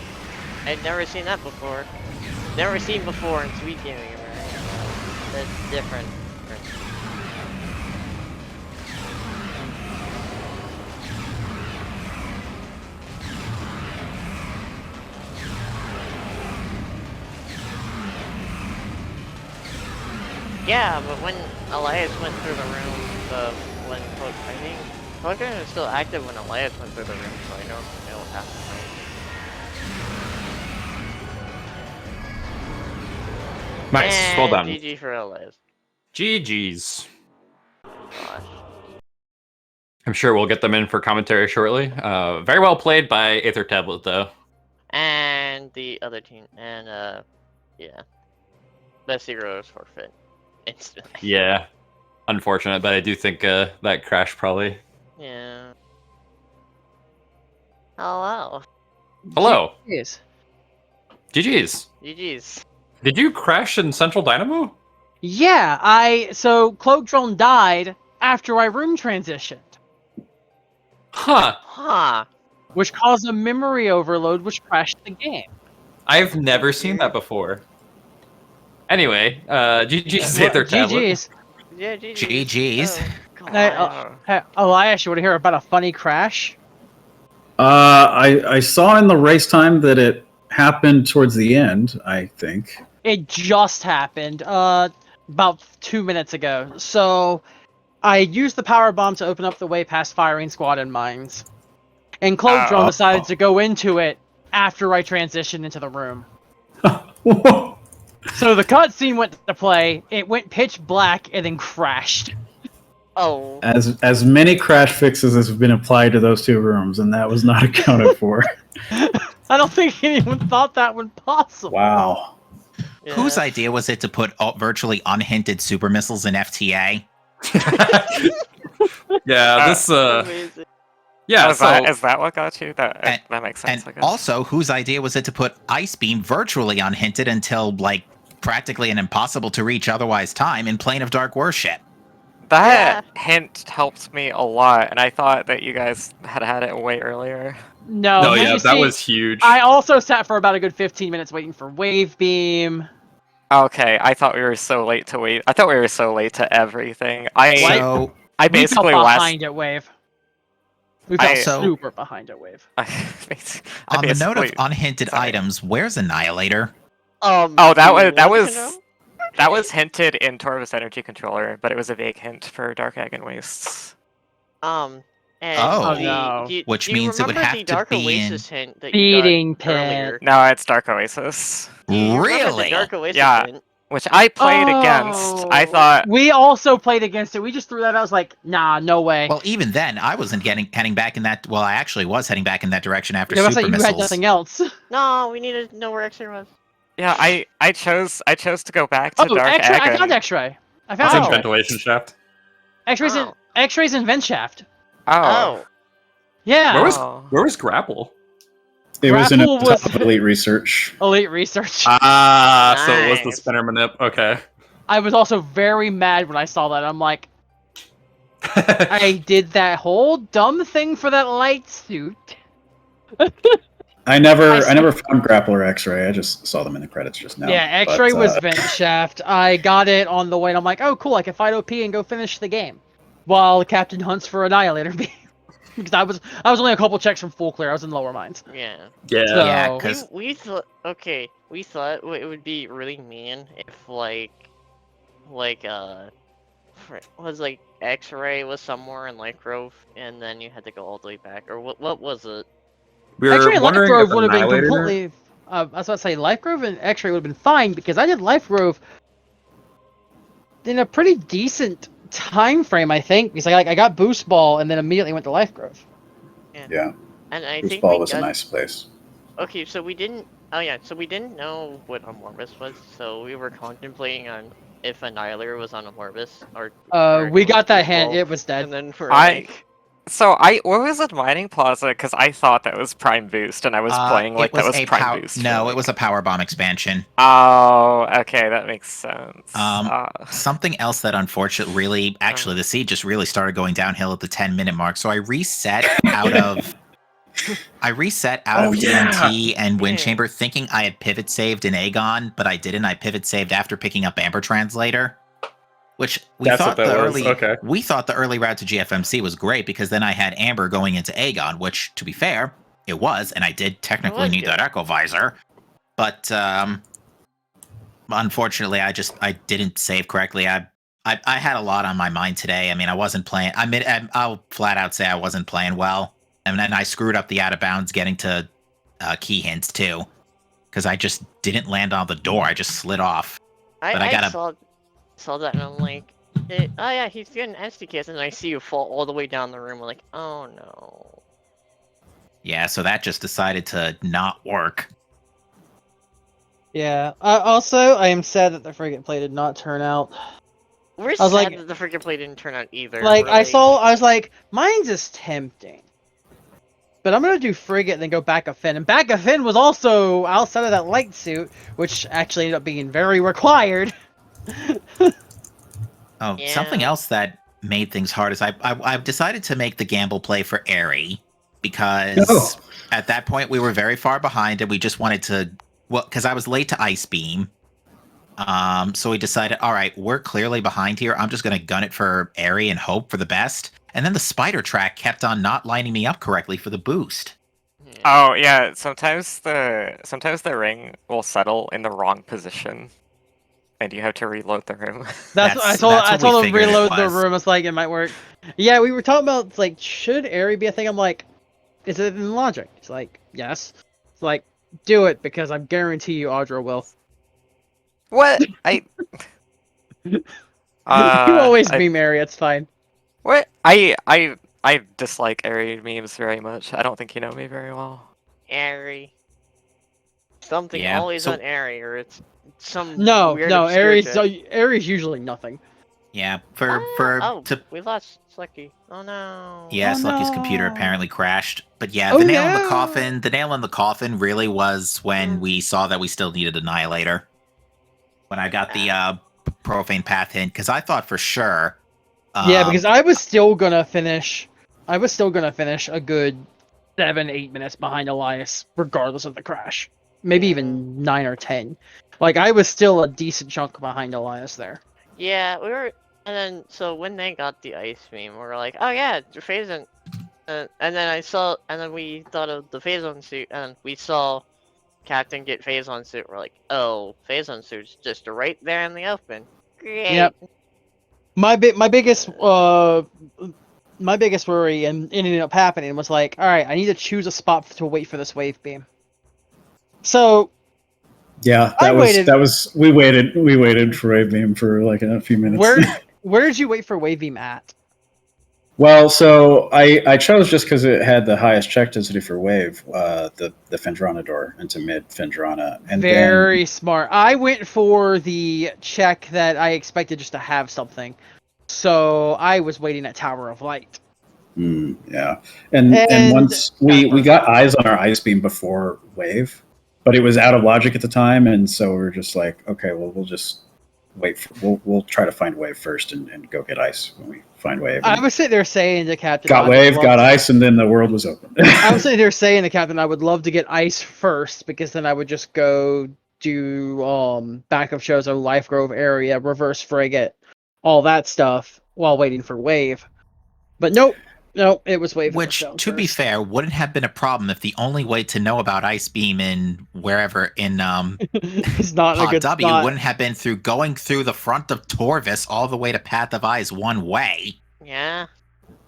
I'd never seen that before. Never seen before in SpeedGaming, right? That's different. Yeah, but when Elias went through the room, when I think Pokemon was still active when Elias went through the room, so I know what happened. Nice, And well done. GG for Elias. GG's. Gosh. I'm sure we'll get them in for commentary shortly. Very well played by Aether Tablet, though. And the other team, and yeah, best heroes forfeit instantly. Yeah, unfortunate, but I do think that crash probably. Yeah. Hello. Hello. Yes. GG's. GG's. Did you crash in Central Dynamo? Yeah, so Cloak Drone died after I room transitioned, Huh. Huh. which caused a memory overload, which crashed the game. I've never seen that before. Anyway, GG's Aether Tablet. GG's. Yeah, GG's. GG's. Oh, God. Hey, Elias, you want to hear about a funny crash? I saw in the race time that it happened towards the end, I think. It just happened, about 2 minutes ago. So, I used the power bomb to open up the way past firing squad and mines. and Cloak Drone Oh. decided to go into it after I transitioned into the room. Whoa. So the cutscene went to play, it went pitch black, and then crashed. Oh. As many crash fixes as have been applied to those two rooms, and that was not accounted for. I don't think anyone thought that was possible. Wow. Yeah. Whose idea was it to put virtually unhinted super missiles in FTA? Yeah, this Amazing. yeah, is, so that what got you? That makes sense. I And guess. also, whose idea was it to put Ice Beam virtually unhinted until, like, practically an impossible to reach otherwise time in Plane of Dark Worship? That hint helped me a lot, and I thought that you guys had it way earlier. No, no, you yeah, that see, was huge. I also sat for about a good 15 minutes waiting for Wave Beam. Okay, I thought we were so late to wait. I thought we were so late to everything. I So, I We basically felt last. behind at Wave. We felt So- super behind at Wave. on the note of basically- unhinted sorry. items, where's Annihilator? Oh, do that you was want to know? that was hinted in Torvus Energy Controller, but it was a vague hint for Dark Egg and Wastes. And Oh. the, No. Which do you means it would remember have the to Dark be in Oasis hint that you got Feeding pit. earlier? No, it's Dark Oasis, Do you remember the Really? Dark Oasis Yeah. hint? which I played against. I Oh. thought We also played against it. We just threw that out. I was like, nah, no way. Well, even then, I wasn't heading back in that. Well, I actually was heading back in that direction after Yeah, I was super like, you missiles. had nothing else. No, we need to know where X-ray was. yeah, I chose to go back to Oh, Dark X-ray! Egg. I found and- X-ray. I It's found in X-ray. ventilation shaft. X-ray's in Oh. X-ray's in vent shaft. Oh. Yeah. Where was Grapple? It was in a Grapple was- top elite research. Elite research. Ah, so it was the Nice. spinner manip. Okay. I was also very mad when I saw that. I'm like, I did that whole dumb thing for that light suit. I never found Grapple or X-ray. I just saw them in the credits just now. Yeah, X-ray But, was vent shaft. I got it on the way, and I'm like, oh, cool, I can fight OP and go finish the game, while Captain hunts for Annihilator beam. Because I was only a couple checks from full clear. I was in lower mines. Yeah. Yeah. So- Yeah, We, 'cause- we thought we thought it would be really mean if was like X-ray was somewhere in Light Grove and then you had to go all the way back, or what was it? We were X-ray and Life wondering Grove if would have been Annihilator- completely. I was about to say Life Grove and X-ray would have been fine because I did Life Grove in a pretty decent time frame, I think. Because I got Boost Ball and then immediately went to Life Grove. Yeah, And I Boost think Ball we was a got... nice place. Okay, so we didn't. Oh yeah, so we didn't know what Amorbus was, so we were contemplating on if Annihilator was on Amorbus or. We it was got that Boost hint. Ball, It was dead. And then we're I like, what was it Mining Plaza? Because I thought that was Prime Boost, and I was playing like that was a Prime Boost. No, for, it was a power bomb expansion. Oh, okay, that makes sense. Something else that unfortunately, actually, the seed just really started going downhill at the 10-minute mark. So I reset out of. TNT and Wind Yeah. Chamber thinking I had pivot saved in Aegon, but I didn't. I pivot saved after picking up Amber Translator, which we That's thought what that the was, early okay. we thought the early route to GFMC was great because then I had Amber going into Aegon, which to be fair, it was, and I did technically was need good. that Echo Visor, but unfortunately I didn't save correctly. I had a lot on my mind today. I mean, I wasn't playing. I'll flat out say I wasn't playing well. And then I screwed up the out of bounds getting to key hints too, because I just didn't land on the door. I just slid off. But I gotta- saw that and I'm like, oh yeah, he's getting SDKs, and I see you fall all the way down the room. I'm like, oh no. Yeah, so that just decided to not work. Yeah. Also, I am sad that the frigate play did not turn out. We're was sad like- that the freaking play didn't turn out either. Like We're I was like, mine's is tempting. But I'm gonna do frigate and then go back of Finn. And back of Finn was also outside of that light suit, which actually ended up being very required. Oh, Yeah. something else that made things hard is I've decided to make the gamble play for Airy because Oh. at that point we were very far behind and we just wanted to because I was late to Ice Beam. So we decided, all right, we're clearly behind here. I'm just gonna gun it for Airy and hope for the best. And then the spider track kept on not lining me up correctly for the boost. Oh yeah, sometimes the ring will settle in the wrong position, and you have to reload the room. That's what I That's told what I we told him figured it reload the was. room. It's like it might work. Yeah, we were talking about like should Airy be a thing? I'm like, is it in logic? He's like, yes. It's like, do it because I guarantee you Audra will. What? You always I be Mary. It's fine. what? I dislike airy memes very much. I don't think you know me very well. Airy. Something Yeah, always so- on airy, or it's some No, weird no. obscure Aries, shit. Aries usually nothing. Yeah, Oh, to we lost Slucky. Oh no. yeah, Oh, Lucky's computer no. apparently crashed. But yeah, Oh, the nail in the no. coffin. The nail in the coffin really was when we saw that we still needed Annihilator. When I got the profane path hint, because I thought for sure. Yeah, because I was still gonna finish. I was still gonna finish a good 7-8 minutes behind Elias, regardless of the crash. Maybe even 9 or 10. Like I was still a decent chunk behind Elias there. Yeah, we were, and then so when they got the ice beam, we were like, oh yeah, the phazon. And then we thought of the phazon suit, and we saw Captain get phazon suit. We're like, oh, phazon suit's just right there in the open. Great. Yep. My biggest worry and it ended up happening was like, all right, I need to choose a spot to wait for this wave beam. So Yeah, I waited. we waited for wave beam for like a few minutes. Where did you wait for wave beam at? Well, so I chose just because it had the highest check density for wave, the Fendrana door into mid Fendrana, and Very smart. I went for the check that I expected just to have something, so I was waiting at Tower of Light. Yeah, and once we got eyes on our ice beam before wave, but it was out of logic at the time, and so we were just like, okay, well we'll just wait. We'll try to find wave first and go get ice when we find wave. I was sitting there saying to Captain, Got wave, got ice, and then the world was open. I was sitting there saying to Captain, I would love to get ice first because then I would just go do back of Chozo, Life Grove area, reverse frigate, all that stuff while waiting for wave. But nope, it was wave. Which, to be fair, wouldn't have been a problem if the only way to know about Ice Beam in wherever in it's not Pod a good W spot. wouldn't have been through going through the front of Torvis all the way to Path of Eyes one way. Yeah.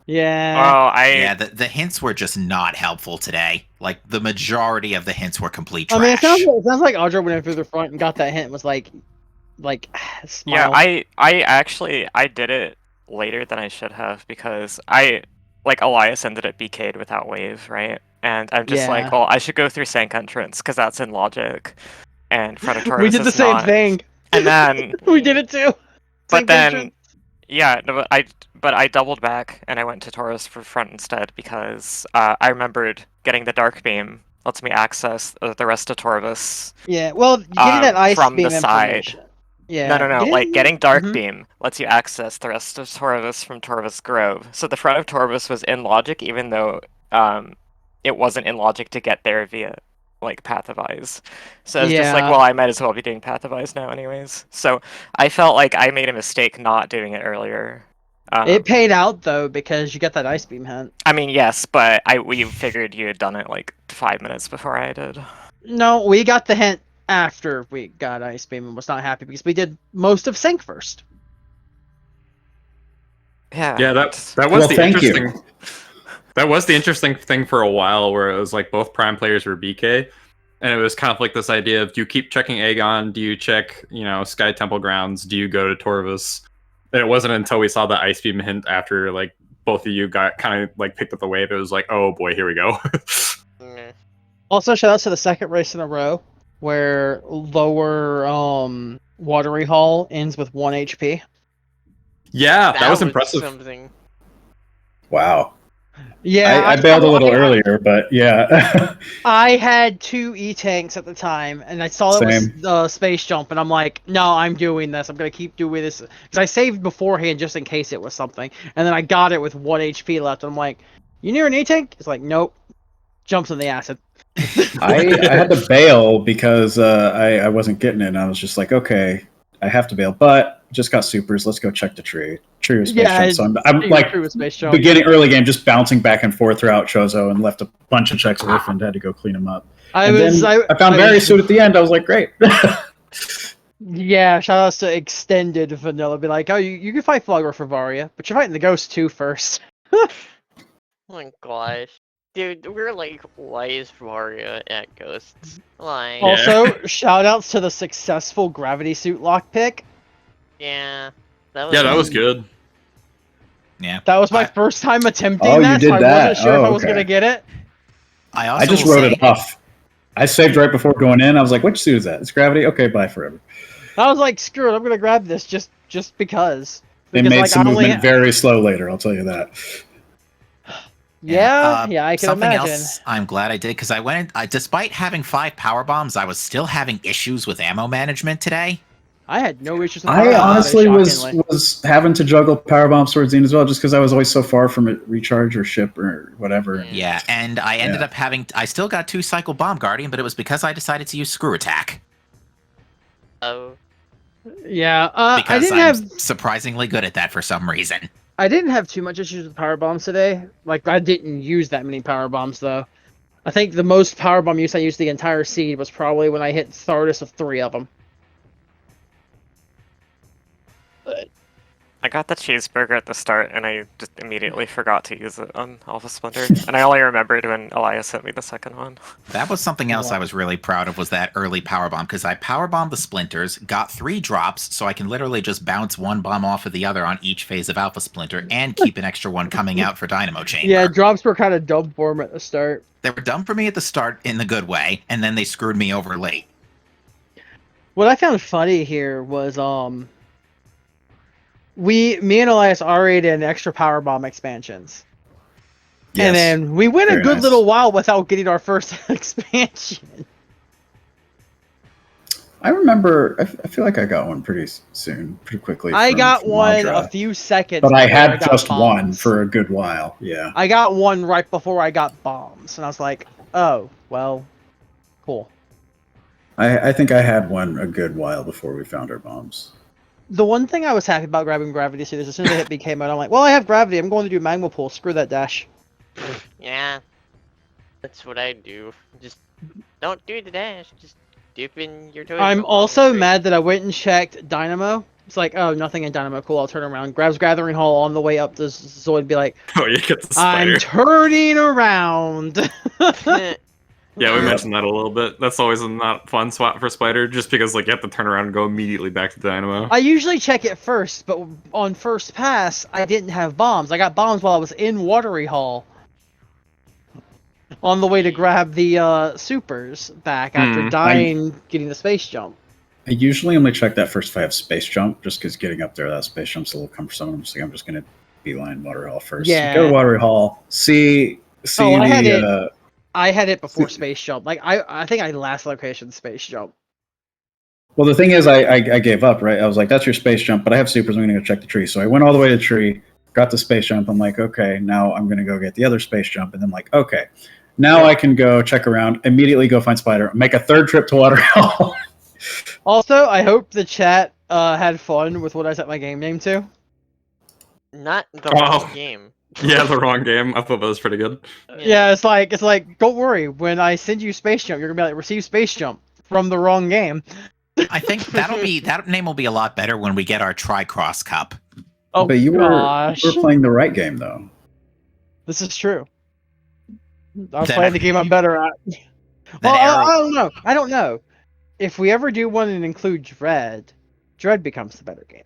Yeah. Yeah, the hints were just not helpful today. Like the majority of the hints were complete trash. I mean, it sounds like Audra went in through the front and got that hint and was like smile. Yeah, I did it later than I should have because Elias ended at BK'd without wave, right? And I'm just like, Yeah. well, I should go through Sank Entrance because that's in logic, and Predator We did the same thing. And then we did it too. but Same then entrance. yeah, no, but I doubled back and I went to Taurus for front instead because I remembered getting the Dark Beam lets me access the rest of Torvis. Yeah, well, getting that ice from beam the side. information. Yeah. No. Like getting Dark Mhm. Beam lets you access the rest of Torvis from Torvis Grove. So the front of Torvis was in logic, even though it wasn't in logic to get there via like Path of Eyes. So it's just like, Yeah. well, I might as well be doing Path of Eyes now, anyways. So I felt like I made a mistake not doing it earlier. It paid out though because you got that ice beam hint. I mean, yes, but we figured you had done it like 5 minutes before I did. No, we got the hint after we got ice beam and was not happy because we did most of Sync first. Yeah, that was Well, the thank you. interesting. That was the interesting thing for a while, where it was like both prime players were BK, and it was kind of like this idea of: do you keep checking Aegon? Do you check, Sky Temple grounds? Do you go to Torvis? And it wasn't until we saw the Ice Beam hint after like both of you got kind of like picked up the wave. It was like, oh boy, here we go. Mm. Also, shout out to the second race in a row where lower Watery Hall ends with 1 HP. Yeah, that was impressive. Something. Wow. Yeah, I bailed a little earlier, but yeah. I had 2 E-tanks at the time, and I saw it Same. was space jump, and I'm like, no, I'm doing this. I'm going to keep doing this. Because I saved beforehand just in case it was something. And then I got it with 1 HP left, and I'm like, you near an E-tank? It's like, nope. Jumps in the acid. I had to bail because I wasn't getting it, and I was just like, okay, I have to bail. But just got supers. Let's go check the tree. Tree was space jump. So I'm like, beginning early game, just bouncing back and forth throughout Chozo and left a bunch of checks orphaned. Had to go clean them up. I found Barry suit at the end. I was like, great. Yeah, shout outs to extended vanilla. Be like, oh, you can fight Flogger for Varia, but you're fighting the Ghost 2 first. Oh my gosh. Dude, we're like, why is Mario at Ghosts? Like, Also, shoutouts to the successful gravity suit lockpick. yeah, That was good. Yeah. That was my first time attempting Oh, that, you did so I that. wasn't sure if Oh, I was okay. gonna get it. I just wrote it off. I saved right before going in. I was like, which suit is that? It's gravity? Okay, bye forever. I was like, screw it, I'm gonna grab this just because. It Because made like some I only movement very slow later, I'll tell you that. Yeah, I can something imagine. else I'm glad I did, because I went in, despite having 5 power bombs, I was still having issues with ammo management today. I had no issues with I power bombs, honestly shockingly. was having to juggle power bombs towards the end as well, just because I was always so far from a recharge or ship or whatever. Yeah, and I ended up having, I still got 2 cycle bomb guardian, but it was because I decided to use screw attack. Oh. Yeah, because I didn't I'm have surprisingly good at that for some reason. I didn't have too much issues with power bombs today. Like I didn't use that many power bombs though. I think the most power bomb use I used the entire seed was probably when I hit Thardus of 3 of them. But I got the cheeseburger at the start, and I just immediately forgot to use it on Alpha Splinter. And I only remembered when Elias sent me the second one. That was something else I was really proud of, was that early power bomb, because I power bombed the splinters, got 3 drops, so I can literally just bounce one bomb off of the other on each phase of Alpha Splinter, and keep an extra one coming out for Dynamo Chamber. yeah, drops were kind of dumb for him at the start. They were dumb for me at the start in the good way, and then they screwed me over late. What I found funny here was me and Elias already did extra power bomb expansions. Yes. And then we went a Very good nice. little while without getting our first expansion. I remember, I feel like I got one pretty quickly. I got from one Mandra. a few seconds. But I before had got just one bombs. for a good while, yeah. I got one right before I got bombs, and I was like, "Oh, well, cool." I think I had one a good while before we found our bombs. The one thing I was happy about grabbing gravity suit is as soon as I hit BK mode, I'm like, "Well, I have gravity. I'm going to do magma pool. Screw that dash." Yeah. That's what I do. Just don't do the dash. Just dip in your toes. I'm also mad that I went and checked Dynamo. It's like, oh, nothing in Dynamo. Cool. I'll turn around. Grabs Gathering Hall on the way up to Zoid. Be like, Oh, you get the spider. I'm turning around. Yeah, we mentioned that a little bit. That's always a not fun swap for Spider, just because like you have to turn around and go immediately back to Dynamo. I usually check it first, but on first pass, I didn't have bombs. I got bombs while I was in Watery Hall. On the way to grab the supers back after dying, getting the space jump. I usually only check that first if I have space jump, just because getting up there, that space jump's a little cumbersome. I'm just like, I'm just going to beeline Watery Hall first. Yeah. Go to Watery Hall, see I had it before space jump. Like I think I last location space jump. Well, the thing is, I gave up, right? I was like, that's your space jump, but I have supers. I'm going to go check the tree. So I went all the way to the tree, got the space jump. I'm like, okay, now I'm going to go get the other space jump. And then like, okay, now I can go check around, immediately go find Spider, make a third trip to Watery Hall. Also, I hope the chat had fun with what I set my game name to. Not the wrong game. Yeah, the wrong game. I thought that was pretty good. Yeah, it's like don't worry, when I send you space jump, you're gonna be like, receive space jump from the wrong game. I think that name will be a lot better when we get our Tri-Cross Cup. Oh, but you gosh. were playing the right game, though. This is true. I was Then playing the game I'm better at. Well, I don't know. If we ever do one and include Dread becomes the better game.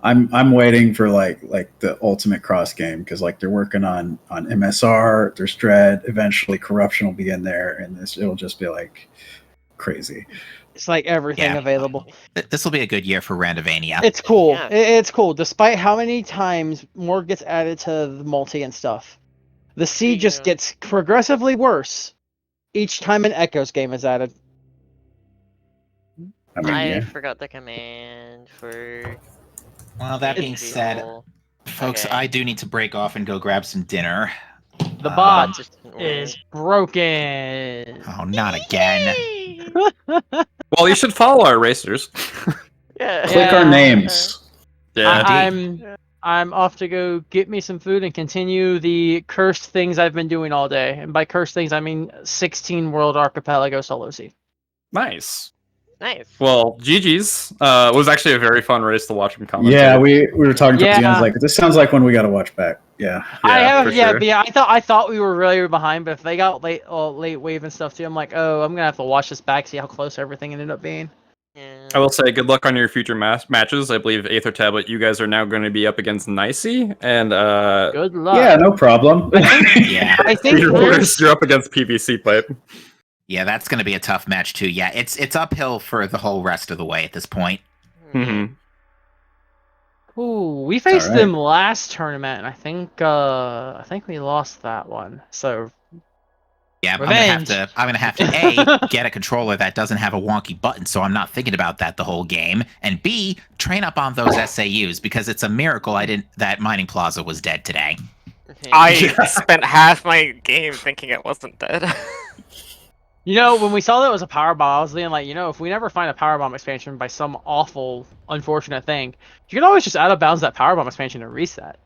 I'm waiting for like the ultimate cross game, because like they're working on MSR, there's Dread, eventually Corruption will be in there, and it'll just be like crazy. It's like everything available. This will be a good year for Randovania. It's cool. Yeah. It's cool. Despite how many times more gets added to the multi and stuff, the seed just gets progressively worse each time an Echoes game is added. I forgot the command for... Well, that being said, folks, I do need to break off and go grab some dinner. The bot is broken. Oh, not again. Well, you should follow our racers. Yeah. Click our names. Yeah. I'm off to go get me some food and continue the cursed things I've been doing all day. And by cursed things, I mean 16 World Archipelago solo seed. Nice. Nice. Well, GG's. It was actually a very fun race to watch him comment. Yeah, we were talking to the end. Like, this sounds like one we got to watch back. Yeah. I Yeah, have, for yeah, sure. but yeah, I thought we were really behind, but if they got late wave and stuff too, I'm like, oh, I'm gonna have to watch this back, see how close everything ended up being. Yeah. I will say good luck on your future matches. I believe Aether Tablet, you guys are now going to be up against Nicey, and Good luck. Yeah, no problem. Yeah. I think you're up against PVC Pipe. Yeah, that's going to be a tough match too. Yeah, it's uphill for the whole rest of the way at this point. Mm-hmm. Ooh, we faced right. them last tournament, and I think we lost that one. So Yeah, revenge. I'm gonna have to A, get a controller that doesn't have a wonky button, so I'm not thinking about that the whole game, and B, train up on those SAUs because it's a miracle that Mining Plaza was dead today. I spent half my game thinking it wasn't dead. You know, when we saw that it was a power bomb, I was thinking like, you know, if we never find a power bomb expansion by some awful, unfortunate thing, you can always just out of bounds that power bomb expansion and reset.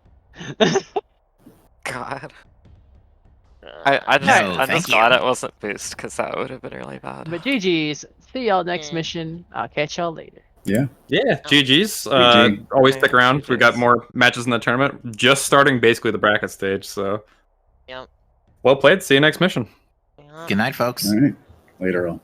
God. Uh, I'm thank just you. glad it wasn't boost, because that would have been really bad. But GG's. See y'all next Yeah. mission. I'll catch y'all later. Yeah, GG's. GG. Always Okay, stick around. We've got GG's. more matches in the tournament. Just starting basically the bracket stage, so. Yep. Well played. See you next mission. Yeah. Good night, folks. All right. Later on.